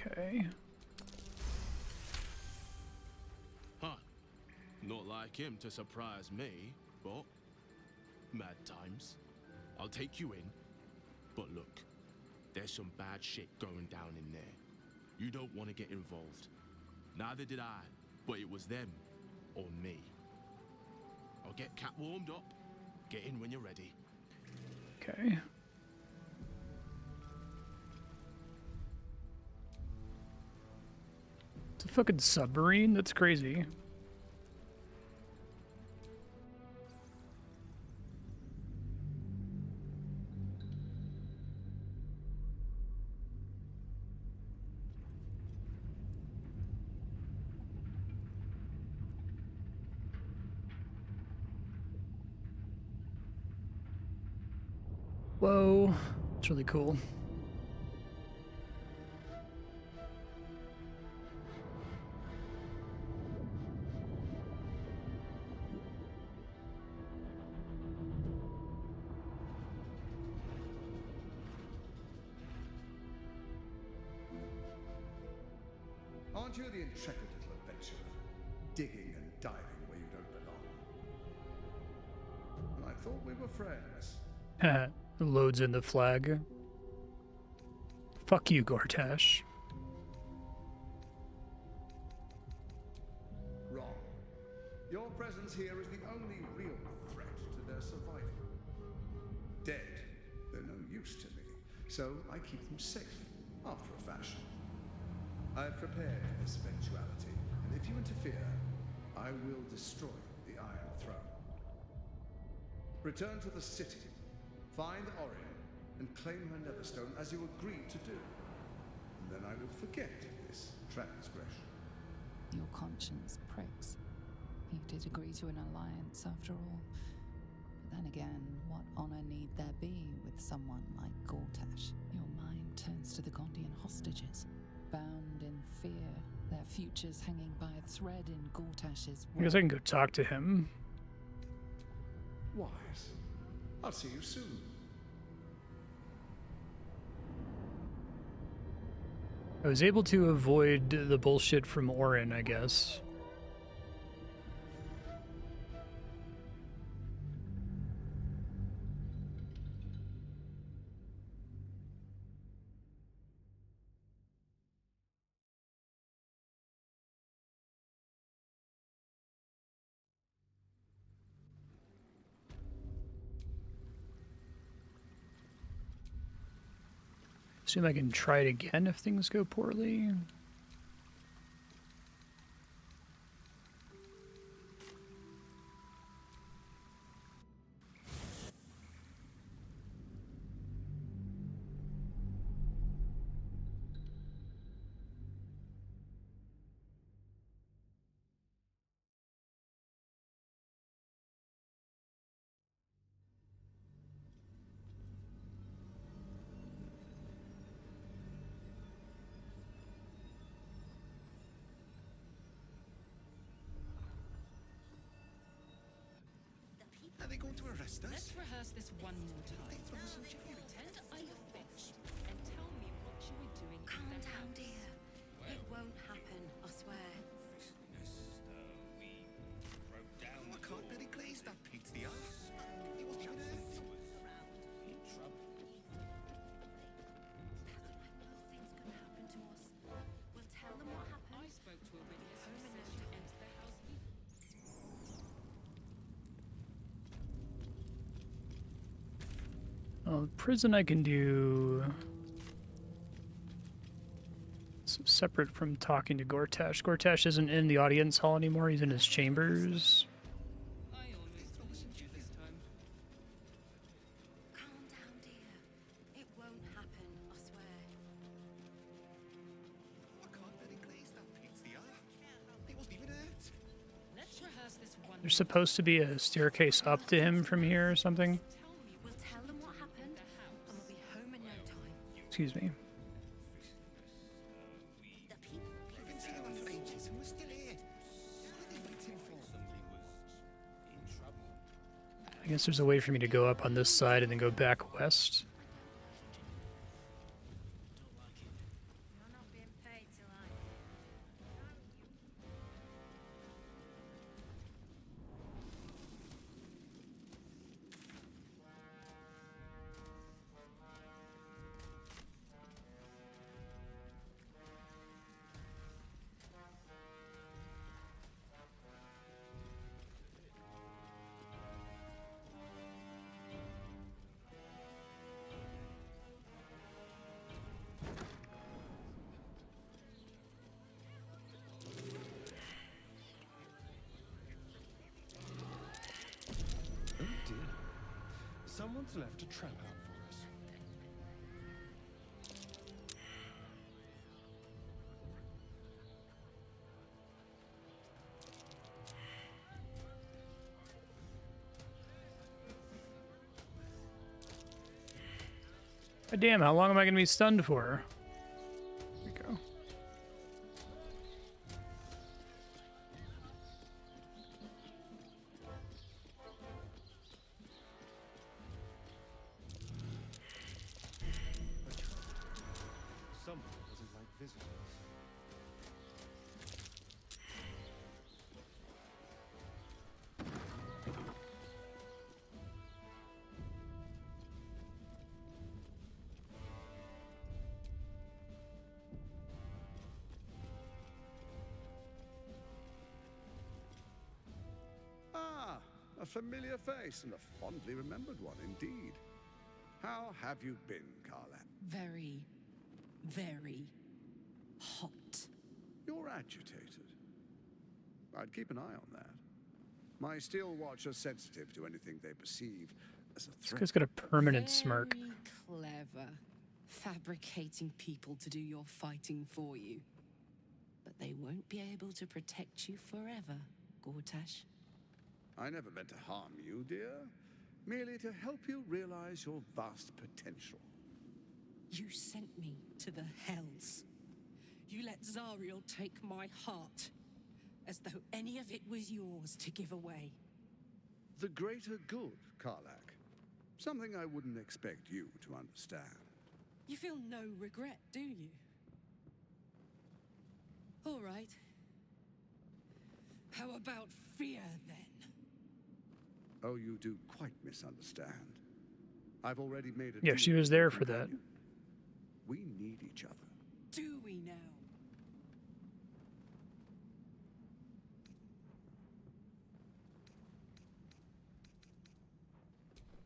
Okay. Huh. Not like him to surprise me, but mad times. I'll take you in, but look, there's some bad shit going down in there. You don't want to get involved. Neither did I, but it was them or me. I'll get Cat warmed up. Get in when you're ready. Okay. It's a fucking submarine? That's crazy. Whoa, it's really cool. Aren't you the intrepid little adventurer, digging and diving where you don't belong? I thought we were friends. Loads in the flag. Fuck you, Gortash. Wrong. Your presence here is the only real threat to their survival. Dead, they're no use to me, so I keep them safe, after a fashion. I've prepared for this eventuality, and if you interfere, I will destroy the Iron Throne. Return to the city, find Orion, and claim her Netherstone as you agreed to do. And then I will forget this transgression. Your conscience pricks. You did agree to an alliance after all. But then again, what honor need there be with someone like Gortash? Your mind turns to the Gondian hostages, bound in fear, their futures hanging by a thread in Gortash's I guess I can go talk to him. Wise. I'll see you soon. I was able to avoid the bullshit from Orin, I guess. Assume I can try it again if things go poorly. Are they going to arrest us? Let's rehearse this one more time. Pretend I'm a fish and tell me what you were doing. Calm down, dear. It won't happen, I swear. I can't really glaze that Pete's the ass. He was just We'll tell them what happened. I spoke to a witness who says you entered the house Prison I can do some separate from talking to Gortash. Gortash isn't in the audience hall anymore. He's in his chambers. I always trusted you this time. Calm down, dear. It won't happen, I swear. I can't let it glaze that pizza. He wasn't even hurt. Let's rehearse this one. There's supposed to be a staircase up to him from here or something. We'll tell them what happened, and we'll be home in no time. Excuse me. We've been sitting on for ages and we're still here. What are they waiting for? I guess there's a way for me to go up on this side and then go back west. You're not being paid till I... Oh dear. Someone's left a trap out for us. God damn, how long am I going to be stunned for? There we go. Someone doesn't like visitors. Ah, a familiar face and a fondly remembered one indeed. How have you been, Carla? Very, very hot. You're agitated. I'd keep an eye on that. My steel watch are sensitive to anything they perceive as a This threat. guy's got a permanent smirk. Very clever. Fabricating people to do your fighting for you. But they won't be able to protect you forever, Gortash. I never meant to harm you, dear. Merely to help you realize your vast potential. You sent me to the hells. You let Zariel take my heart, as though any of it was yours to give away. The greater good, Karlak. Something I wouldn't expect you to understand. You feel no regret, do you? All right. How about fear, then? Oh, you do quite misunderstand. I've already made a Yeah, deal she was with there your for that. companion. We need each other. Do we now?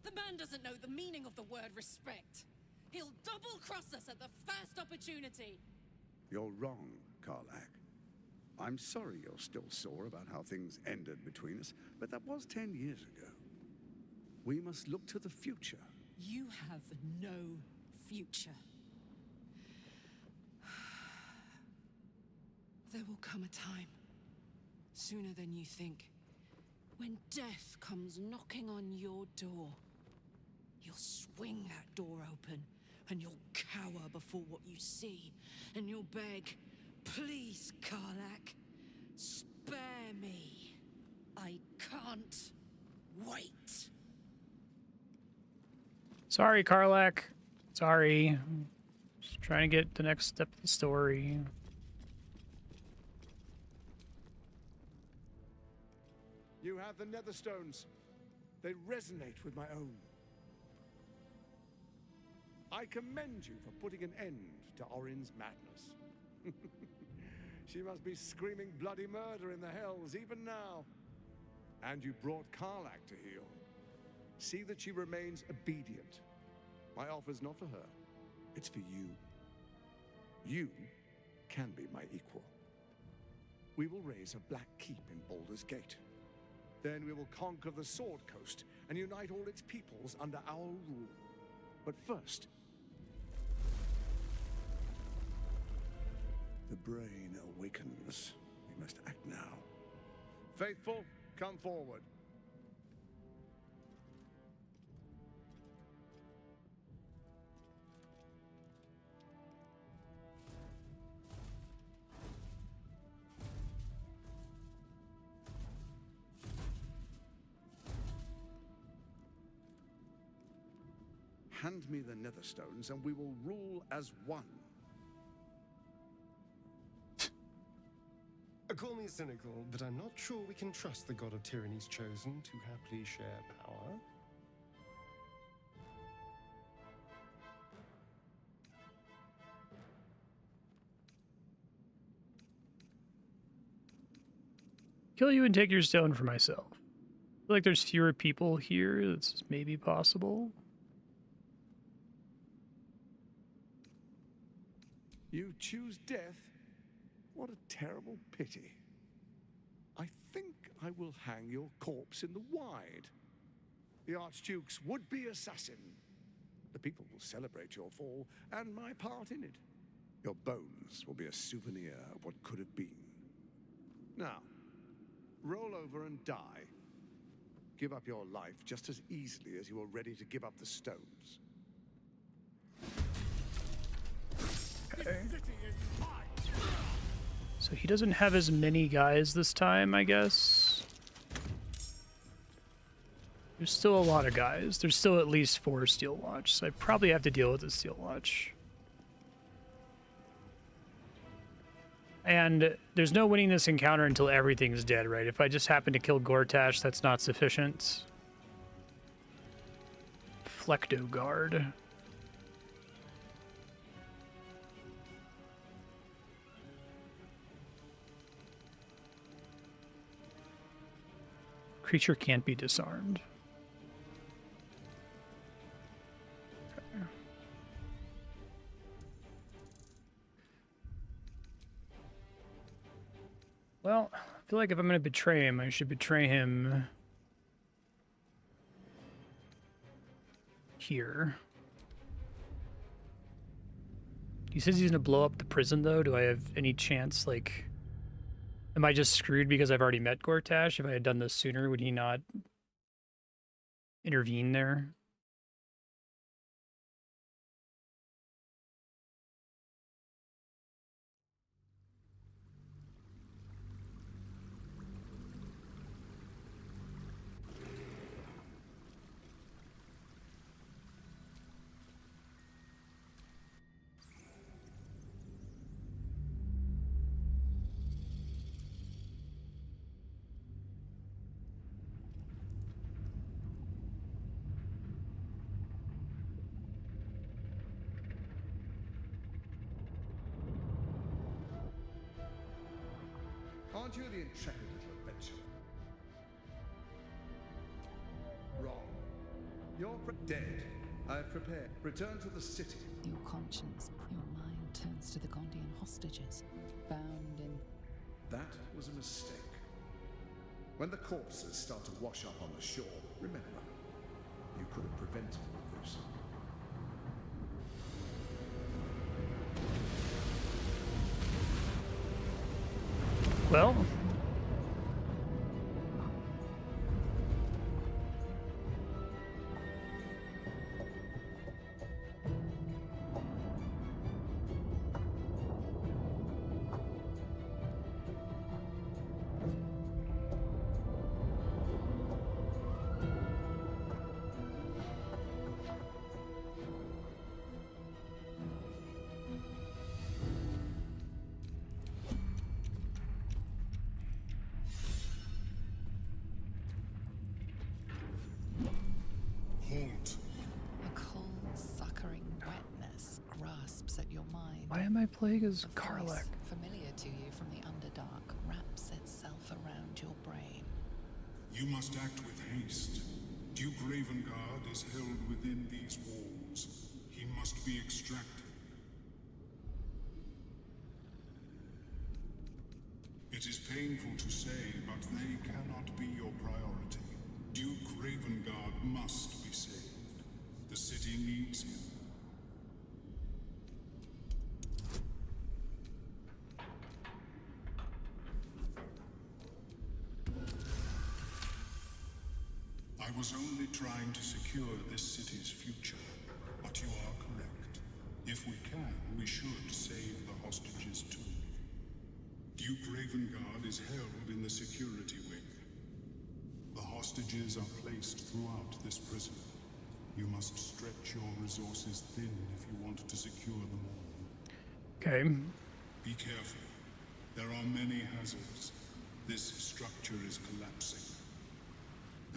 The man doesn't know the meaning of the word respect. He'll double-cross us at the first opportunity. You're wrong, Karlak. I'm sorry you're still sore about how things ended between us, but that was 10 years ago. We must look to the future. You have no future. There will come a time, sooner than you think, when death comes knocking on your door. You'll swing that door open, and you'll cower before what you see, and you'll beg, "Please, Karlak, spare me. I can't wait." Sorry, Karlak. Sorry. Just trying to get the next step of the story. You have the Netherstones. They resonate with my own. I commend you for putting an end to Orin's madness. She must be screaming bloody murder in the hells even now. And you brought Karlak to heal. See that she remains obedient. My offer's not for her. It's for you. You can be my equal. We will raise a black keep in Baldur's Gate. Then we will conquer the Sword Coast and unite all its peoples under our rule. But first, the brain awakens. We must act now. Faithful, come forward. Hand me the Netherstones and we will rule as one. Call me cynical, but I'm not sure we can trust the god of tyranny's chosen to happily share power. Kill you and take your stone for myself. I feel like there's fewer people here. That's maybe possible. You choose death? What a terrible pity. I think I will hang your corpse in the wide. The Archduke's would-be assassin. The people will celebrate your fall and my part in it. Your bones will be a souvenir of what could have been. Now, roll over and die. Give up your life just as easily as you are ready to give up the stones. Okay. So he doesn't have as many guys this time, I guess. There's still a lot of guys. There's still at least 4 Steel Watch, so I probably have to deal with the Steel Watch. And there's no winning this encounter until everything's dead, right? If I just happen to kill Gortash, that's not sufficient. Flecto Guard. Creature can't be disarmed. Okay. Well, I feel like if I'm going to betray him, I should betray him here. He says he's going to blow up the prison, though. Do I have any chance, like... Am I just screwed because I've already met Gortash? If I had done this sooner, would he not intervene there? Aren't you the intrepid little adventurer? Wrong. You're dead. I've prepared. Return to the city. Your conscience, your mind turns to the Gondian hostages, bound in... That was a mistake. When the corpses start to wash up on the shore, remember, you could have prevented all this. Well... Why am I playing as Karlach? Familiar to you from the Underdark, wraps itself around your brain. You must act with haste. Duke Ravengard is held within these walls. He must be extracted. It is painful to say, but they cannot be your priority. Duke Ravengard must be saved. The city needs him. I was only trying to secure this city's future, but you are correct. If we can, we should save the hostages too. Duke Ravengard is held in the security wing. The hostages are placed throughout this prison. You must stretch your resources thin if you want to secure them all. Okay. Be careful. There are many hazards. This structure is collapsing.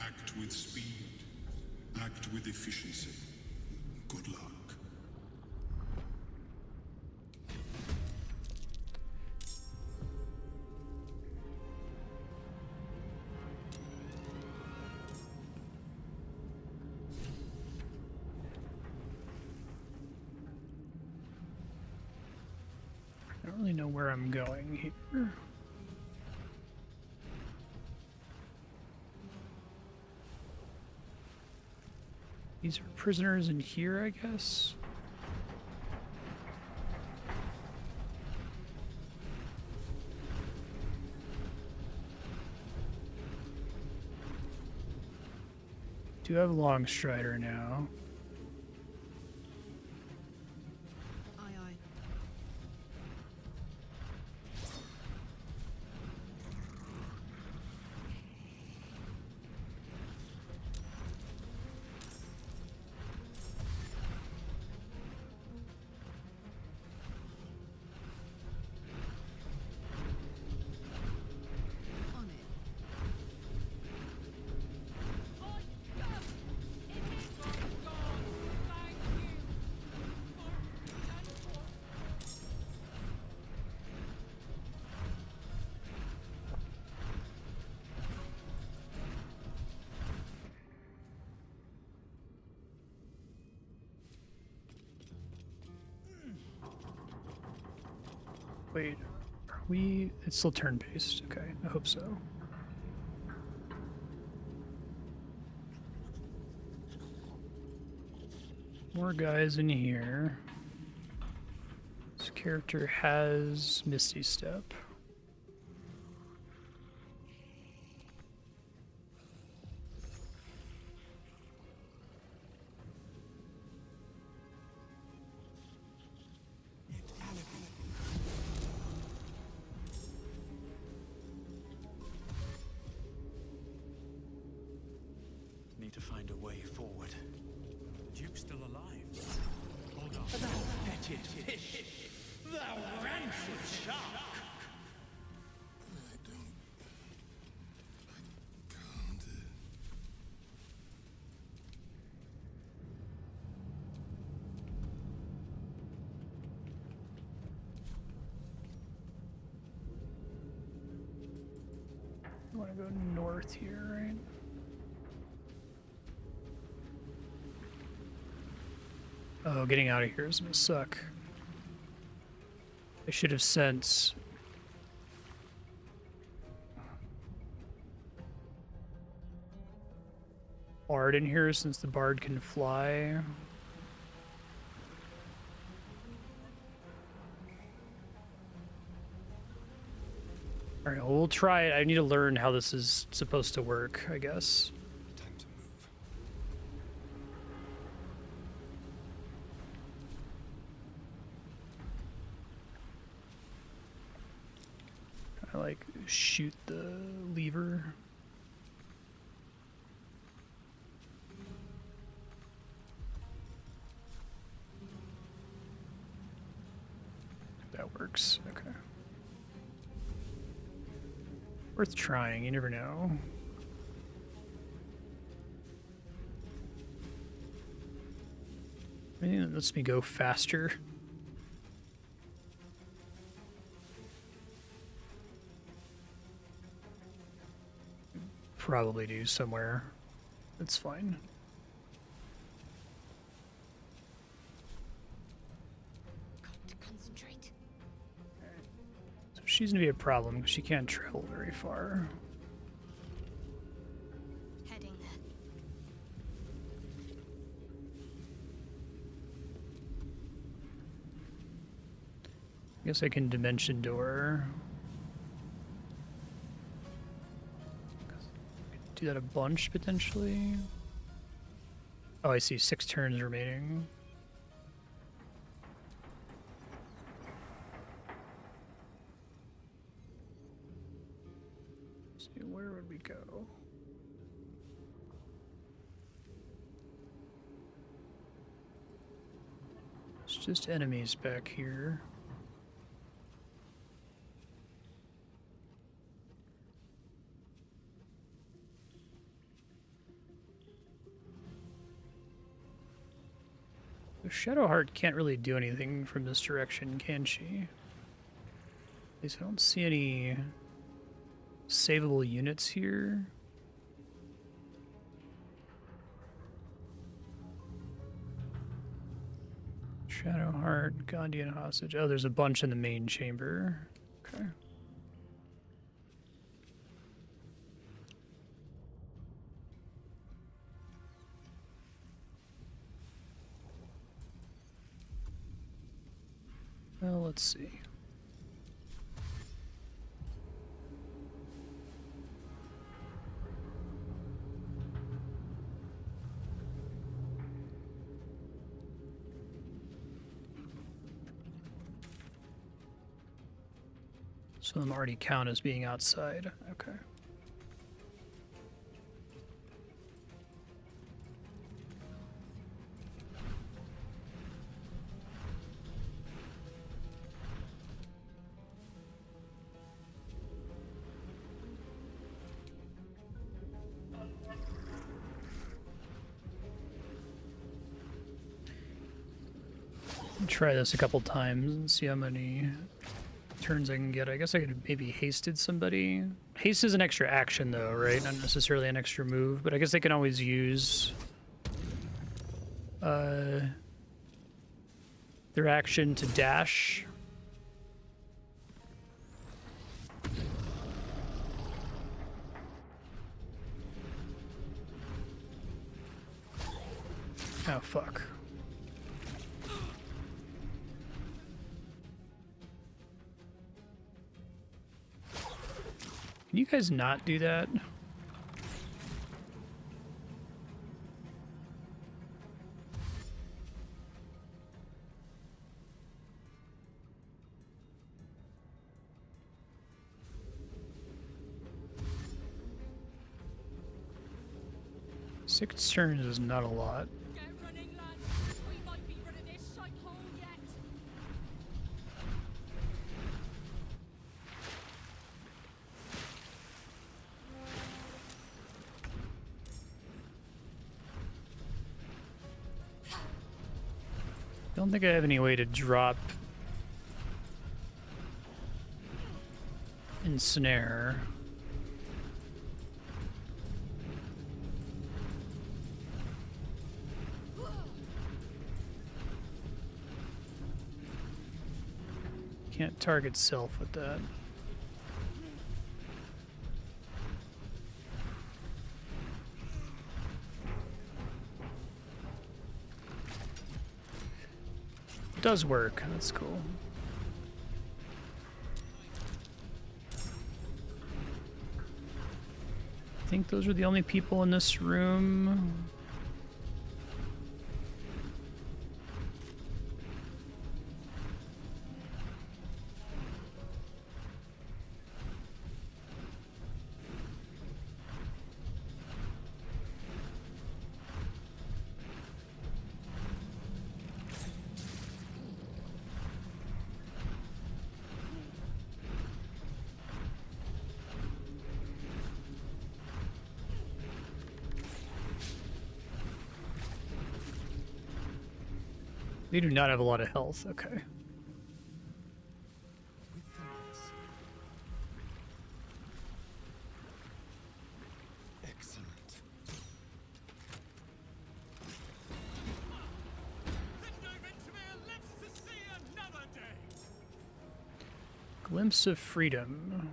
Act with speed. Act with efficiency. Good luck. I don't really know where I'm going here. These are prisoners in here, I guess. Do have Longstrider now. Wait, are we... It's still turn-based. Okay, I hope so. More guys in here. This character has Misty Step. Need to find a way forward. The Duke's still alive. Hold on. Thou fetid fish! Thou rancid shark! I want to go north here, right? Oh, getting out of here is gonna suck. I should have sent... Bard in here since the Bard can fly. Alright, well, we'll try it. I need to learn how this is supposed to work, I guess. Time to move. I like shoot the lever. That works. Okay. Worth trying, you never know. Anything that lets me go faster. Probably do somewhere. That's fine. Got to concentrate. So she's gonna be a problem because she can't travel very far. Heading there. I guess I can dimension door. Do that a bunch potentially. Oh, I see. 6 turns remaining. Let's see, where would we go? It's just enemies back here. Shadowheart can't really do anything from this direction, can she? At least I don't see any savable units here. Shadowheart, Gondian hostage. Oh, there's a bunch in the main chamber. Okay. Well, let's see. Some of them already count as being outside. Okay. Try this a couple times and see how many turns I can get. I guess I could maybe hasted somebody. Haste is an extra action though, right? Not necessarily an extra move, but I guess they can always use their action to dash. Oh fuck. Can you guys not do that? Six turns is not a lot. Get running, lads. We might be rid of this shithole yet. I don't think I have any way to drop ensnare. Can't target self with that. It does work. That's cool. I think those are the only people in this room. They do not have a lot of health. Okay. Excellent. Glimpse of freedom.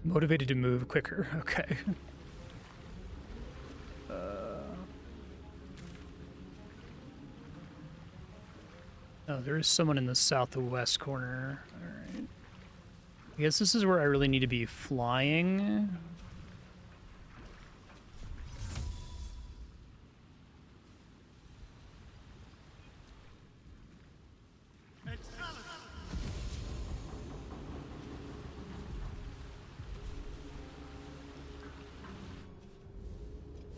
Motivated to move quicker. Okay. Oh, there is someone in the southwest corner. All right. I guess this is where I really need to be flying.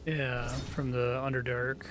Yeah, from the Underdark.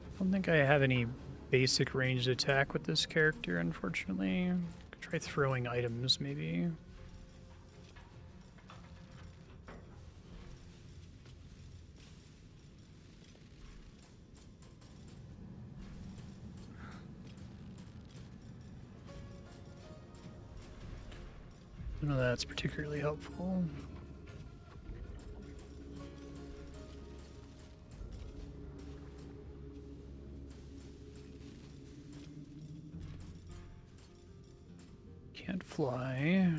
I don't think I have any basic ranged attack with this character, unfortunately. Could try throwing items, maybe. None of that's particularly helpful. Can't fly.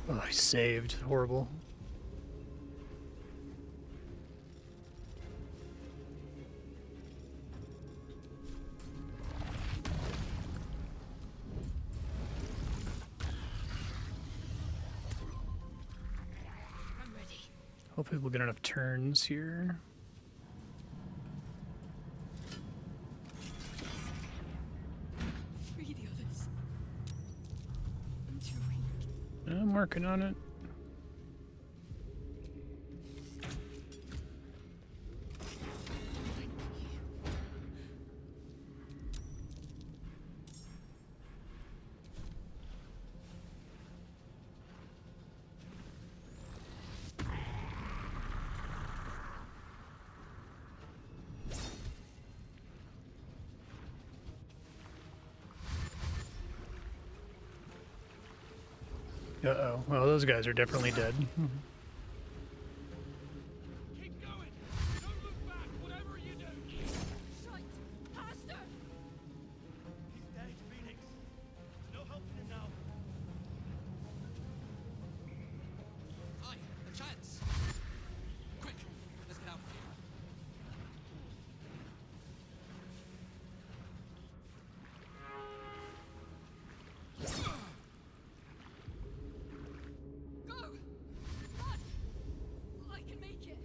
Oh, I saved. Horrible. Hopefully we'll get enough turns here. Free the others. I'm too weak. I'm working on it. Uh-oh. Well, those guys are definitely dead. Keep going! Don't look back, whatever you do! Shite! Pastor! He's dead, Phoenix. There's no helping him now. Hi, a chance! Quick, let's get out of here. Go! Run! I can make it!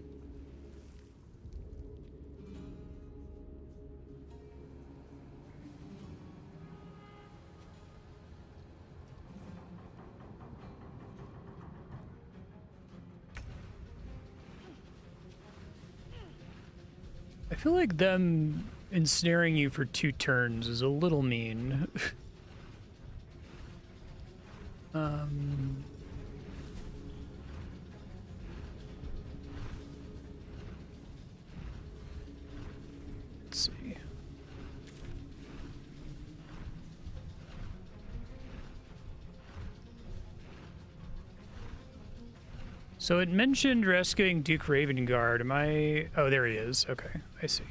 I feel like them ensnaring you for 2 turns is a little mean. Let's see. So it mentioned rescuing Duke Ravengard. Am I... Oh, there he is. Okay, I see.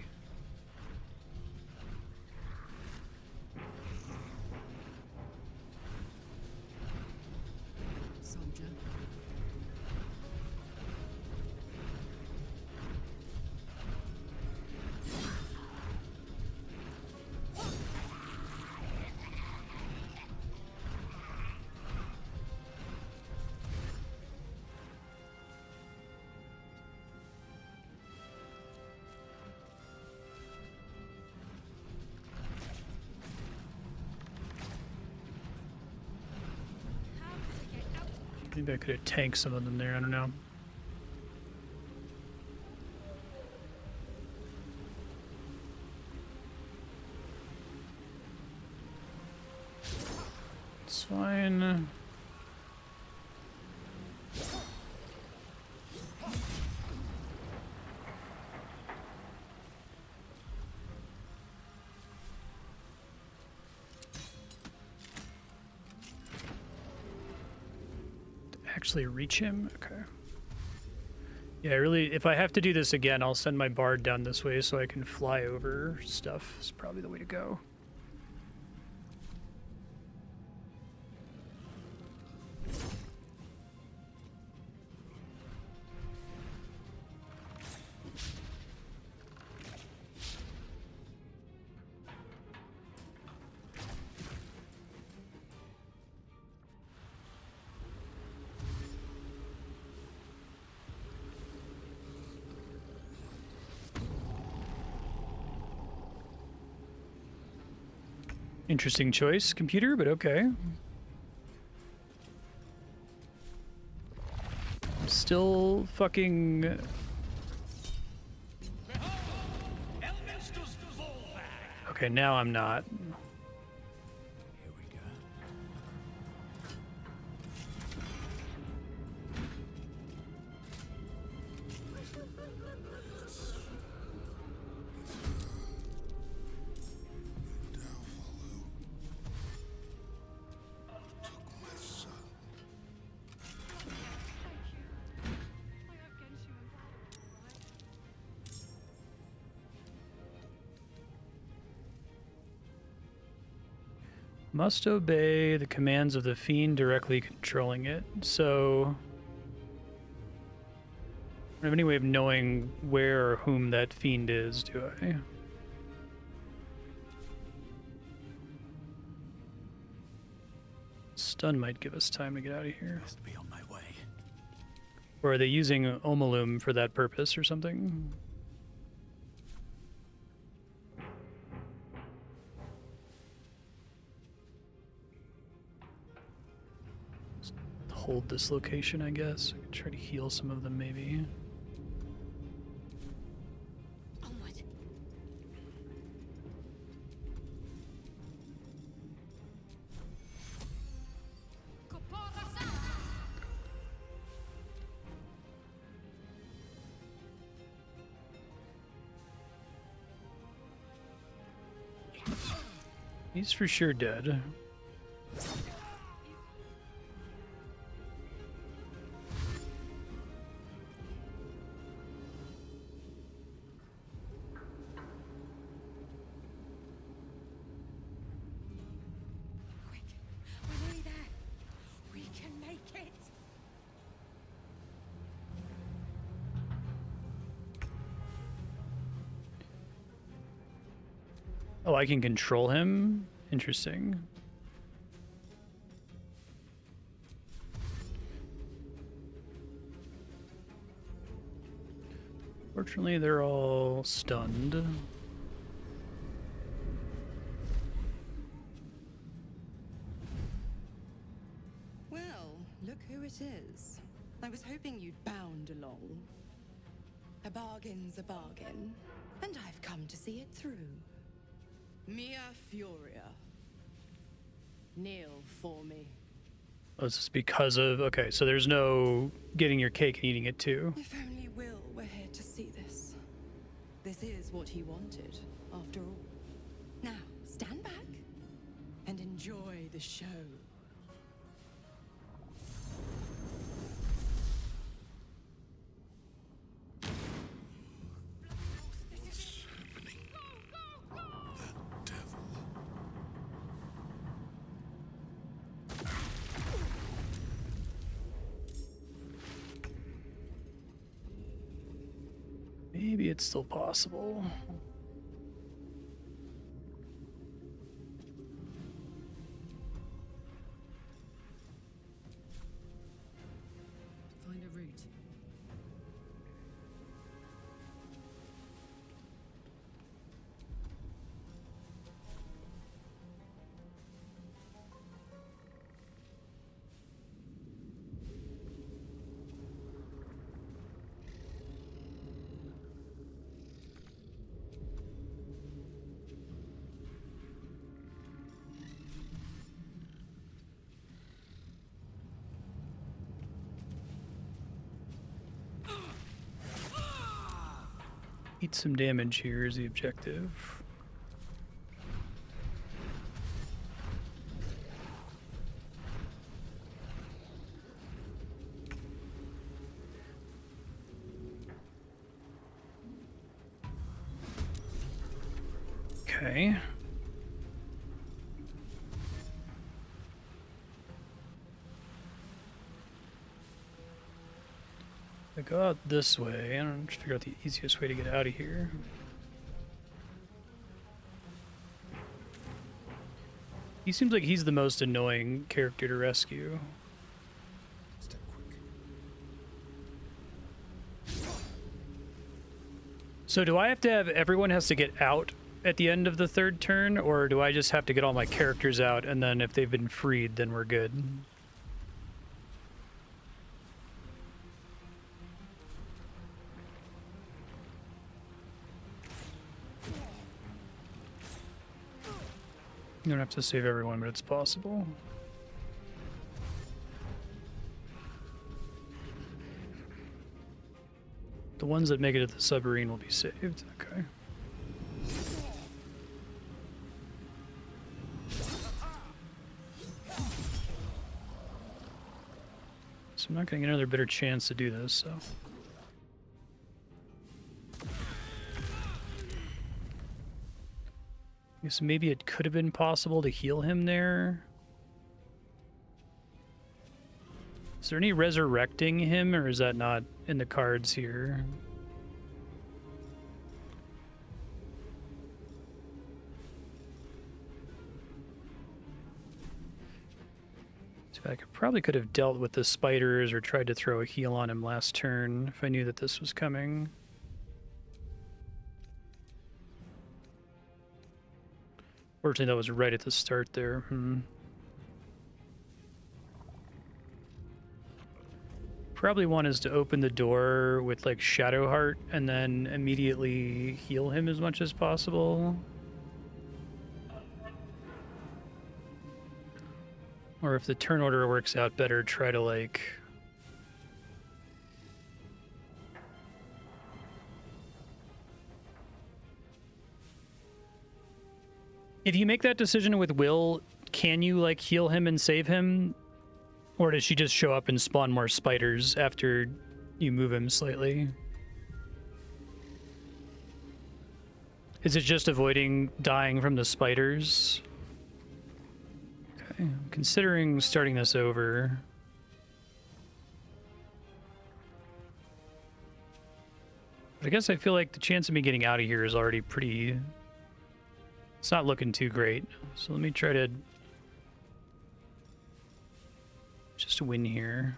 Soldier. Maybe I could have tanked some of them there, I don't know. It's fine. Actually reach him? Okay. Yeah, really, if I have to do this again, I'll send my bard down this way so I can fly over stuff. It's probably the way to go. Interesting choice, computer, but okay. I'm still fucking... Okay, now I'm not. Must obey the commands of the fiend directly controlling it. So, I don't have any way of knowing where or whom that fiend is, do I? Stun might give us time to get out of here. Must be on my way. Or are they using Omalum for that purpose or something? Hold this location, I guess. I could try to heal some of them, maybe. Onward. He's for sure dead. Oh, I can control him? Interesting. Fortunately, they're all stunned. Well, look who it is. I was hoping you'd bound along. A bargain's a bargain, and I've come to see it through. Mia Furia. Kneel for me. Oh, is this because of... Okay, so there's no getting your cake and eating it too. If only Will were here to see this. This is what he wanted, after all. Now, stand back and enjoy the show. Maybe it's still possible. Find a route. Eat some damage here is the objective. Okay. I go out this way. I don't figure out the easiest way to get out of here. He seems like he's the most annoying character to rescue. So do I have to have everyone has to get out at the end of the third turn, or do I just have to get all my characters out and then if they've been freed, then we're good? You don't have to save everyone, but it's possible. The ones that make it to the submarine will be saved. Okay. So I'm not going to get another better chance to do this, so... I guess maybe it could have been possible to heal him there. Is there any resurrecting him, or is that not in the cards here? So I probably could have dealt with the spiders or tried to throw a heal on him last turn if I knew that this was coming. Fortunately, that was right at the start there. Probably one is to open the door with like Shadowheart and then immediately heal him as much as possible. Or if the turn order works out better, try to like... If you make that decision with Will, can you like heal him and save him? Or does she just show up and spawn more spiders after you move him slightly? Is it just avoiding dying from the spiders? Okay, I'm considering starting this over. But I guess I feel like the chance of me getting out of here is already pretty... It's not looking too great. So let me try to... just win here.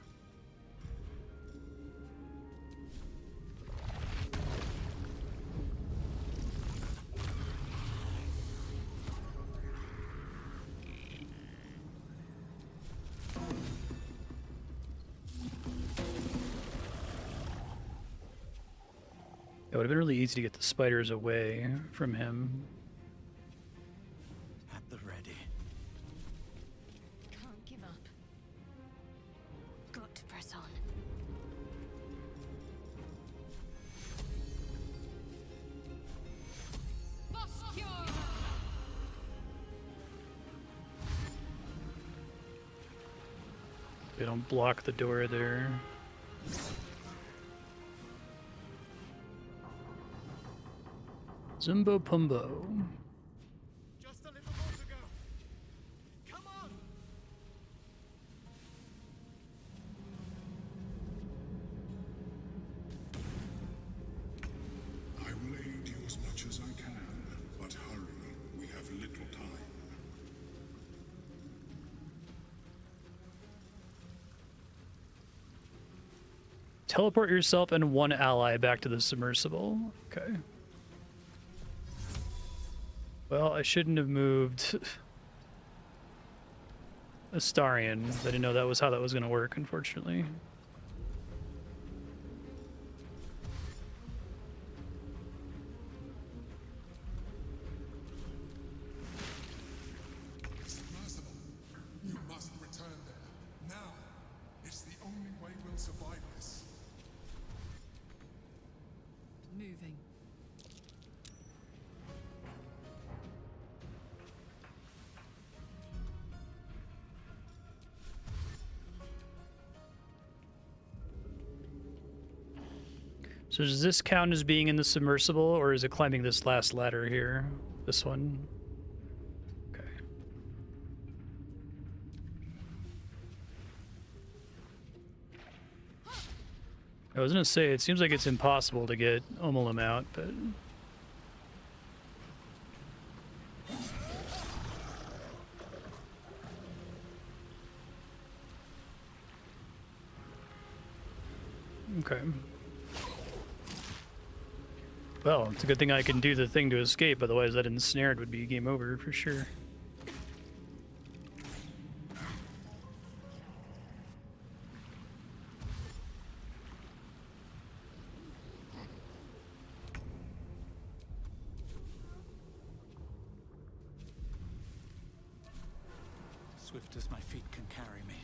It would have been really easy to get the spiders away from him. At the ready. Can't give up. Got to press on. They don't block the door there. Zumbo Pumbo. Just a little more to go. Come on! I will aid you as much as I can, but hurry. We have little time. Teleport yourself and one ally back to the submersible. Okay. Well, I shouldn't have moved Astarion. I didn't know that was how that was going to work, unfortunately. Submersible. You must return there. Now. It's the only way we'll survive this. Moving. So does this count as being in the submersible, or is it climbing this last ladder here? This one? Okay. I was gonna say, it seems like it's impossible to get Omelum out, but... Okay. Well, it's a good thing I can do the thing to escape, otherwise that ensnared would be game over for sure. Swift as my feet can carry me.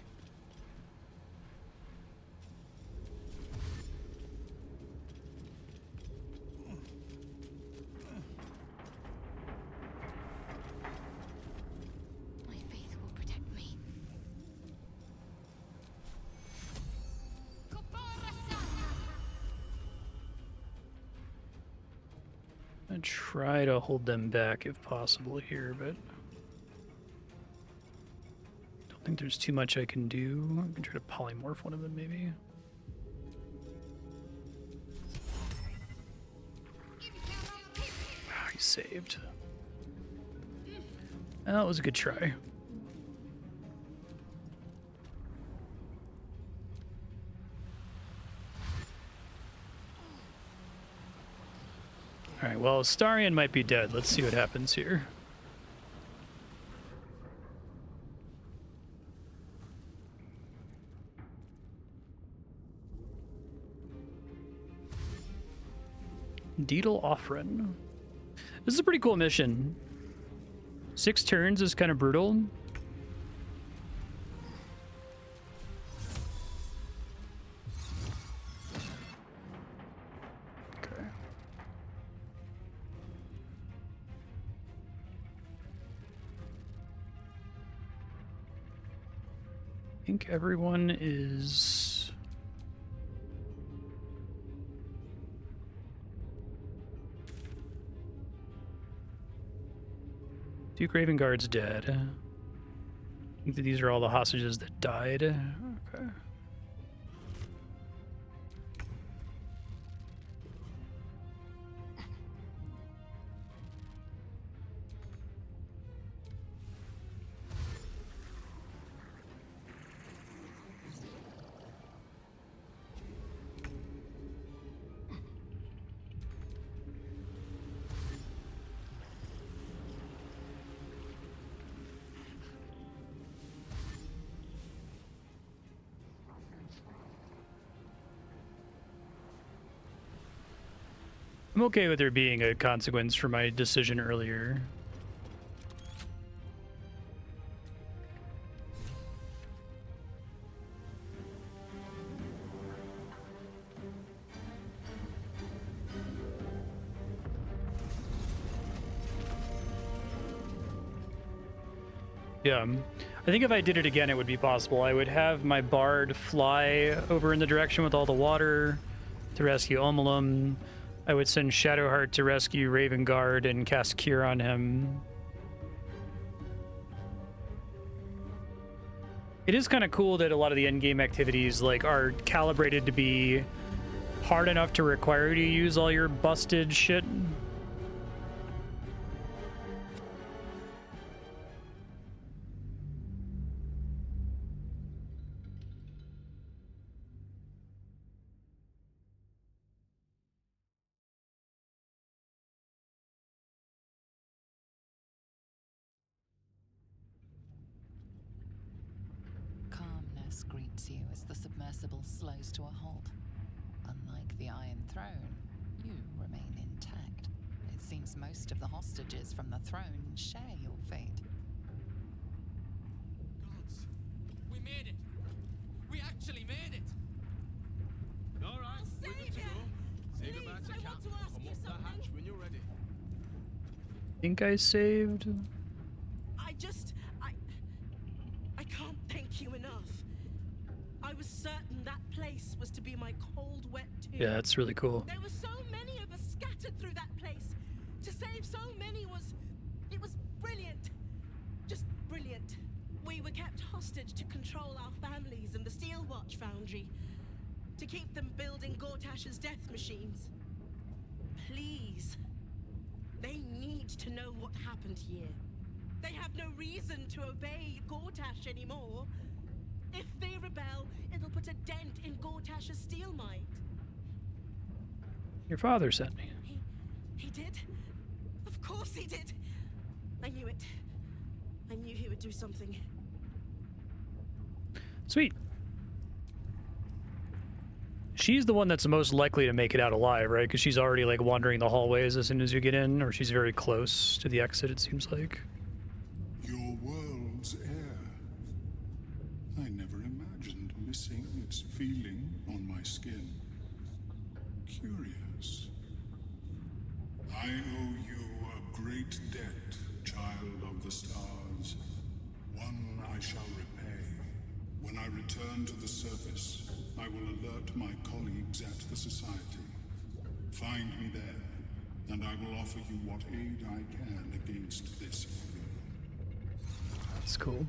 My faith will protect me. I try to hold them back if possible here, but don't think there's too much I can do. I can try to polymorph one of them, maybe. Ah, he saved. That was a good try. Alright, well, Starion might be dead. Let's see what happens here. Deedle Offren. This is a pretty cool mission. 6 turns is kind of brutal. Okay. I think everyone is... Duke Raven Guard's dead. I think that these are all the hostages that died. Okay. I'm okay with there being a consequence for my decision earlier. Yeah, I think if I did it again, it would be possible. I would have my bard fly over in the direction with all the water to rescue Omelum. I would send Shadowheart to rescue Raven Guard and cast Cure on him. It is kind of cool that a lot of the endgame activities are calibrated to be hard enough to require you to use all your busted shit. Calmness greets you as the submersible slows to a halt. Unlike the Iron Throne, you remain intact. It seems most of the hostages from the throne share your fate. Gods, we made it! We actually made it! All right, we're good to go. Say goodbye to Cap. Come up the hatch when you're ready. Think I saved? I can't thank you enough. I was certain that place place was to be my cold, wet tomb. Yeah, that's really cool. There were so many of us scattered through that place. To save so many it was brilliant. Just brilliant. We were kept hostage to control our families and the Steel Watch Foundry. To keep them building Gortash's death machines. Please. They need to know what happened here. They have no reason to obey Gortash anymore. If they rebel, it'll put a dent in Gortash's steel might. Your father sent me. He did? Of course he did. I knew it. I knew he would do something. Sweet. She's the one that's the most likely to make it out alive, right? Because she's already like wandering the hallways as soon as you get in, or she's very close to the exit, it seems like. Your world's air. I never imagined missing its feeling on my skin. Curious. I owe you a great debt, child of the stars. One I shall repay. When I return to the surface, I will alert my colleagues at the Society. Find me there, and I will offer you what aid I can against this evil. That's cool.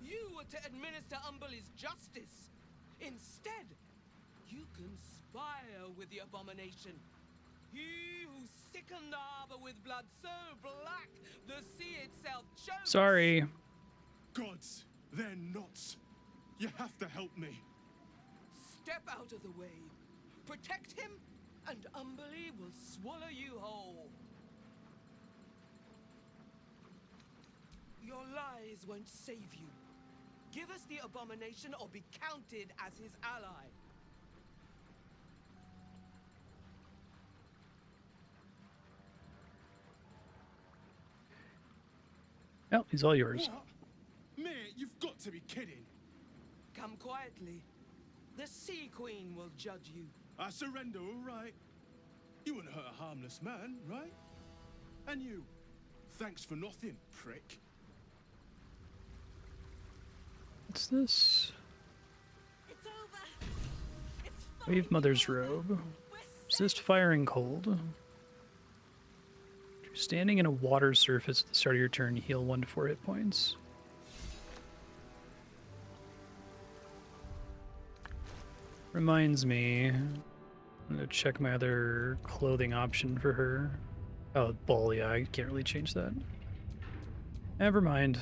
You were to administer Umberlee's justice. Instead, you conspire with the abomination. He who sickened the harbor with blood so black the sea itself chokes. Sorry. Gods, they're nuts. You have to help me. Step out of the way. Protect him, and Umberlee will swallow you whole. Your lies won't save you. Give us the abomination or be counted as his ally. Well, he's all yours. What? Mate, you've got to be kidding. Come quietly. The Sea Queen will judge you. I surrender, all right. You wouldn't hurt a harmless man, right? And you, thanks for nothing, prick. What's this? It's over. It's Wave Mother's Robe. Resist firing cold. Standing in a water surface at the start of your turn, heal 1 to 4 hit points. Reminds me, I'm gonna check my other clothing option for her. Oh, ball, yeah, I can't really change that. Never mind.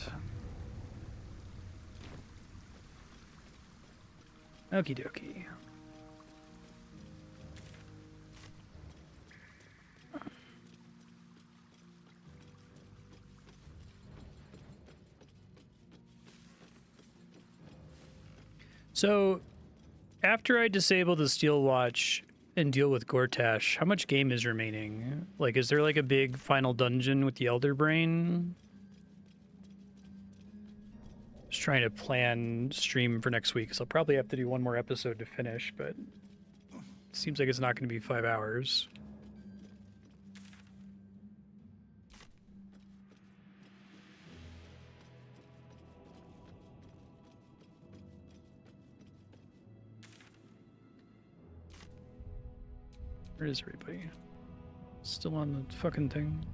Okie dokie. So, after I disable the Steel Watch and deal with Gortash, how much game is remaining? Like, is there like a big final dungeon with the Elder Brain? Just trying to plan stream for next week, so I'll probably have to do one more episode to finish, but it seems like it's not going to be 5 hours. Where is everybody? Still on the fucking thing?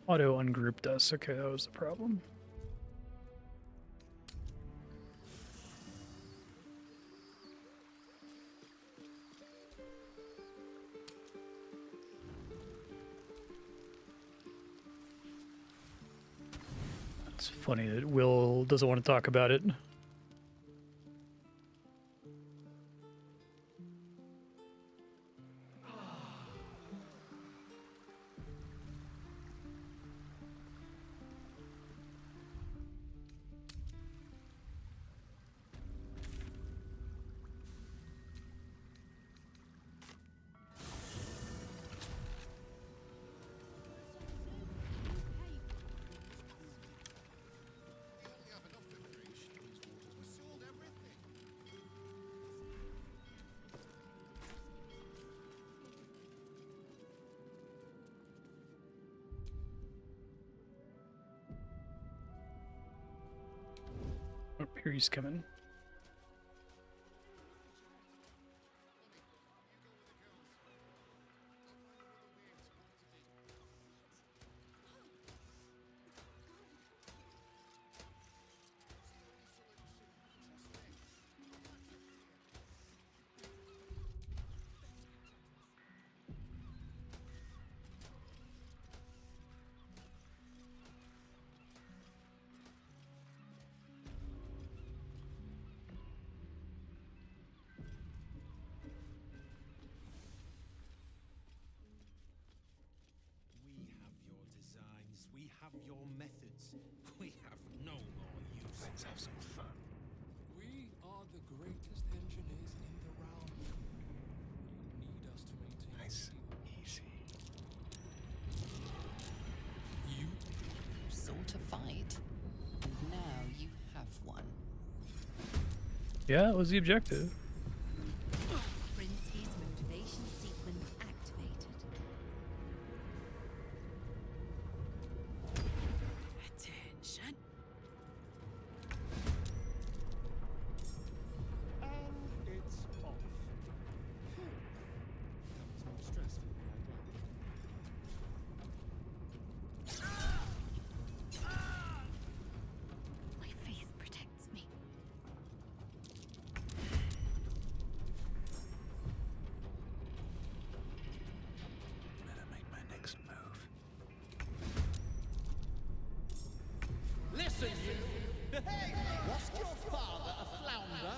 Auto ungrouped us. Okay, that was the problem. It's funny that Will doesn't want to talk about it. Oh, here he's coming. We have your methods. We have no more use. Let's have some fun. We are the greatest engineers in the realm. You need us to maintain Nice, easy. You sought a fight, and now you have one. Yeah, that was the objective. Prinsky's motivation sequence activated. Attention. And it's off. Phew. That was more stressful than I'd like. My faith protects me. Better make my next move. Listen, you! Hey! Wasn't your father a flounder?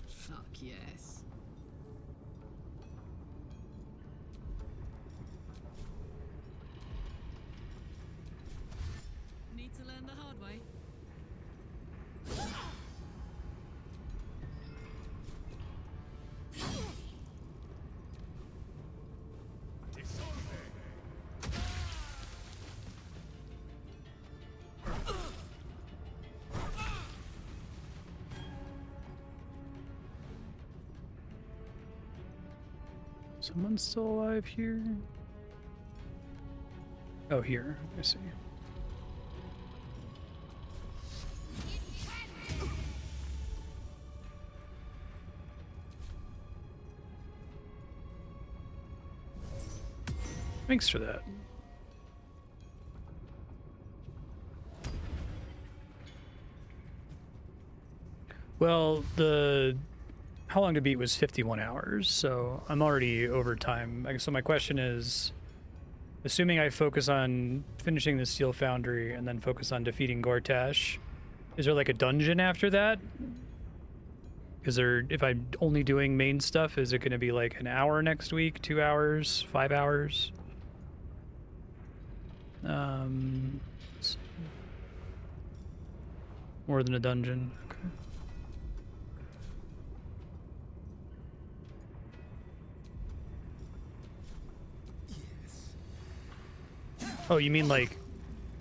Fuck yes. Need to learn the hard way. Someone's still alive here? Oh, here. I see. Thanks for that. Well, the how long to beat was 51 hours, so I'm already over time. So my question is, assuming I focus on finishing the Steel Foundry and then focus on defeating Gortash, is there like a dungeon after that? Is there, if I'm only doing main stuff, is it going to be like an hour next week, 2 hours, 5 hours? Let's see. More than a dungeon. Okay. Oh, you mean like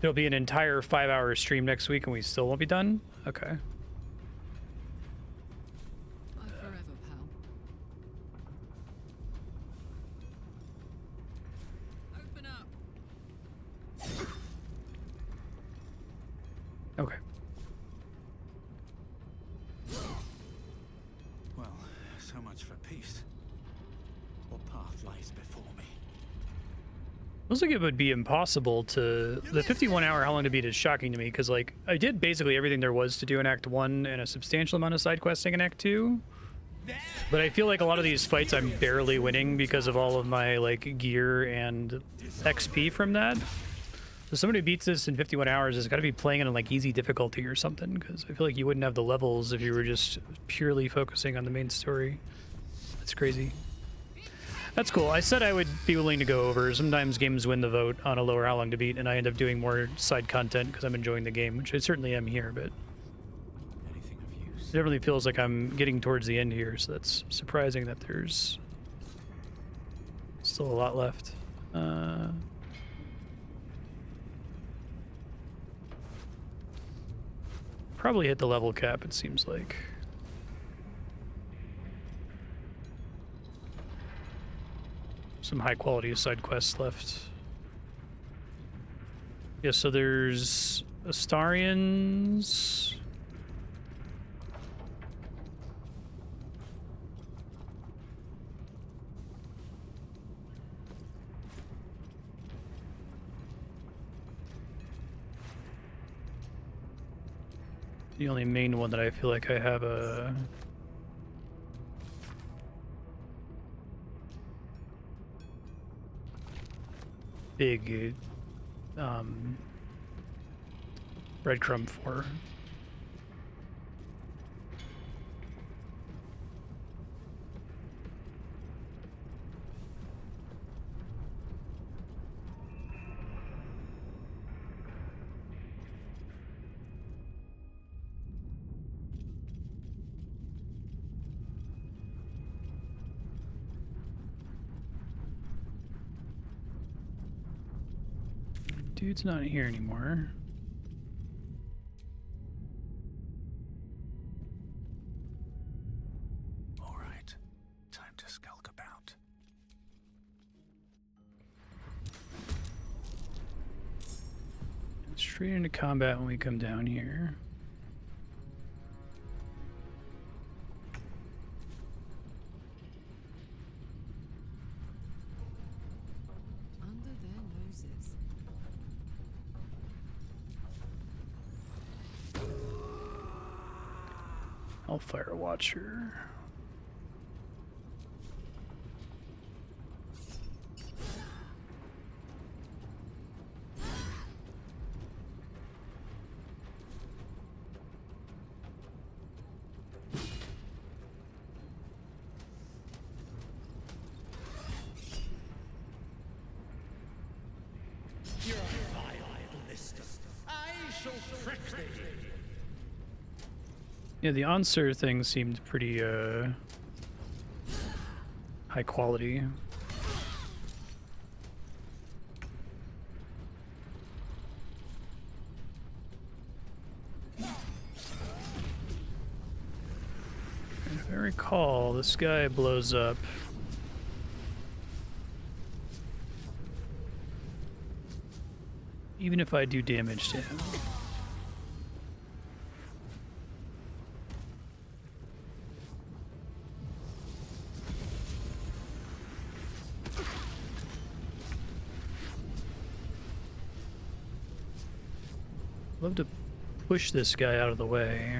there'll be an entire 5-hour stream next week and we still won't be done? Okay. Bye forever, pal. Open up. Okay. Well, so much for peace. What path lies before me? Looks like it would be impossible to... The 51-hour how long to beat is shocking to me, because, like, I did basically everything there was to do in Act 1 and a substantial amount of side questing in Act 2. But I feel like a lot of these fights I'm barely winning because of all of my, like, gear and XP from that. So somebody who beats this in 51 hours has got to be playing it on, like, easy difficulty or something, because I feel like you wouldn't have the levels if you were just purely focusing on the main story. That's crazy. That's cool. I said I would be willing to go over. Sometimes games win the vote on a lower how long to beat, and I end up doing more side content because I'm enjoying the game, which I certainly am here, but it definitely feels like I'm getting towards the end here, so that's surprising that there's still a lot left. Probably hit the level cap, it seems like. Some high quality side quests left. Yeah, so there's Astarians. The only main one that I feel like I have a big breadcrumb for. Dude's not here anymore. All right, time to skulk about. Straight into combat when we come down here. Under their noses. Hellfire Watcher. You're a vile lister. I shall prick thee. Yeah, the Answer thing seemed pretty high quality. And if I recall, this guy blows up. Even if I do damage to him. Love to push this guy out of the way.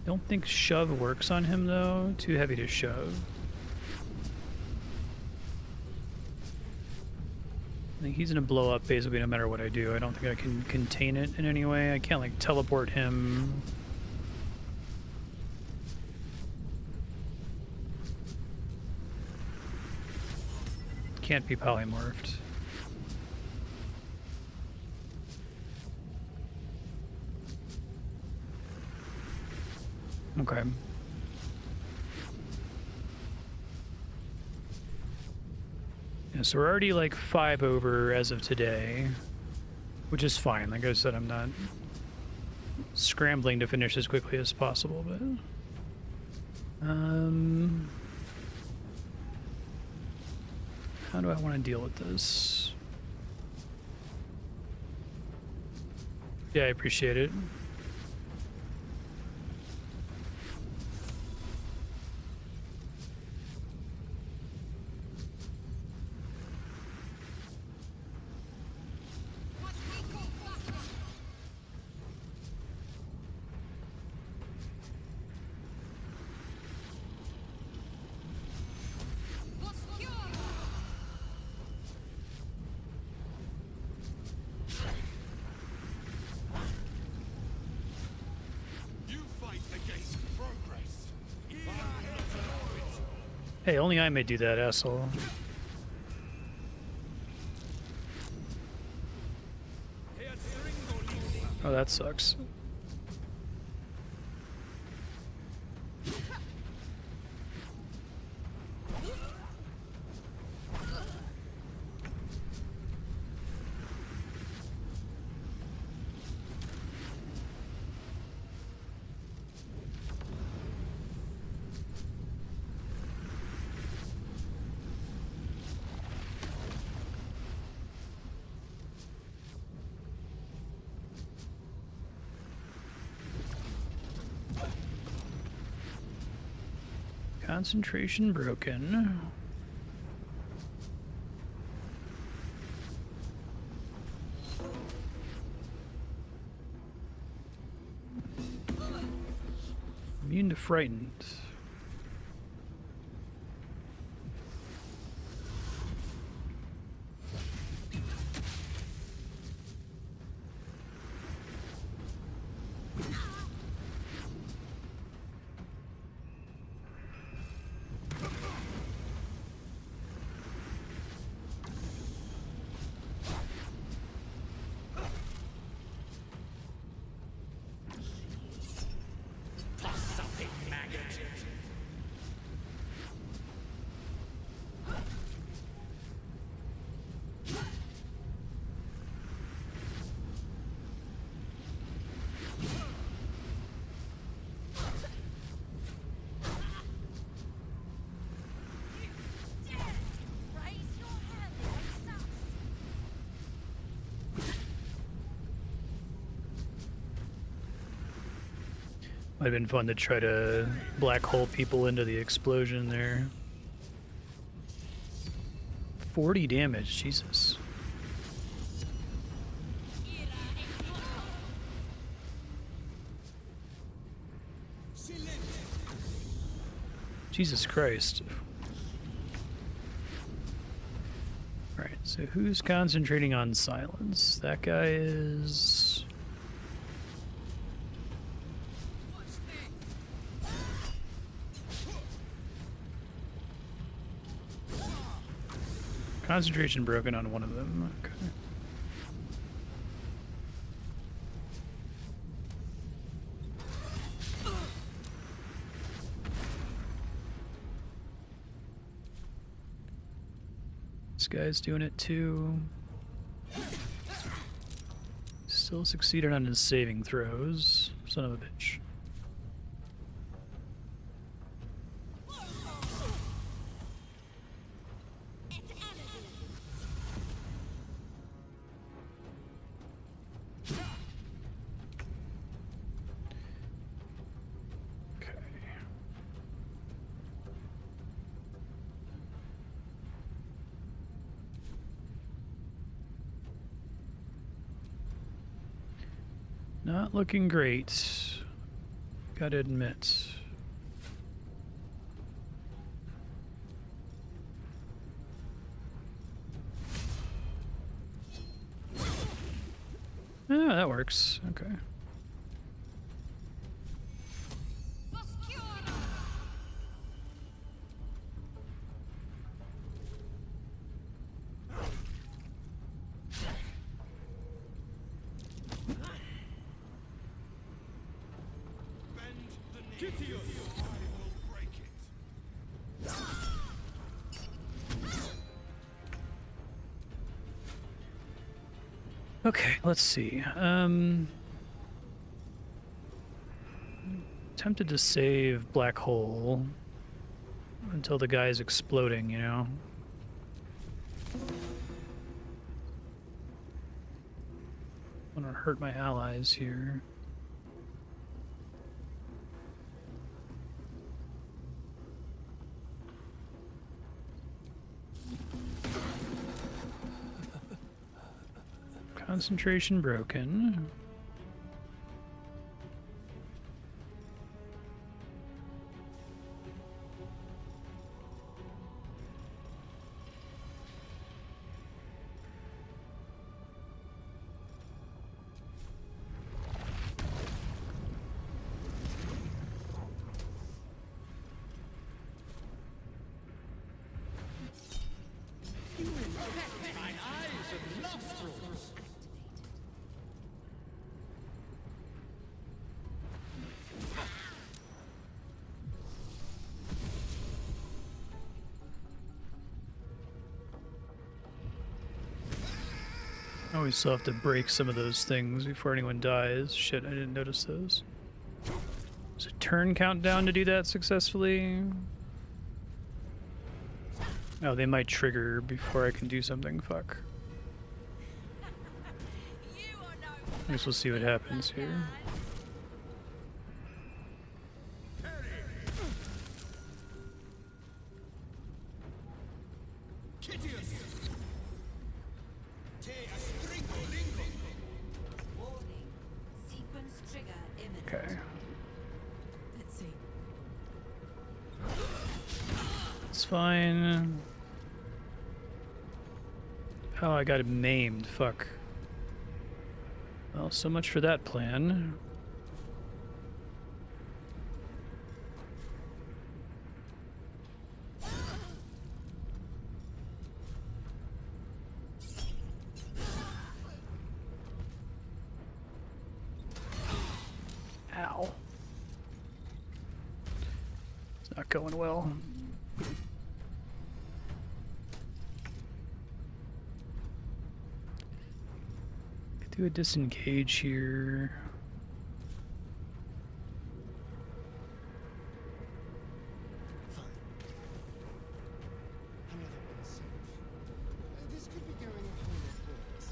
Don't think shove works on him though. Too heavy to shove. I think he's gonna blow up basically no matter what I do. I don't think I can contain it in any way. I can't like teleport him. Can't be polymorphed. Okay. Yeah, so we're already like 5 over as of today, which is fine. Like I said, I'm not scrambling to finish as quickly as possible, but how do I want to deal with this? Yeah, I appreciate it. Hey, only I may do that, asshole. Oh, that sucks. Concentration broken. Immune to frightened. Might have been fun to try to black hole people into the explosion there. 40 damage, Jesus. Jesus Christ. Alright, so who's concentrating on silence? That guy is... Concentration broken on one of them. Okay. This guy's doing it too. Still succeeded on his saving throws. Son of a bitch. Not looking great, gotta admit. Oh, that works. Okay. Okay, let's see. Tempted to save Black Hole until the guy's exploding, you know? I want to hurt my allies here. Concentration broken. We still have to break some of those things before anyone dies. Shit, I didn't notice those. There's a turn countdown to do that successfully. Oh, they might trigger before I can do something. Fuck. I guess we'll see what happens here. Okay. Let's see. It's fine. Oh, I got him maimed. Fuck. Well, so much for that plan. Ow. It's not going well. Do a disengage here. Another one safe. This could be going a whole lot worse.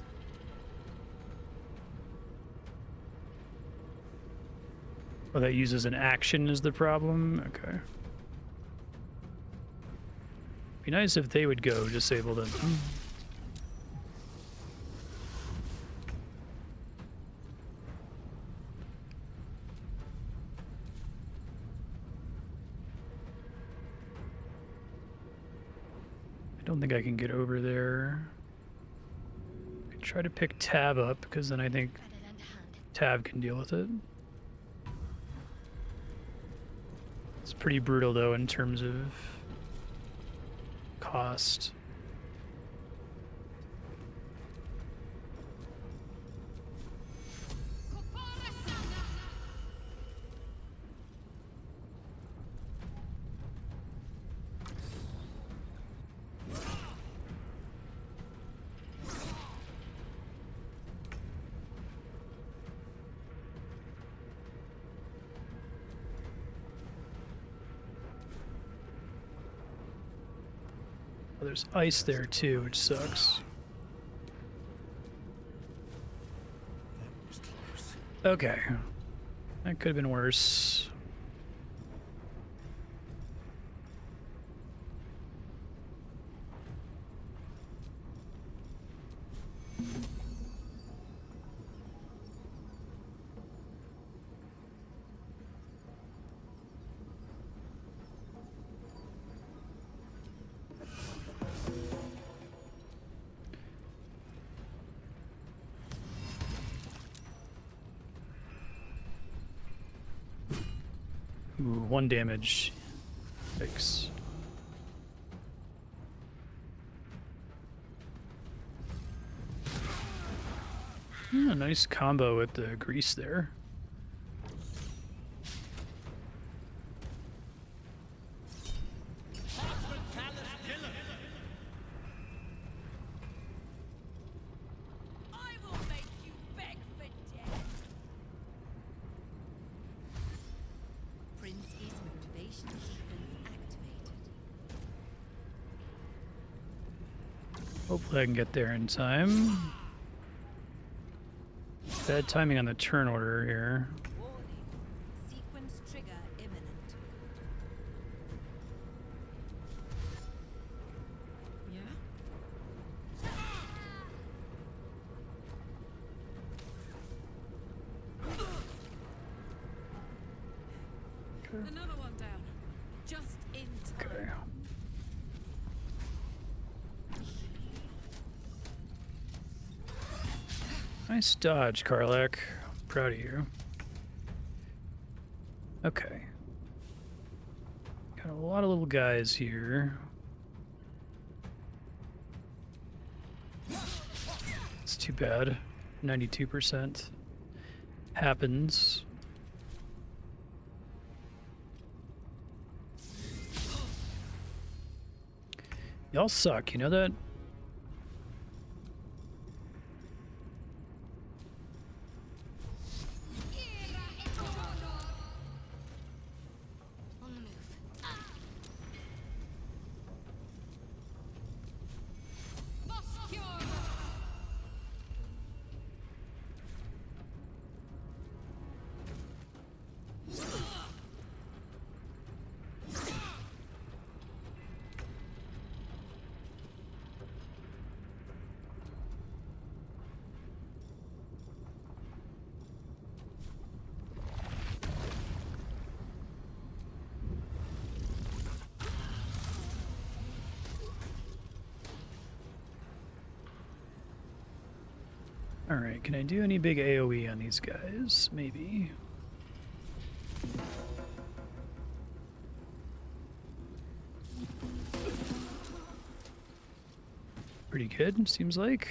Oh, that uses an action is the problem? Okay. Be nice if they would go disable them. I don't think I can get over there. I try to pick Tab up because then I think Tab can deal with it. It's pretty brutal though in terms of cost. There's ice there too, which sucks. Okay. That could have been worse. Ooh, 1 damage. Yikes. Yeah, nice combo with the grease there. Hopefully I can get there in time. Bad timing on the turn order here. Sequence trigger imminent. Yeah? Another one down. Just in time. Okay. Nice dodge, Karlak. Proud of you. Okay. Got a lot of little guys here. It's too bad. 92%. Happens. Y'all suck, you know that? Alright, can I do any big AoE on these guys? Maybe. Pretty good, seems like.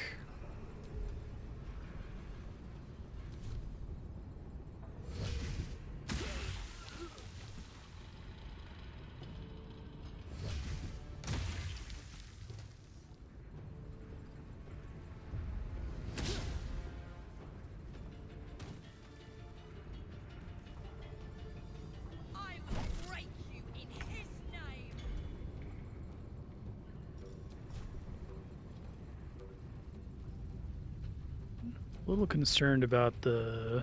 A little concerned about the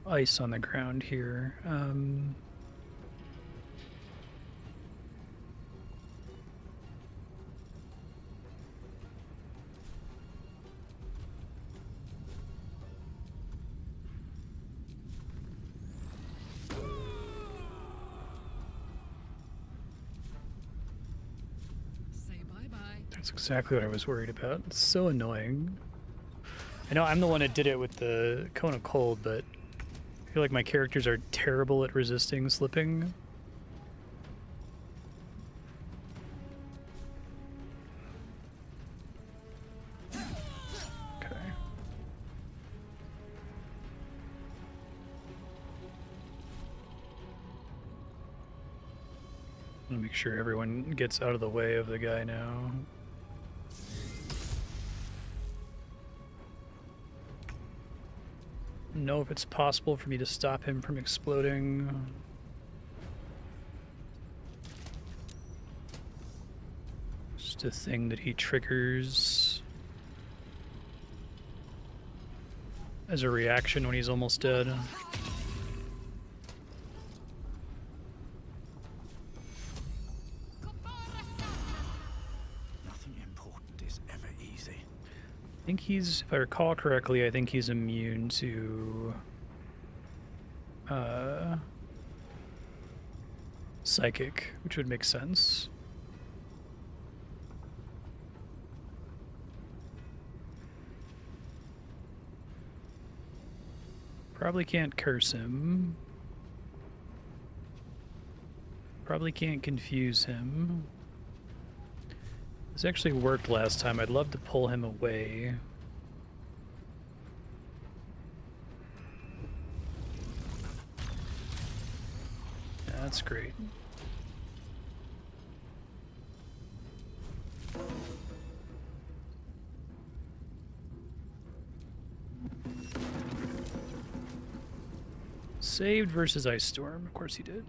ice on the ground here. Say bye-bye. That's exactly what I was worried about. It's so annoying. I know I'm the one that did it with the Cone of Cold, but I feel like my characters are terrible at resisting slipping. Okay. I'm gonna make sure everyone gets out of the way of the guy now. Know if it's possible for me to stop him from exploding. Just a thing that he triggers as a reaction when he's almost dead. Nothing important is ever easy. I think he's, if I recall correctly, I think he's immune to psychic, which would make sense. Probably can't curse him. Probably can't confuse him. This actually worked last time. I'd love to pull him away. Yeah, that's great. Saved versus Ice Storm. Of course he did.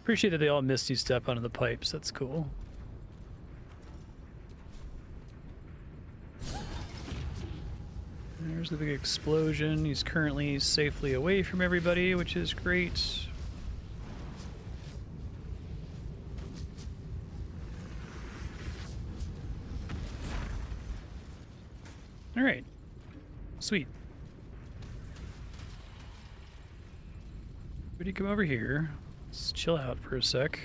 Appreciate that they all Misty Step onto the pipes. That's cool. There's the big explosion. He's currently safely away from everybody, which is great. All right. Sweet. Everybody come over here. Let's chill out for a sec.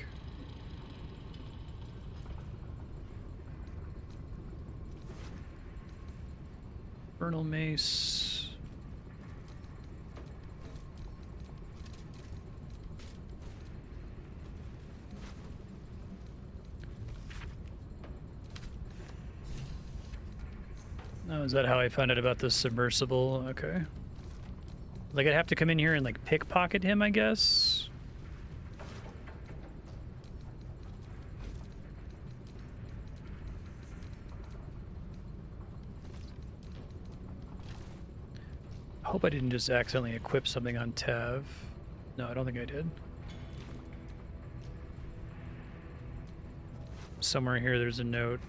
Vernal Mace. Oh, is that how I found out about this submersible? Okay. Like, I'd have to come in here and, like, pickpocket him, I guess? I hope I didn't just accidentally equip something on Tav. No, I don't think I did. Somewhere here there's a note.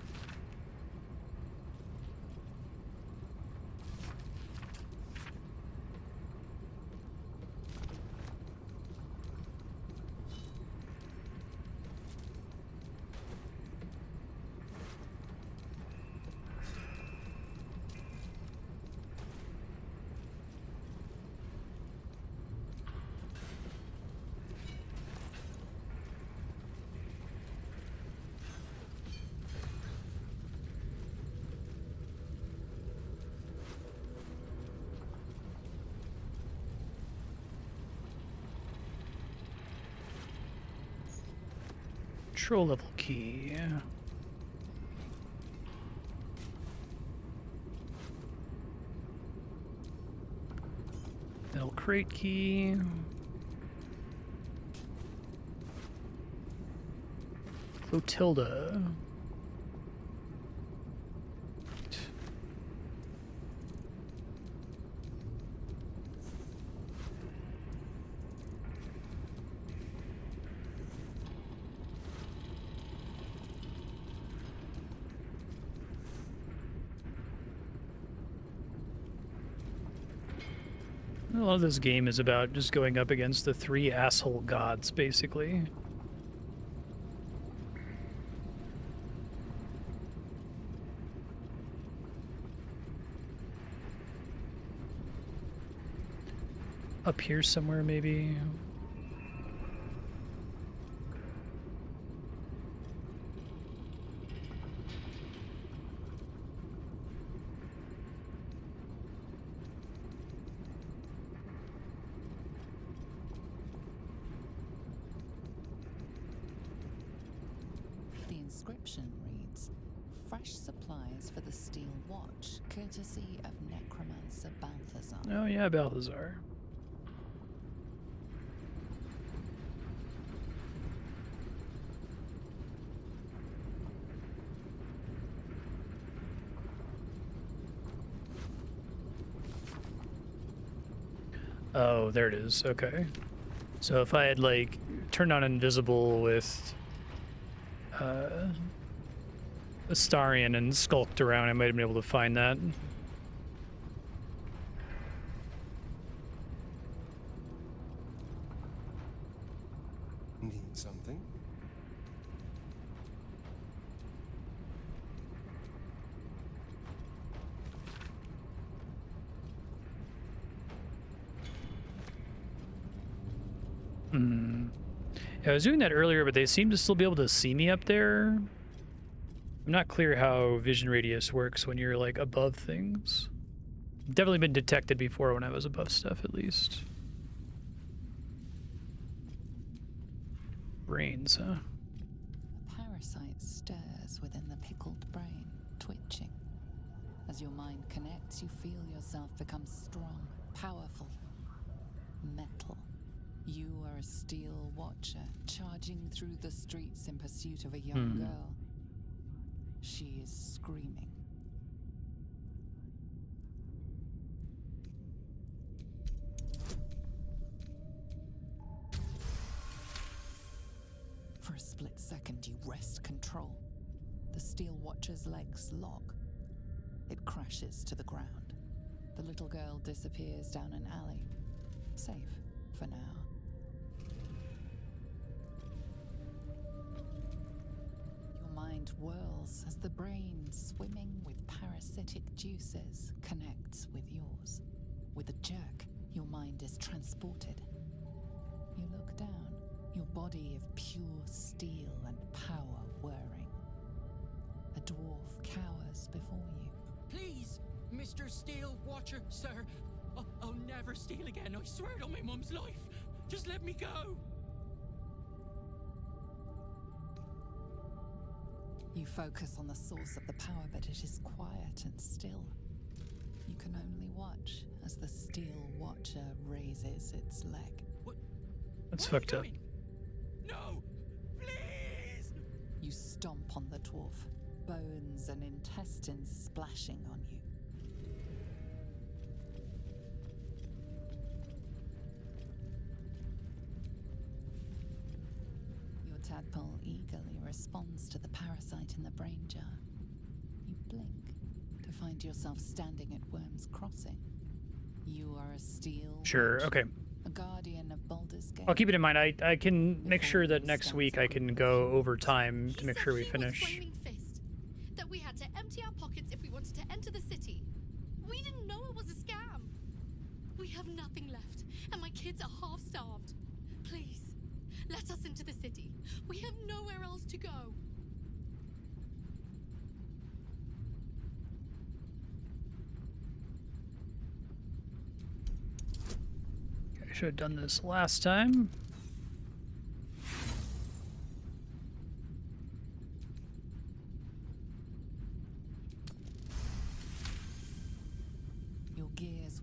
Control level key. Metal crate key. Clotilda. A lot of this game is about just going up against the 3 asshole gods, basically. Up here somewhere, maybe. The inscription reads, "Fresh supplies for the Steel Watch, courtesy of Necromancer Balthazar." Oh yeah, Balthazar. Oh, there it is. Okay. So if I had, like, turned on invisible with Astarion and skulked around, I might have been able to find that. Need something? Yeah, I was doing that earlier, but they seem to still be able to see me up there. I'm not clear how vision radius works when you're, like, above things. Definitely been detected before when I was above stuff, at least. Brains, huh? A parasite stirs within the pickled brain, twitching. As your mind connects, you feel yourself become strong, powerful, metal. You are a Steel Watcher, charging through the streets in pursuit of a young girl. She is screaming. For a split second, you wrest control. The Steel Watcher's legs lock. It crashes to the ground. The little girl disappears down an alley. Safe for now. Your mind whirls as the brain, swimming with parasitic juices, connects with yours. With a jerk, your mind is transported. You look down, your body of pure steel and power whirring. A dwarf cowers before you. Please, Mr. Steel Watcher, sir. I'll never steal again. I swear it on my mum's life. Just let me go. You focus on the source of the power, but it is quiet and still. You can only watch as the Steel Watcher raises its leg. That's fucked up. No! Please! You stomp on the dwarf, bones and intestines splashing on you. Your tadpole eagerly responds to the parasite in the brain jar. You blink to find yourself standing at Worm's Crossing. You are a Steel Sure, okay. a guardian of Baldur's Gate. I'll keep it in mind. I can make sure that next week I can go over time to make sure we finish. Fist. That we had to empty our pockets if we wanted to enter the city. We didn't know it was a scam. We have nothing left, and my kids are half-starved. Please, let us into the city. We have nowhere else to go. I should have done this last time.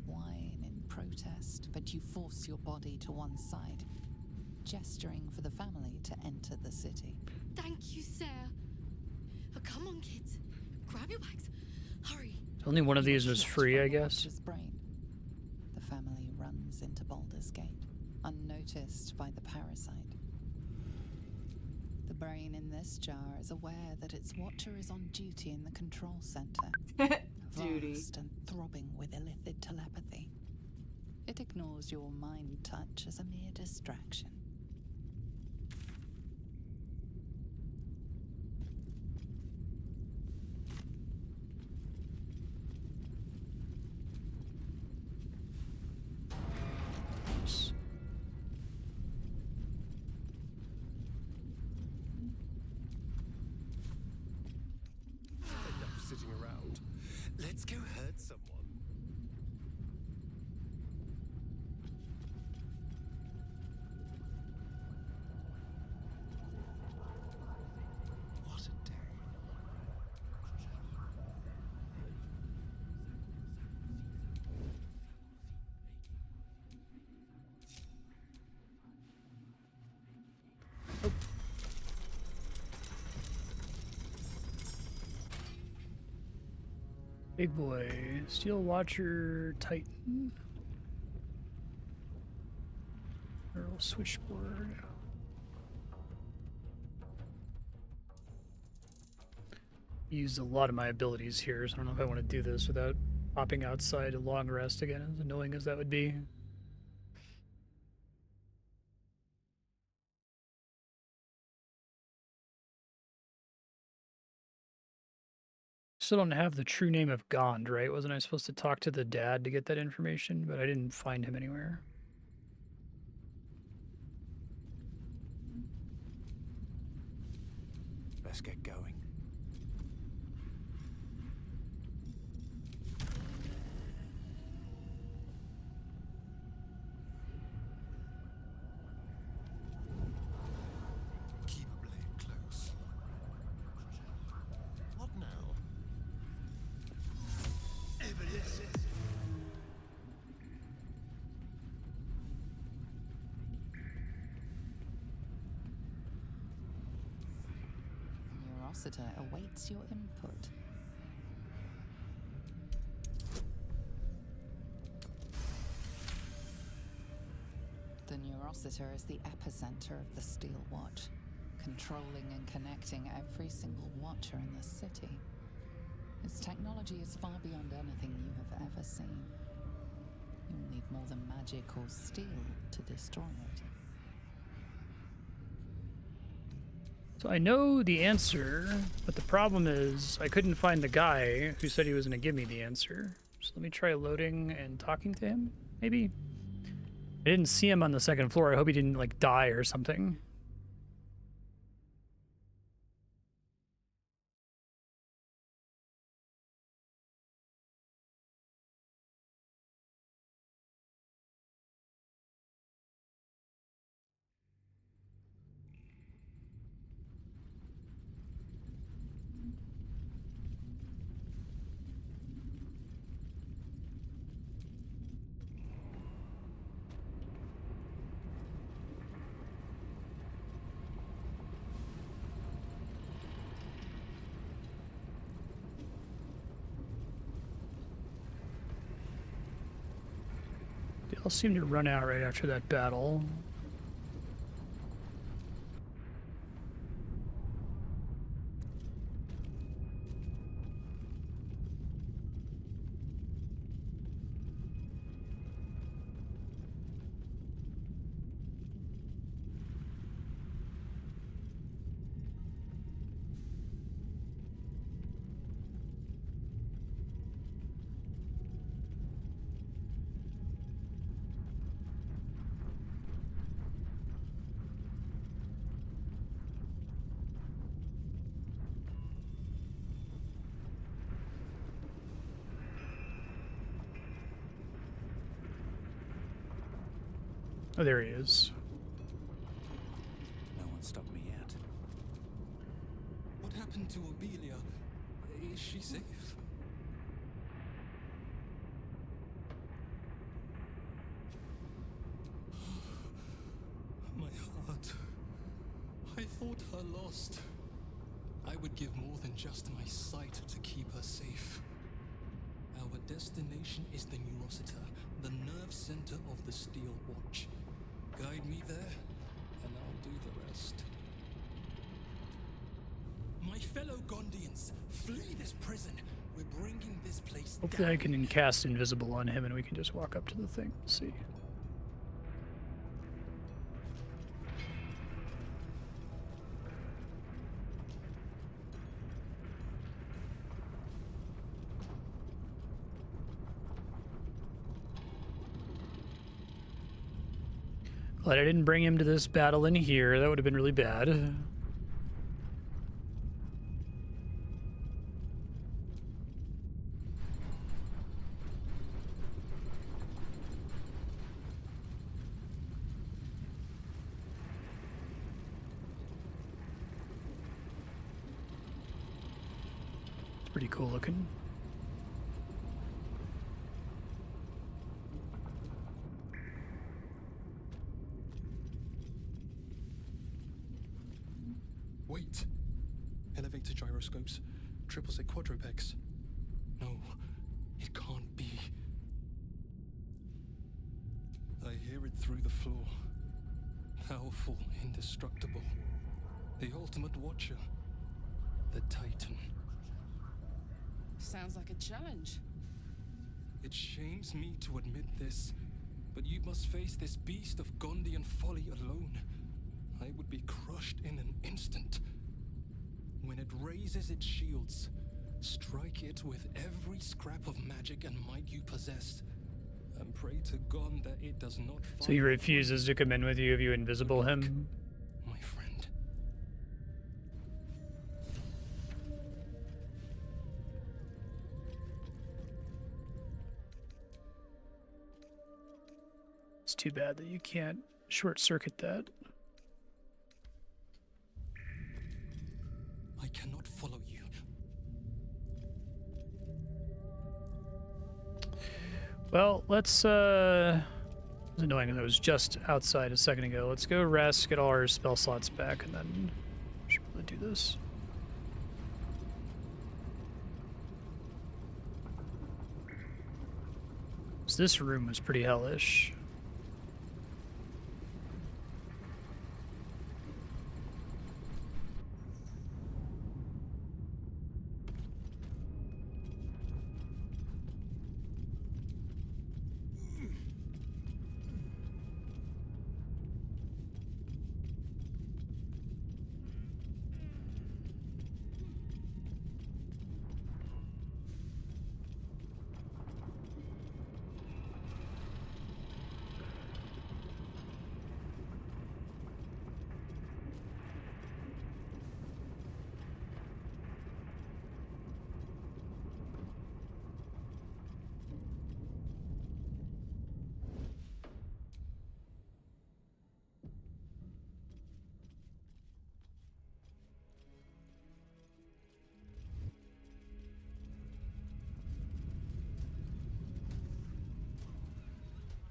whine in protest, but you force your body to one side, gesturing for the family to enter the city. Thank you, Sarah. Oh, come on, kids. Grab your bags. Hurry. Only one of these was free, I guess. Brain. The family runs into Baldur's Gate, unnoticed by the parasite. The brain in this jar is aware that its watcher is on duty in the control center. Duty. Vast and throbbing with illithid telepathy. It ignores your mind touch as a mere distraction. Enough sitting around. Let's go hurt someone. What a day. Big boy, Steel Watcher Titan. Earl Switchboard. Used a lot of my abilities here, so I don't know if I want to do this without popping outside a long rest again, as annoying as that would be. Still don't have the true name of Gond, right? Wasn't I supposed to talk to the dad to get that information? But I didn't find him anywhere. Let's get going. Keep a blade close. What now? Evidence. Neurosita awaits your input. The Neurosita is the epicenter of the Steel Watch, controlling and connecting every single watcher in the city. Its technology is far beyond anything you have ever seen. You'll need more than magic or steel to destroy it. So I know the answer, but the problem is I couldn't find the guy who said he was going to give me the answer. So let me try loading and talking to him, maybe? I didn't see him on the second floor. I hope he didn't, like, die or something. They all seem to run out right after that battle. Oh, there he is. No one stopped me yet. What happened to Obelia? Is she safe? would give more than just my sight to keep her safe. Our destination is the Neurosita, the nerve center of the Steel Watch. Guide me there, and I'll do the rest. My fellow Gondians, flee this prison. We're bringing this place Hopefully down. I can cast Invisible on him and we can just walk up to the thing. Let's see. Glad I didn't bring him to this battle in here. That would have been really bad. It's pretty cool looking. Wait. Elevator gyroscopes. Triple set quadrupex. No, it can't be. I hear it through the floor. Powerful, indestructible. The ultimate watcher. The Titan. Sounds like a challenge. It shames me to admit this, but you must face this beast of Gondian folly alone. I would be crushed in an instant. When it raises its shields, strike it with every scrap of magic and might you possess, and pray to God that it does not find. So he refuses to come in with you if you invisible him? My friend. It's too bad that you can't short circuit that. I cannot follow you. Well, let's, it was annoying that I was just outside a second ago. Let's go rest, get all our spell slots back, and then should be able to do this. So this room was pretty hellish.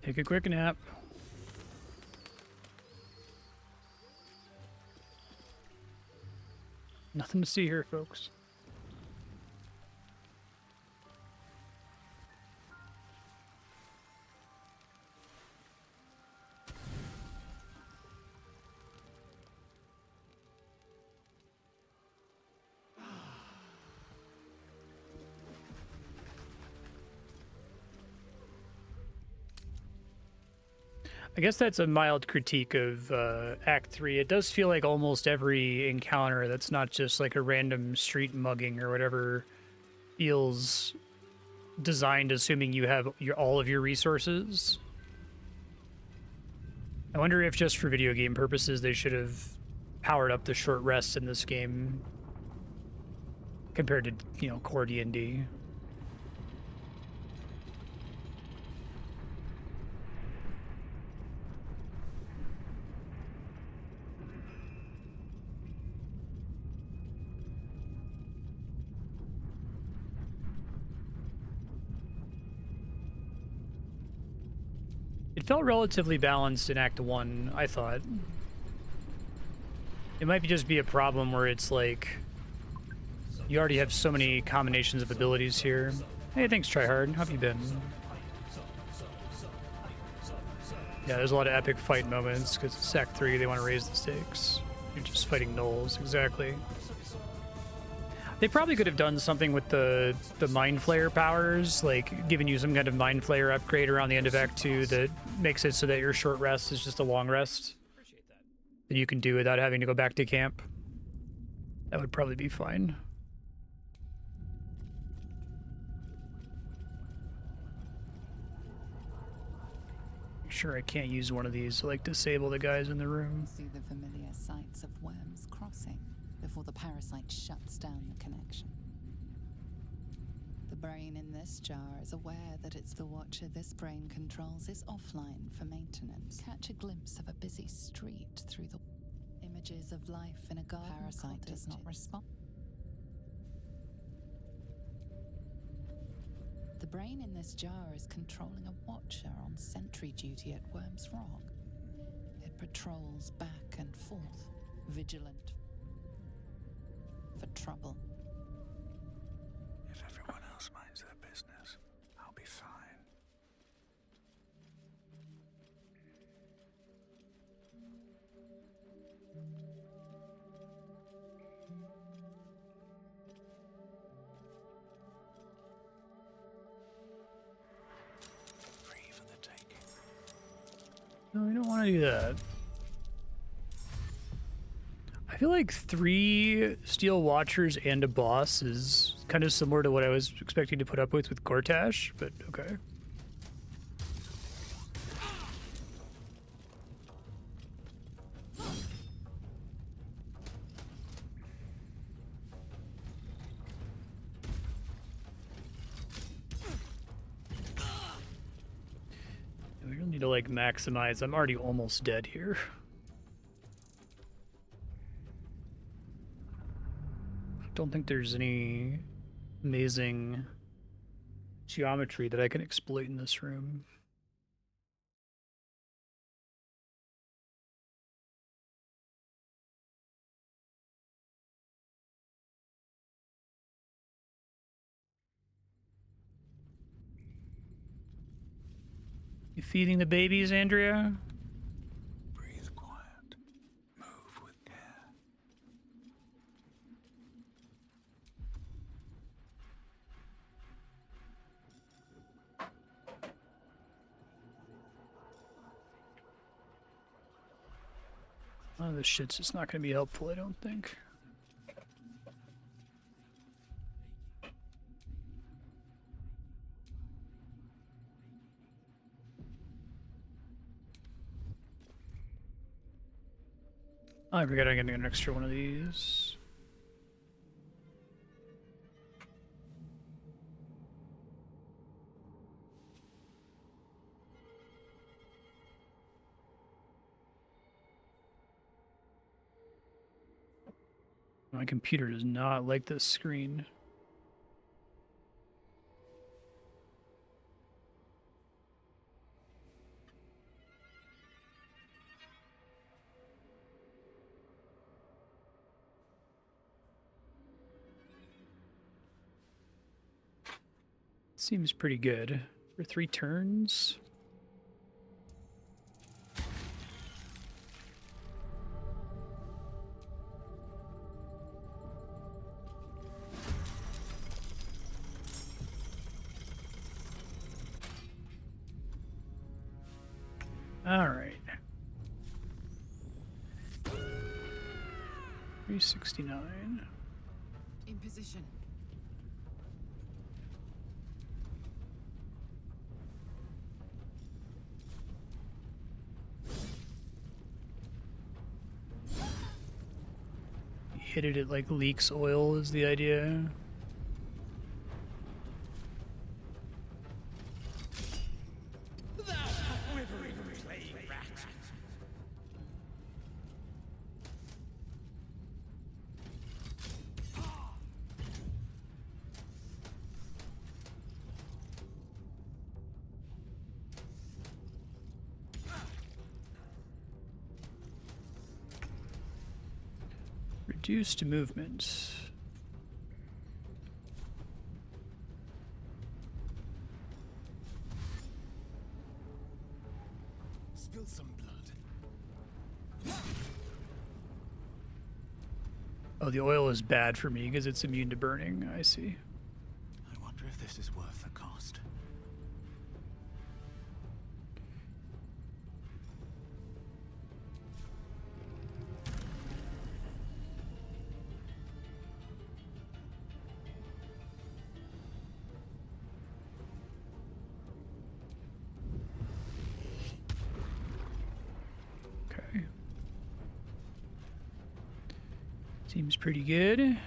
Take a quick nap. Nothing to see here, folks. I guess that's a mild critique of Act 3. It does feel like almost every encounter that's not just like a random street mugging or whatever feels designed assuming you have all of your resources. I wonder if just for video game purposes they should have powered up the short rests in this game compared to, you know, core D&D. It felt relatively balanced in Act 1, I thought. It might just be a problem where it's like You already have so many combinations of abilities here. Hey, thanks, Tryhard. How have you been? Yeah, there's a lot of epic fight moments because it's Act 3, they want to raise the stakes. You're just fighting gnolls, exactly. They probably could have done something with the Mind Flayer powers, like giving you some kind of Mind Flayer upgrade around the end of Act 2 that makes it so that your short rest is just a long rest that you can do without having to go back to camp. That would probably be fine. Make sure I can't use one of these to like disable the guys in the room. See the familiar sights of Worm's Crossing before the parasite shuts down the connection. The brain in this jar is aware that it's the watcher this brain controls is offline for maintenance. Catch a glimpse of a busy street through the images of life in a garden. Parasite does not respond. The brain in this jar is controlling a watcher on sentry duty at Worm's Rock. It patrols back and forth, vigilant for trouble. If everyone else minds their business, I'll be fine. Free for the taking. No, we don't want to do that. I feel like 3 Steel Watchers and a boss is kind of similar to what I was expecting to put up with Gortash, but okay. We don't need to like maximize. I'm already almost dead here. Don't think there's any amazing geometry that I can exploit in this room. You feeding the babies, Andrea? Breathe quiet. Move with care. Oh, this shit's just not going to be helpful, I don't think. Oh, I forgot I'm getting an extra one of these. My computer does not like this screen. Seems pretty good for 3 turns. All right. 369. In position. Hit it like leaks oil is the idea. Reduced movement. Oh, the oil is bad for me because it's immune to burning. I see. I wonder if this is worth the cost. Okay. Seems pretty good.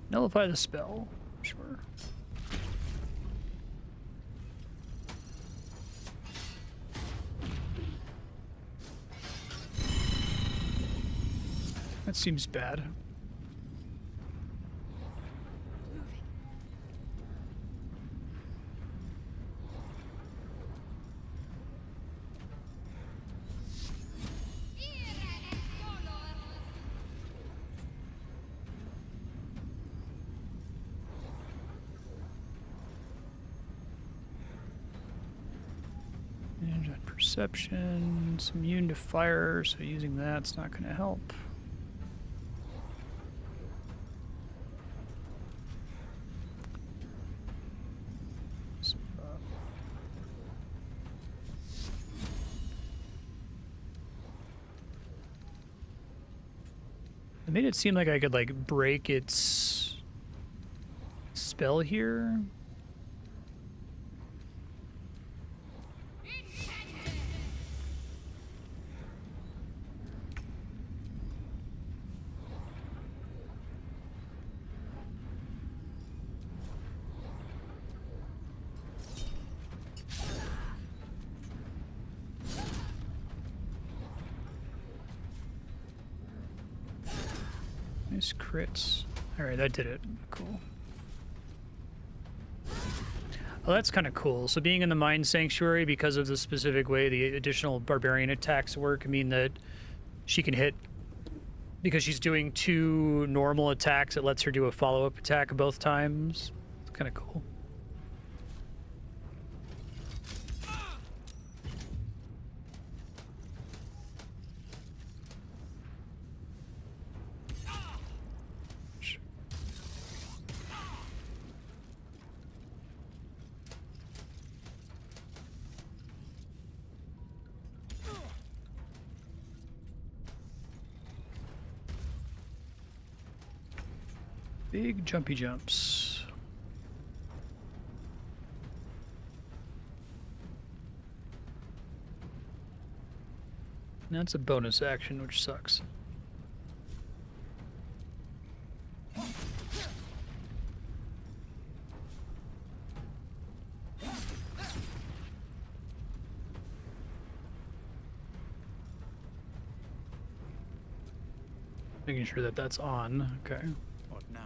Nullify the spell. Sure. That seems bad. And perception, it's immune to fire, so using that's not going to help. It made it seem like I could like break its spell here. Nice crits. Alright, that did it. Cool. Oh, that's kind of cool. So being in the Mind Sanctuary, because of the specific way the additional barbarian attacks work, mean that she can hit, because she's doing 2 normal attacks, it lets her do a follow-up attack both times. It's kind of cool. Big jumpy jumps. Now it's a bonus action, which sucks. Making sure that that's on. Okay. What now?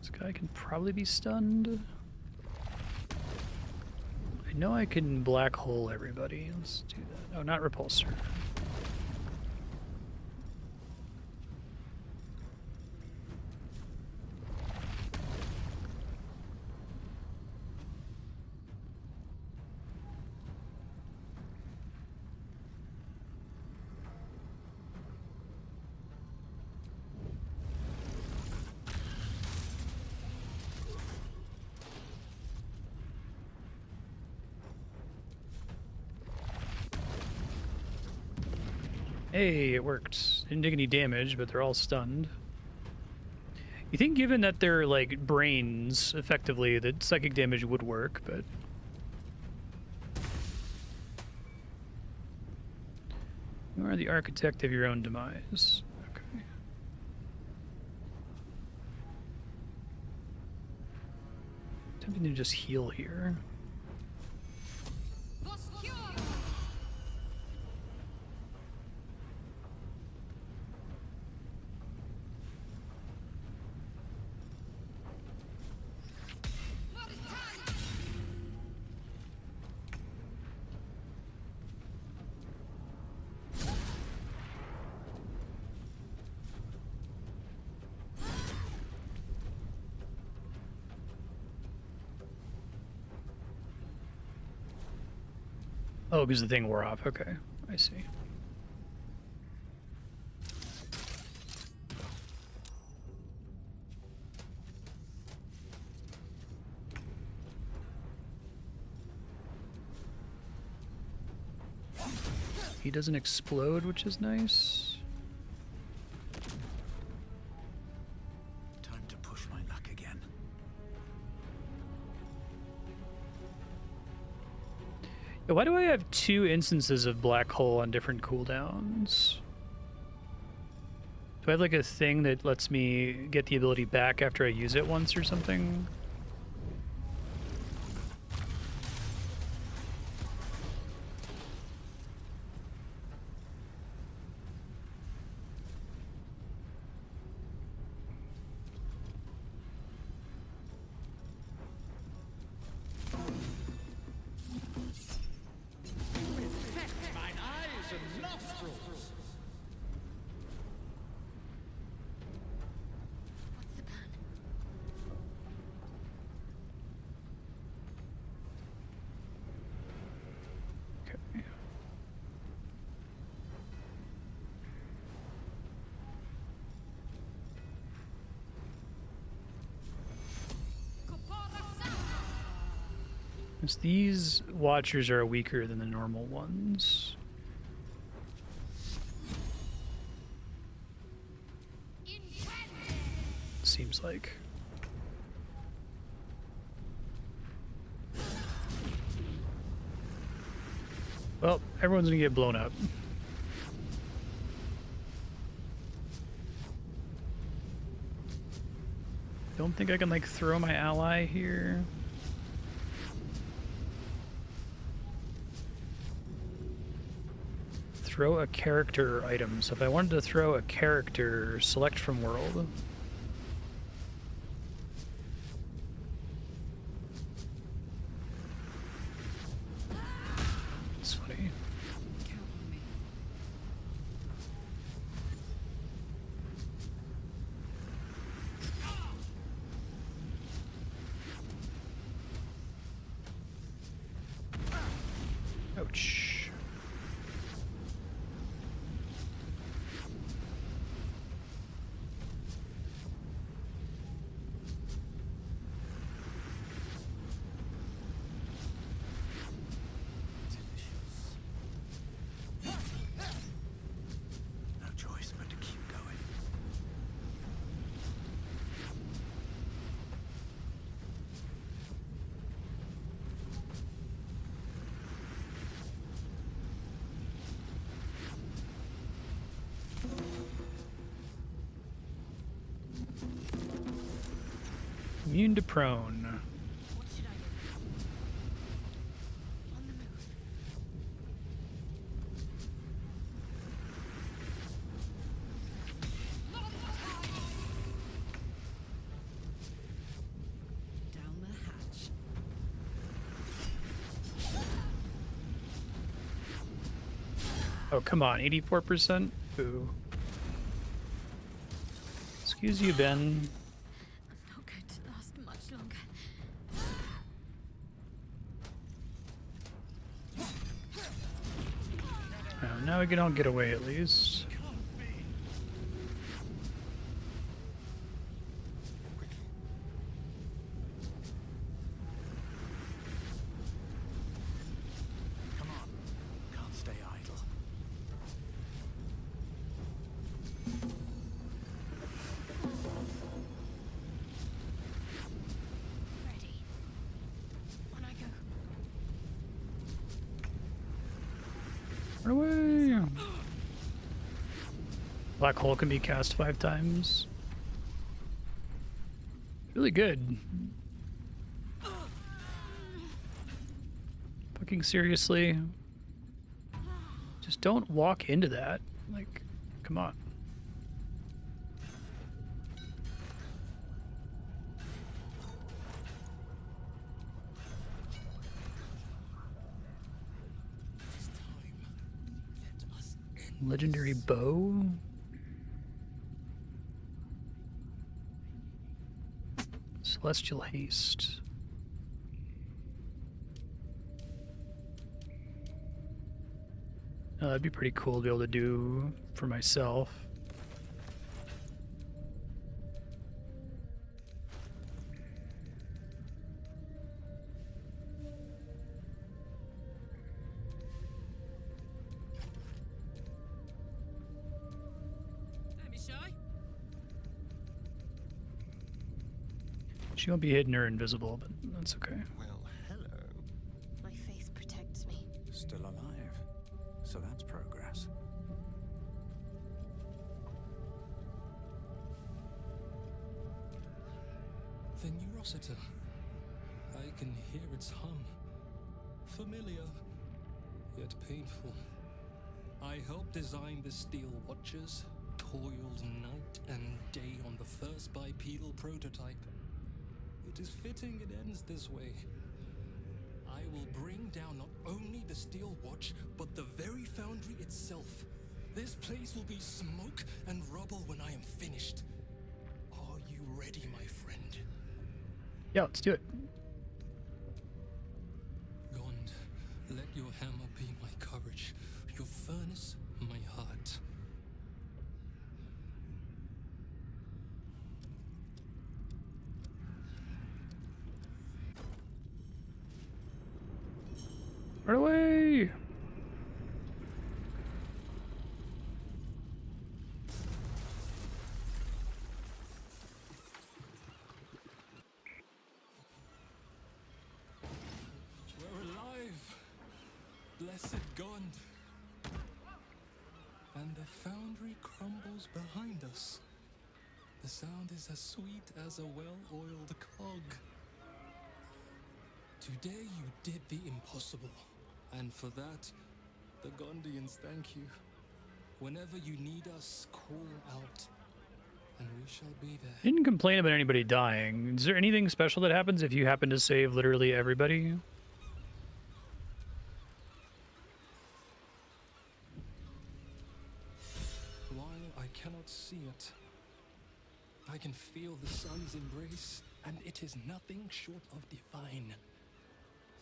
This guy can probably be stunned. I know I can black hole everybody. Let's do that. Oh, not repulsor. Hey, it worked. Didn't take any damage, but they're all stunned. You think given that they're like brains, effectively, that psychic damage would work, but... You are the architect of your own demise. Okay. Tempting to just heal here. Oh, because the thing wore off. Okay, I see. He doesn't explode, which is nice. Time to push my luck again. Yeah, why do I have 2 instances of black hole on different cooldowns? Do I have like a thing that lets me get the ability back after I use it once or something? Mine eyes and nostrils. What's the plan? Okay. Because these watchers are weaker than the normal ones. Seems like. Well, everyone's gonna get blown up. Don't think I can like throw my ally here. Throw a character item. So if I wanted to throw a character, select from world. It's funny. Ouch. No choice but to keep going. Immune to prone. What should I do? On the move. Down the hatch. Oh, come on, 84%? Ooh. Excuse you, Ben. Not going to last much longer. Oh, now we can all get away at least. Come on. Can't stay idle. Ready. On I go. Run away! Black hole can be cast 5 times. Really good. Fucking seriously. Just don't walk into that. Like, come on. Legendary bow? Celestial haste. That'd be pretty cool to be able to do for myself. Don't be shy. She won't be hidden or invisible, but that's okay. Well, hello. My faith protects me. Still alive. So that's progress. The new Rossiter. I can hear its hum. Familiar, yet painful. I helped design the steel watches, toiled night and day on the first bipedal prototype. It is fitting it ends this way. I will bring down not only the steel watch, but the very foundry itself. This place will be smoke and rubble when I am finished. Are you ready, my friend? Yeah, let's do it. Gond, let your hammer be my courage, your furnace, my heart. Run away! We're alive! Blessed Gond! And the foundry crumbles behind us. The sound is as sweet as a well-oiled cog. Today you did the impossible, and for that, the Gondians thank you. Whenever you need us, call out, and we shall be there. Didn't complain about anybody dying. Is there anything special that happens if you happen to save literally everybody? While I cannot see it, I can feel the sun's embrace, and it is nothing short of divine.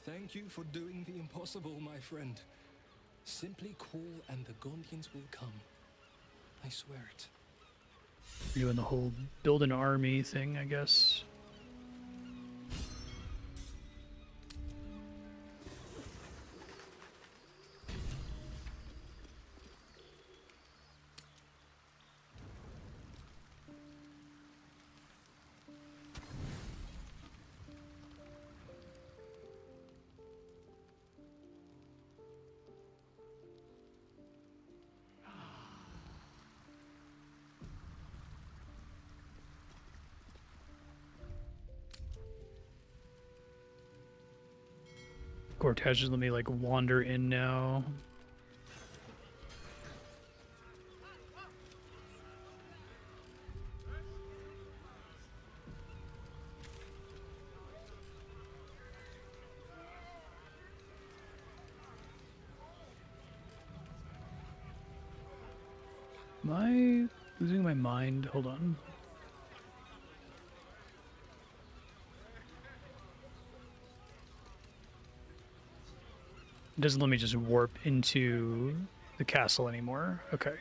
Thank you for doing the impossible, my friend. Simply call and the Gondians will come. I swear it. You're doing the whole build an army thing, I guess. Gortash just let me like wander in now. Am I losing my mind? Hold on. It doesn't let me just warp into the castle anymore. Okay.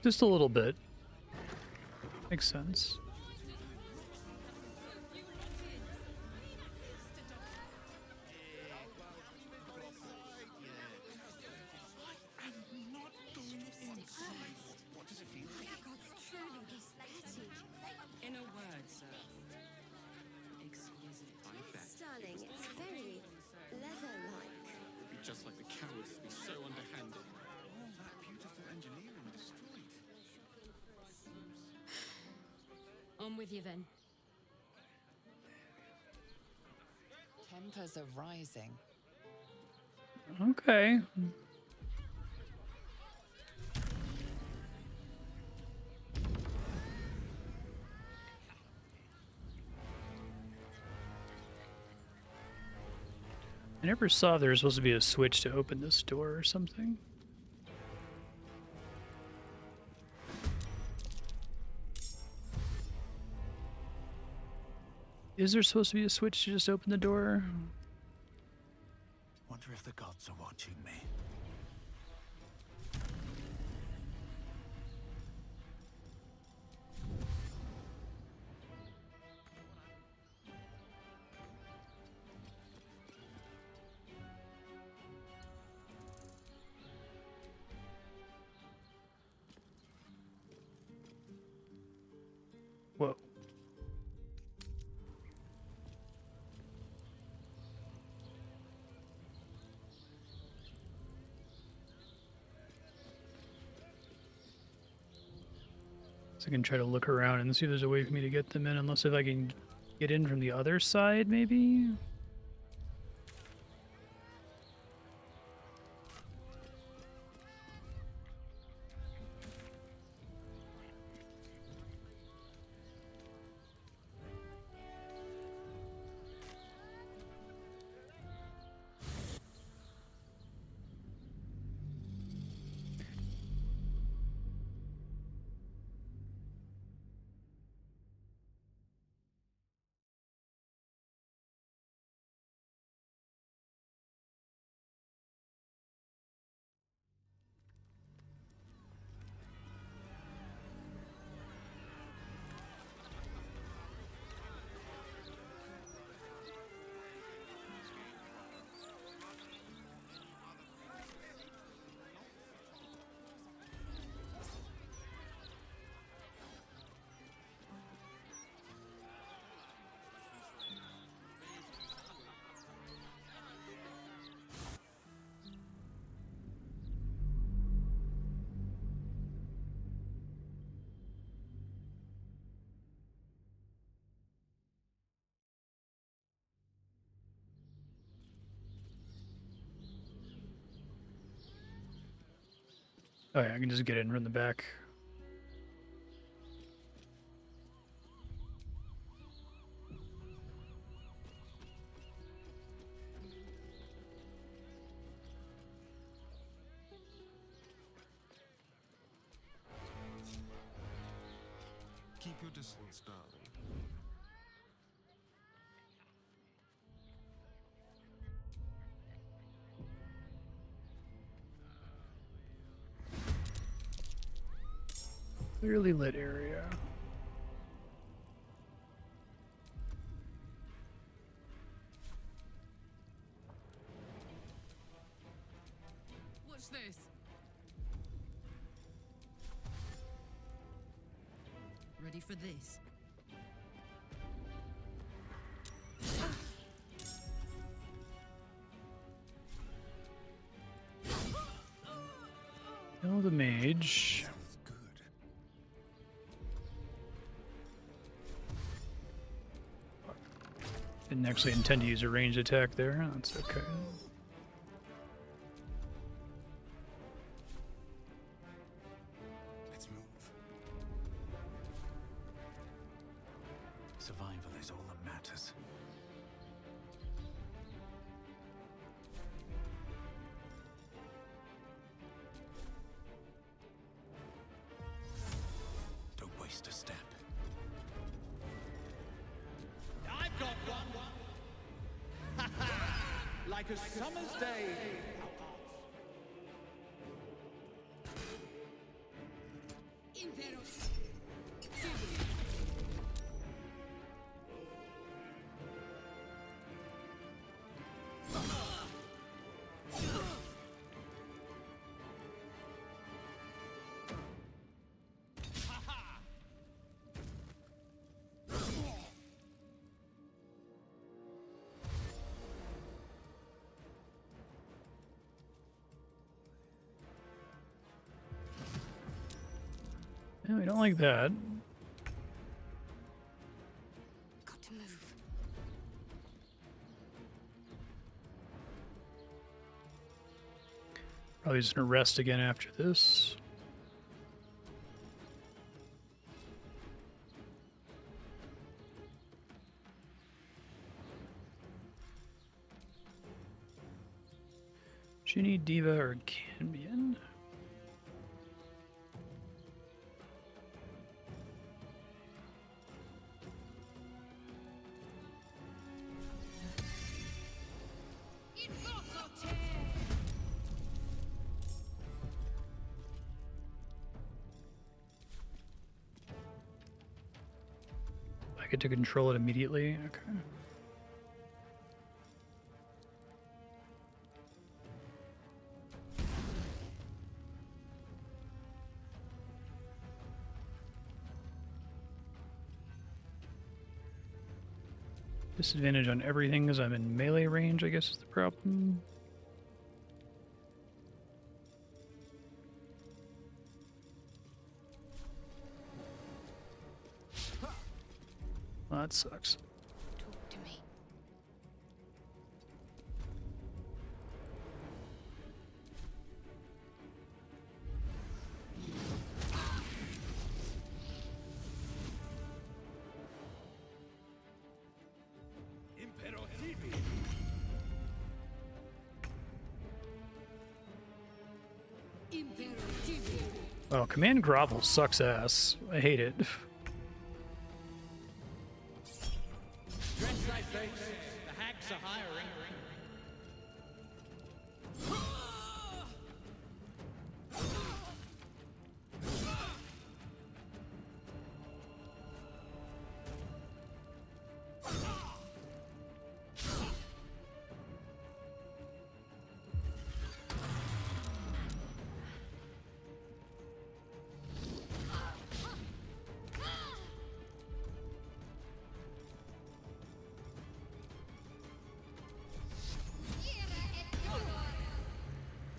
Just a little bit. Makes sense. In a word, sir. Exquisite. Darling, it's very leather-like. It'd be just like the cowards to be so underhanded. All that beautiful engineering destroyed. On with you then. Tempers are rising. Okay. never saw there was supposed to be a switch to open this door or something. Is there supposed to be a switch to just open the door? Wonder if the gods are watching me. Whoa. So I can try to look around and see if there's a way for me to get them in, unless if I can get in from the other side, maybe? Oh yeah, I can just get in from the back. Keep your distance, darling. Clearly lit area. What's this? Ready for this? Kill the mage. Didn't actually intend to use a ranged attack there. That's okay. Let's move. Survival is all that matters. Don't waste a step. I've got one. Like a summer's day. Yeah, we don't like that. Got to move. Probably just gonna rest again after this. Ginny, Diva, or Cambion? I get to control it immediately? Okay. Disadvantage on everything because I'm in melee range, I guess is the problem. Well, that sucks. Talk to me. Oh, Command Grovel sucks ass. I hate it. Dress thy face, the hags are hiring.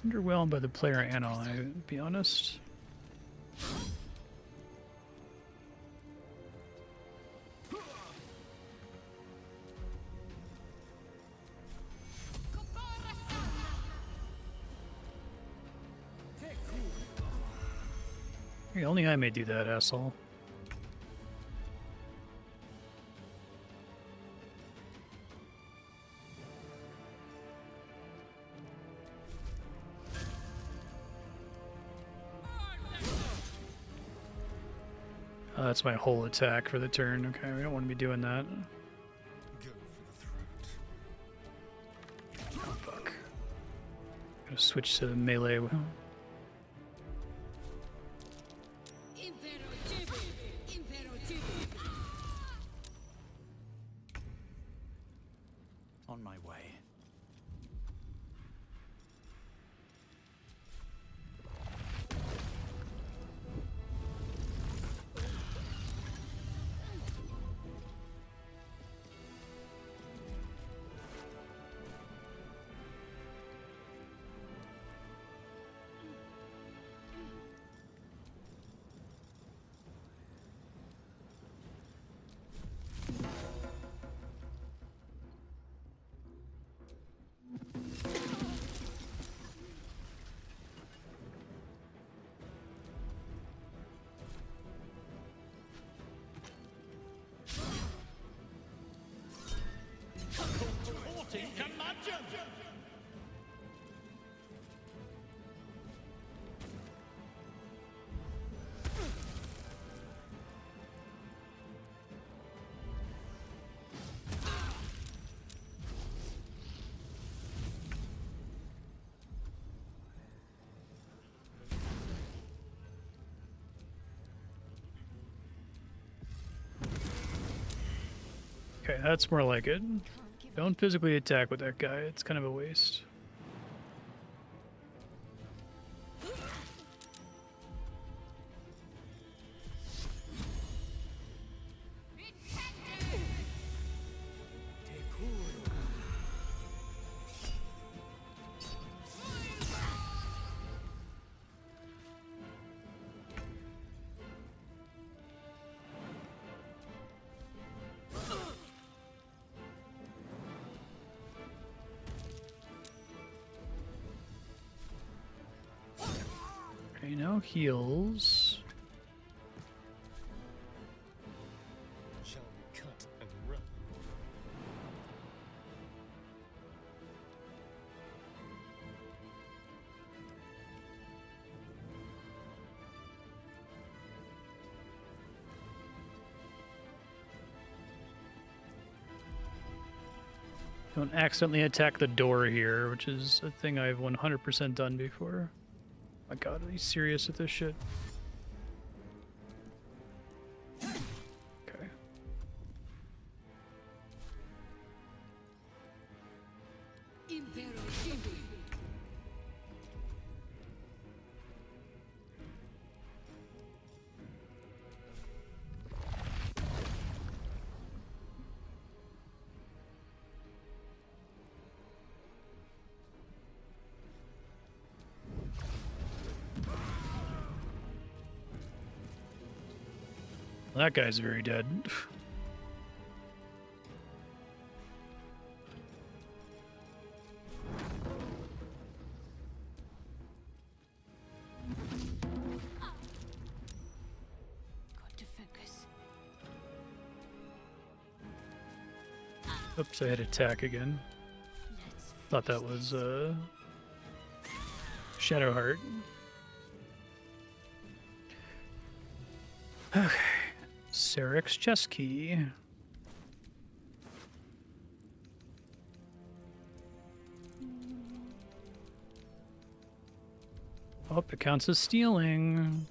Underwhelmed by the player and all, I to be honest. Hey, only I may do that, asshole. That's my whole attack for the turn. Okay, we don't want to be doing that. Oh, fuck. Gotta switch to melee. On my way. Okay, that's more like it. Don't physically attack with that guy, it's kind of a waste. Okay, no heals. Shall we cut and run? Don't accidentally attack the door here, which is a thing I've 100% done before. My god, are you serious with this shit? Okay. Well, that guy's very dead. Got to focus. Oops, I had attack again. Thought that was Shadowheart. Okay. Sarek's chest key. Oh, it counts as stealing.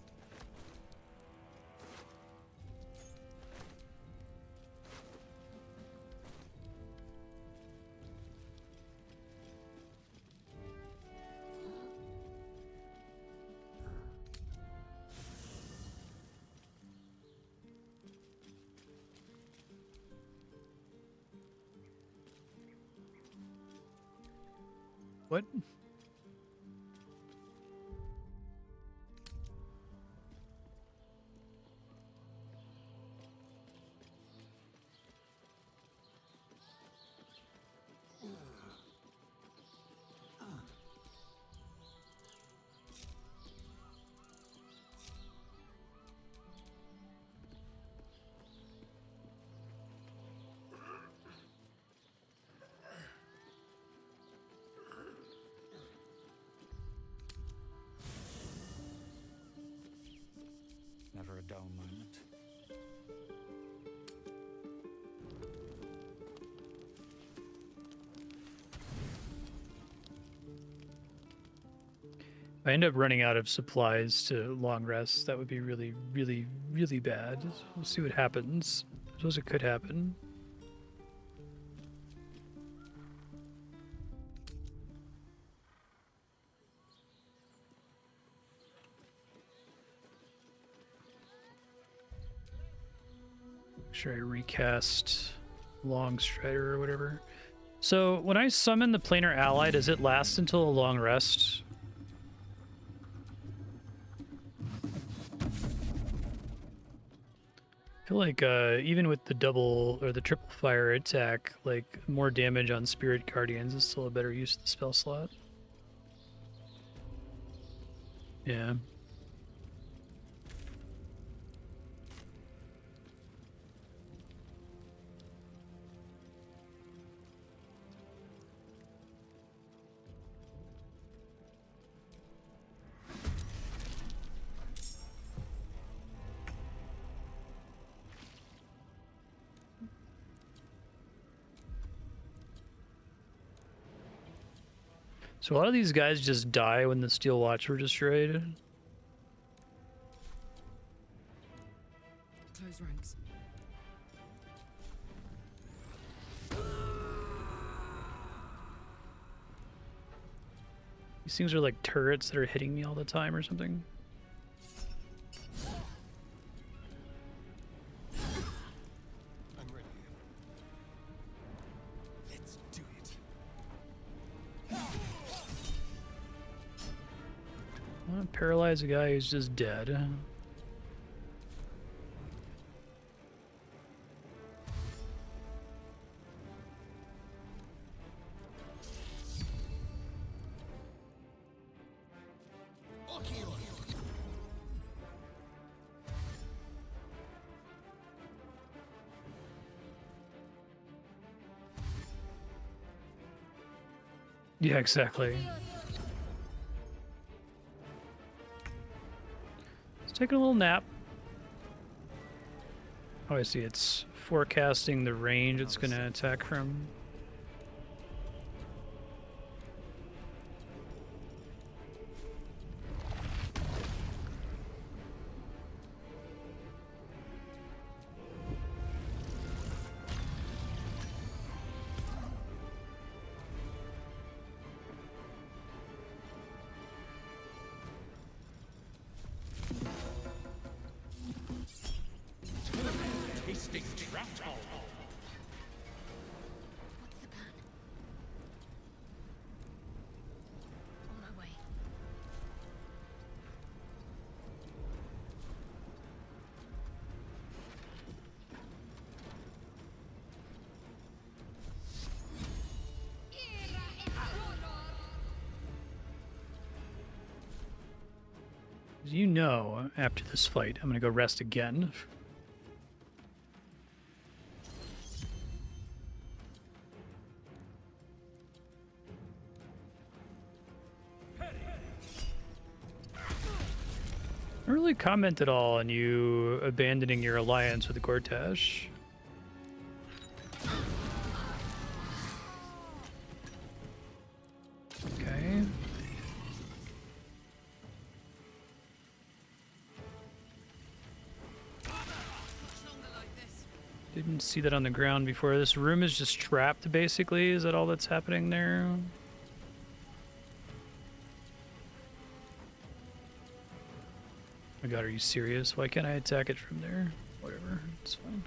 What? Never a dull moment. If I end up running out of supplies to long rest, that would be really, really, really bad. We'll see what happens. I suppose it could happen. Sure, I recast Long Strider or whatever. So when I summon the planar ally, does it last until a long rest? I feel like even with the double or the triple fire attack, like more damage on Spirit Guardians is still a better use of the spell slot. Yeah. So a lot of these guys just die when the Steel Watch were destroyed. Close ranks. These things are like turrets that are hitting me all the time or something. I'm ready. Let's do it. I want to paralyze a guy who's just dead. Yeah, exactly. Let's take a little nap. Oh, I see. It's forecasting the range it's going to attack from. You know, after this fight, I'm gonna go rest again. I don't really comment at all on you abandoning your alliance with Gortash. Okay. Didn't see that on the ground before. This room is just trapped, basically. Is that all that's happening there? Oh my god, are you serious? Why can't I attack it from there? Whatever, it's fine.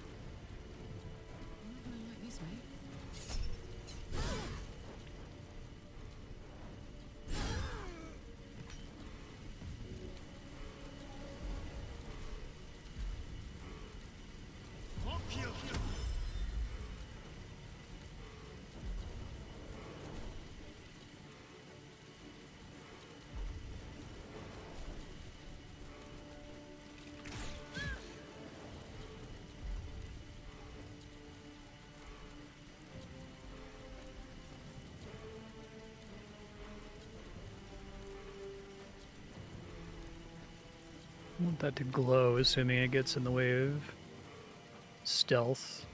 I want that to glow, assuming it gets in the way of stealth.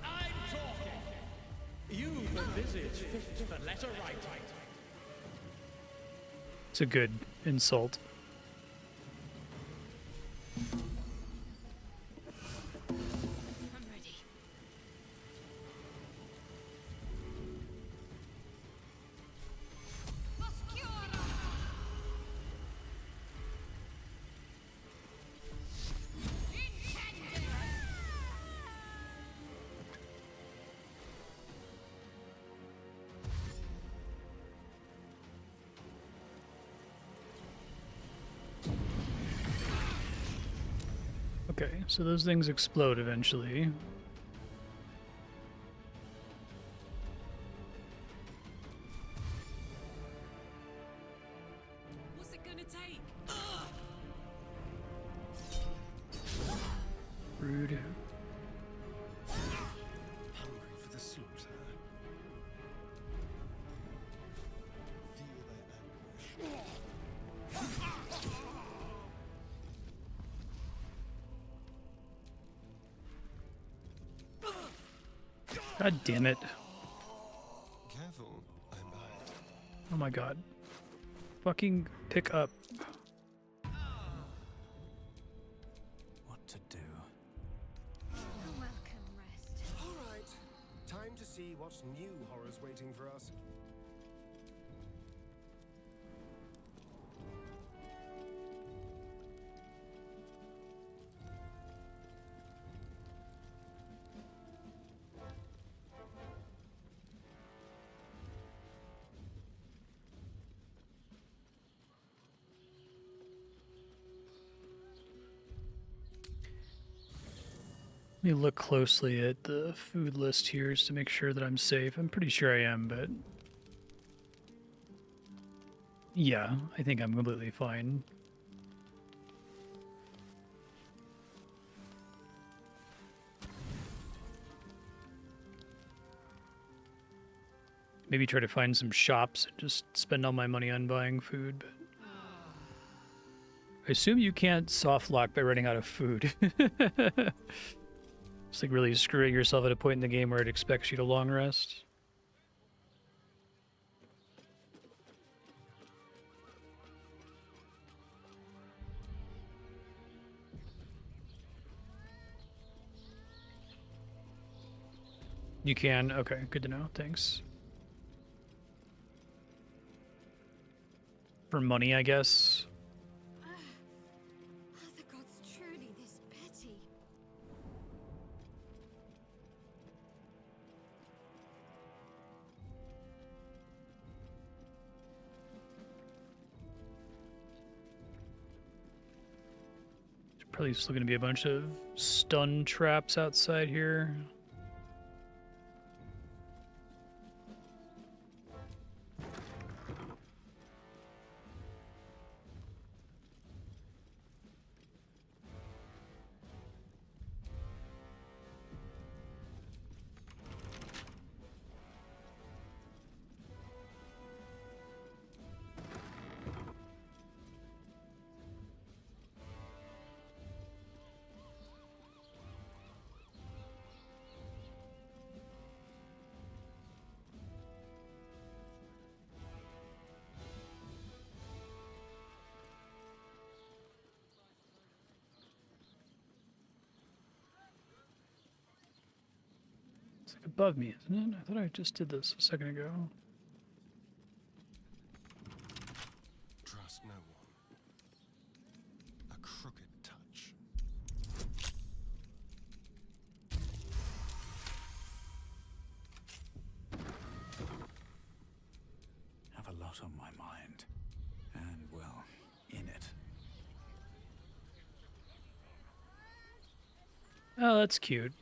I'm talking. You've a visage fit for letter writing. It's a good insult. Okay, so those things explode eventually. What's it gonna take? Rude. Hungry for the slaughter. Feel their anguish. God damn it. Careful, I might. Oh my god. Fucking pick up. What to do? Welcome, rest. All right, time to see what new horror's waiting for us. Let me look closely at the food list here just to make sure that I'm safe. I'm pretty sure I am, but... yeah, I think I'm completely fine. Maybe try to find some shops and just spend all my money on buying food, but... I assume you can't soft lock by running out of food. It's like really screwing yourself at a point in the game where it expects you to long rest. You can? Okay, good to know. Thanks. For money, I guess. Are the gods truly this petty? Probably still gonna be a bunch of stun traps outside here. It's like above me, isn't it? I thought I just did this a second ago. Trust no one. A crooked touch. Have a lot on my mind. And, well, in it. Oh, that's cute.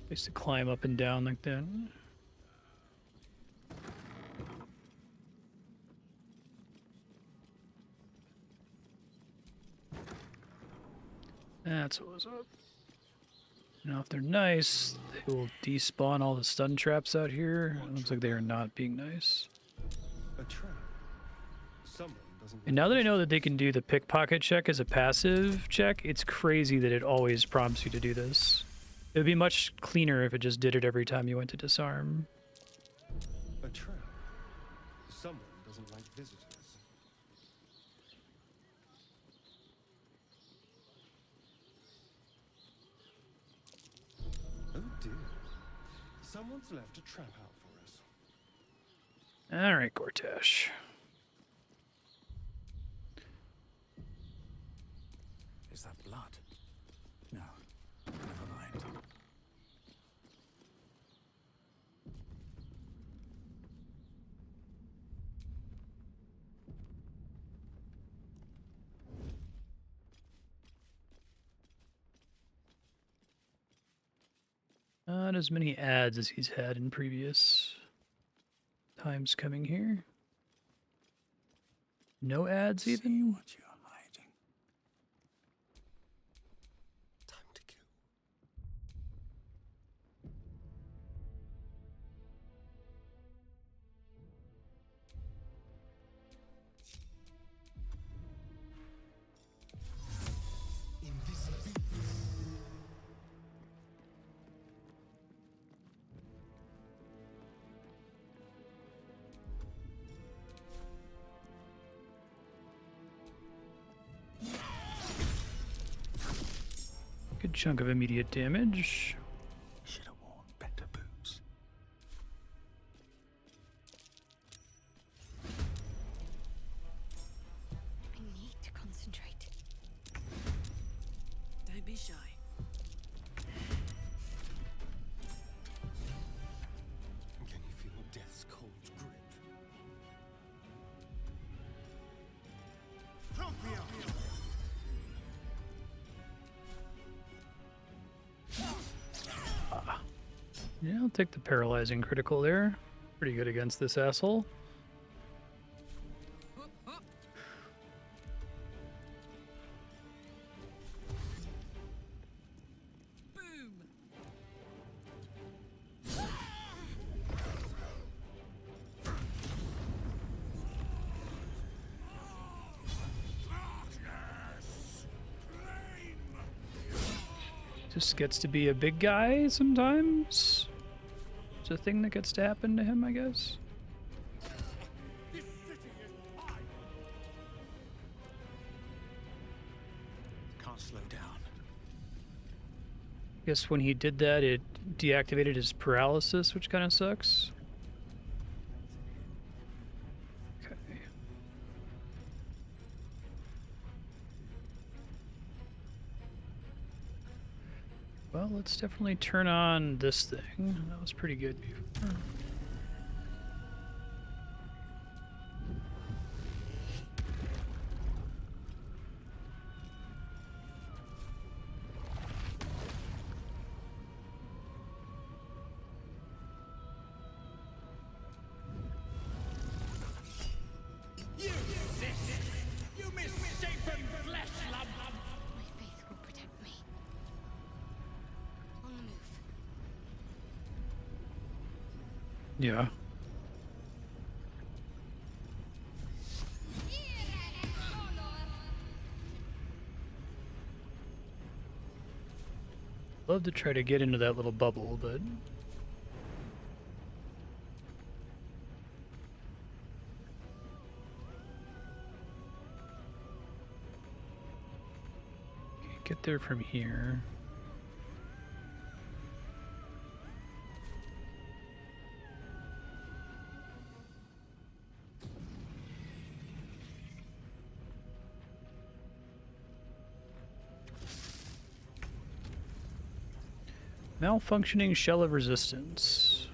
I used to climb up and down like that. That's what was up. Now, if they're nice, they will despawn all the stun traps out here. It looks like they are not being nice. A trap. Someone doesn't. And now that I know that they can do the pickpocket check as a passive check, it's crazy that it always prompts you to do this. It would be much cleaner if it just did it every time you went to disarm. A trap. Someone doesn't like visitors. Oh dear. Someone's left a trap out for us. All right, Gortash. Is that blood? No. Never mind. Not as many ads as he's had in previous times coming here. No ads even? What you're hiding. Time to kill. Invisibility. Good chunk of immediate damage. Should have worn better boots. I need to concentrate. Don't be shy. Can you feel death's cold grip? Yeah, I'll take the paralyzing critical there. Pretty good against this asshole. Just gets to be a big guy sometimes. It's a thing that gets to happen to him, I guess. This city is mine. Can't slow down. I guess when he did that, it deactivated his paralysis, which kind of sucks. Okay. Well, let's definitely turn on this thing. That was pretty good before. Yeah. Love to try to get into that little bubble, but can't get there from here. Malfunctioning shell of resistance.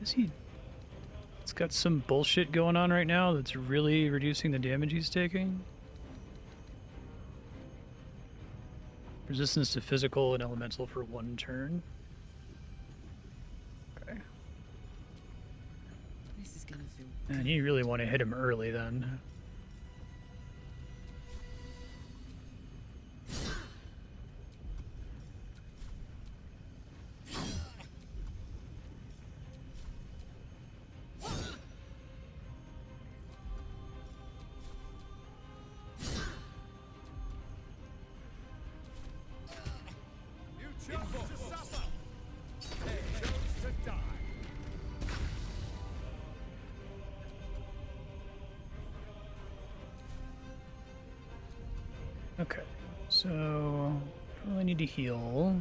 Is he? It's got some bullshit going on right now that's really reducing the damage he's taking. Resistance to physical and elemental for 1 turn. Okay. This is gonna feel. And you really want to hit him early then. Okay, so I need to heal.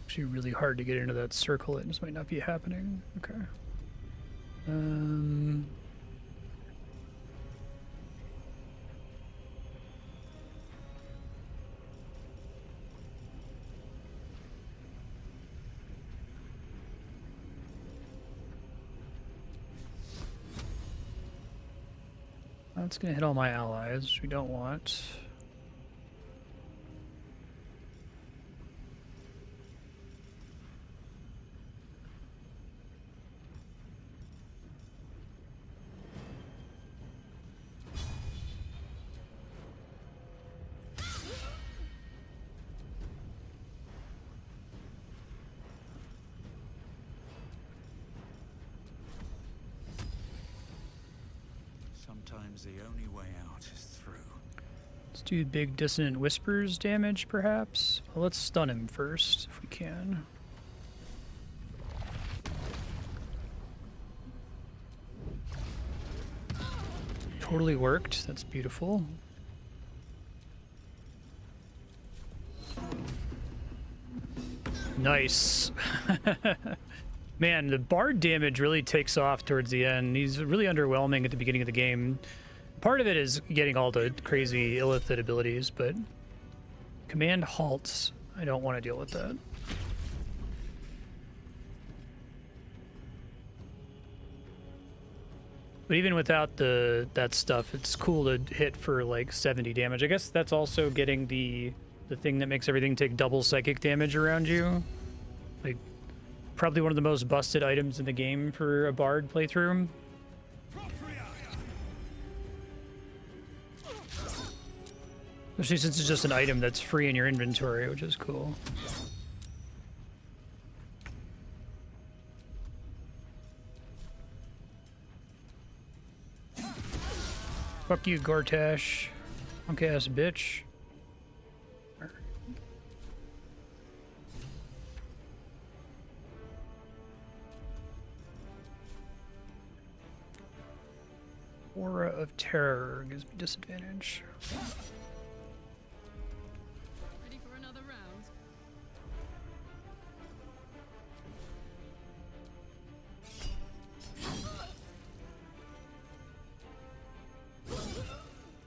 Actually really hard to get into that circle. It just might not be happening. Okay. That's gonna hit all my allies, which we don't want. Sometimes the only way out is through. Let's do big dissonant whispers damage, perhaps. Well, let's stun him first, if we can. Totally worked. That's beautiful. Nice. Man, the bard damage really takes off towards the end. He's really underwhelming at the beginning of the game. Part of it is getting all the crazy illithid abilities, but command halts. I don't want to deal with that. But even without that stuff, it's cool to hit for like 70 damage. I guess that's also getting the thing that makes everything take double psychic damage around you. Like, probably one of the most busted items in the game for a bard playthrough. Especially since it's just an item that's free in your inventory, which is cool. Fuck you, Gortash. Punk ass bitch. Aura of Terror gives me disadvantage. Ready for another round?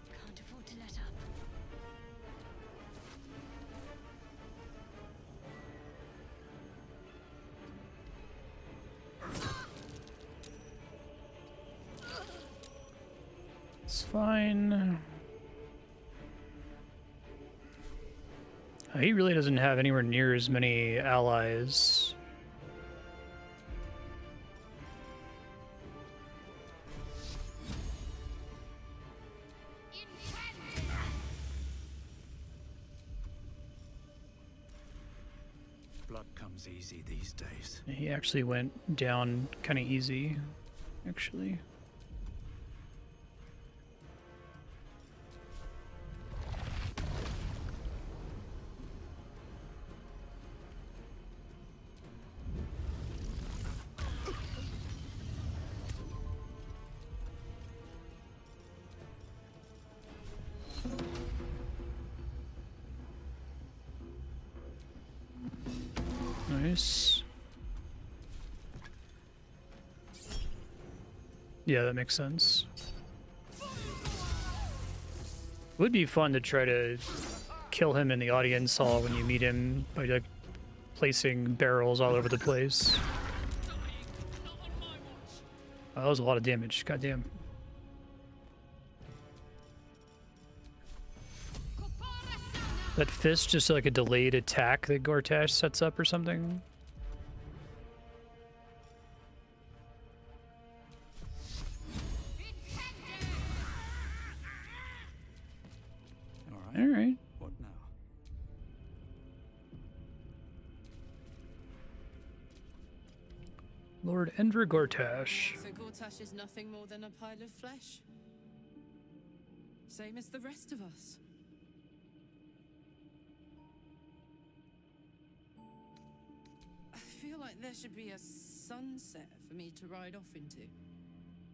Can't afford to let up. It's fine. He really doesn't have anywhere near as many allies. Blood comes easy these days. He actually went down kind of easy, actually. Nice. Yeah, that makes sense. Would be fun to try to kill him in the audience hall when you meet him by like placing barrels all over the place. Oh, that was a lot of damage. Goddamn. That fist just like a delayed attack that Gortash sets up or something? All right. What now? Lord Enver Gortash. So Gortash is nothing more than a pile of flesh? Same as the rest of us? I feel like there should be a sunset for me to ride off into.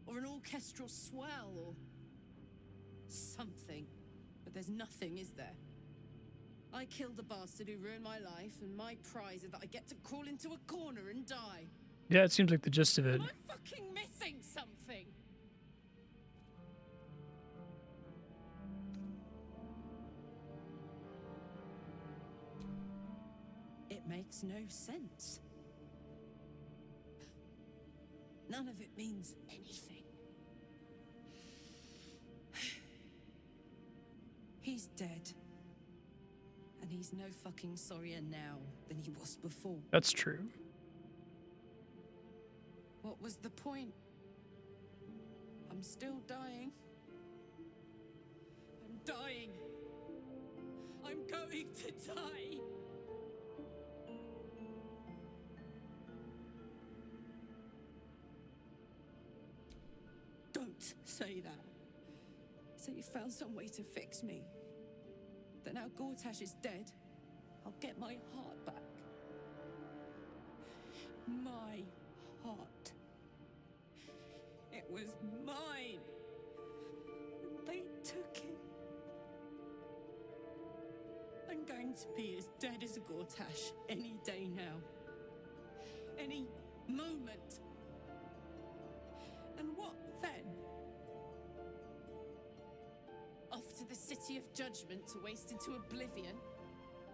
Or an orchestral swell, or something. But there's nothing, is there? I killed the bastard who ruined my life, and my prize is that I get to crawl into a corner and die. Yeah, it seems like the gist of it. Am I fucking missing something? It makes no sense. None of it means anything. He's dead. And he's no fucking sorrier now than he was before. That's true. What was the point? I'm still dying. I'm dying. I'm going to die. Don't say that. Say you found some way to fix me. That now Gortash is dead, I'll get my heart back. My heart. It was mine. And they took it. I'm going to be as dead as a Gortash any day now. Any moment. And what then? Off to the City of Judgment to waste into oblivion?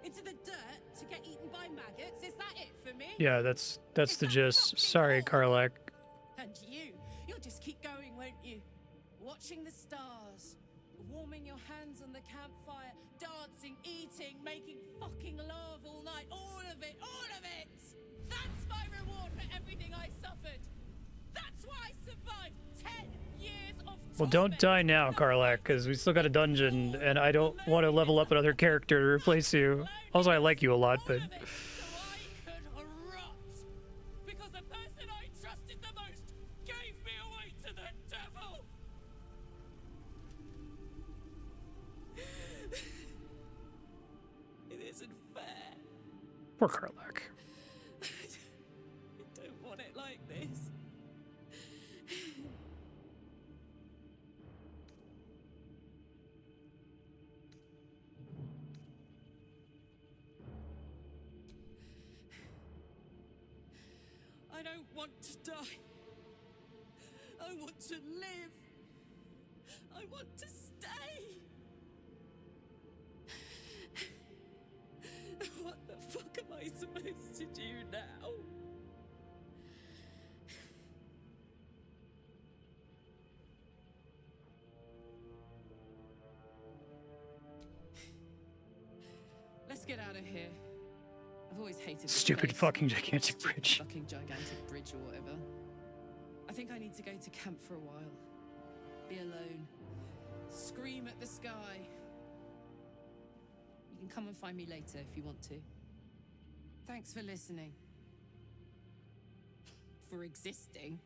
Into the dirt to get eaten by maggots? Is that it for me? Yeah, that's the gist. Sorry, Karlak. And you'll just keep going, won't you? Watching the stars, warming your hands on the campfire, dancing, eating, making fucking love all night. All of it, all of it! That's my reward for everything I suffered. That's why I survived 10 years of Well, don't die now, Karlak, because we still got a dungeon, and I don't want to level up another character to replace you. Also, I like you a lot, but... because the person I trusted the most gave me away to the devil. It isn't fair. Poor Karlak. I don't want it like this. I don't want to die. I want to live. I want to stay. What the fuck am I supposed to do now? here. I've always hated this Stupid place. fucking gigantic bridge. Fucking gigantic bridge or whatever. I think I need to go to camp for a while. Be alone. Scream at the sky. You can come and find me later if you want to. Thanks for listening. For existing.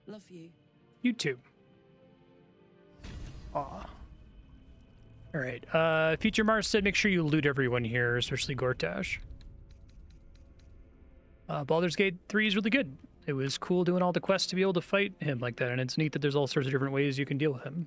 Love you. You too. Aw. Alright, future Marstead, make sure you loot everyone here, especially Gortash. Baldur's Gate 3 is really good. It was cool doing all the quests to be able to fight him like that, and it's neat that there's all sorts of different ways you can deal with him.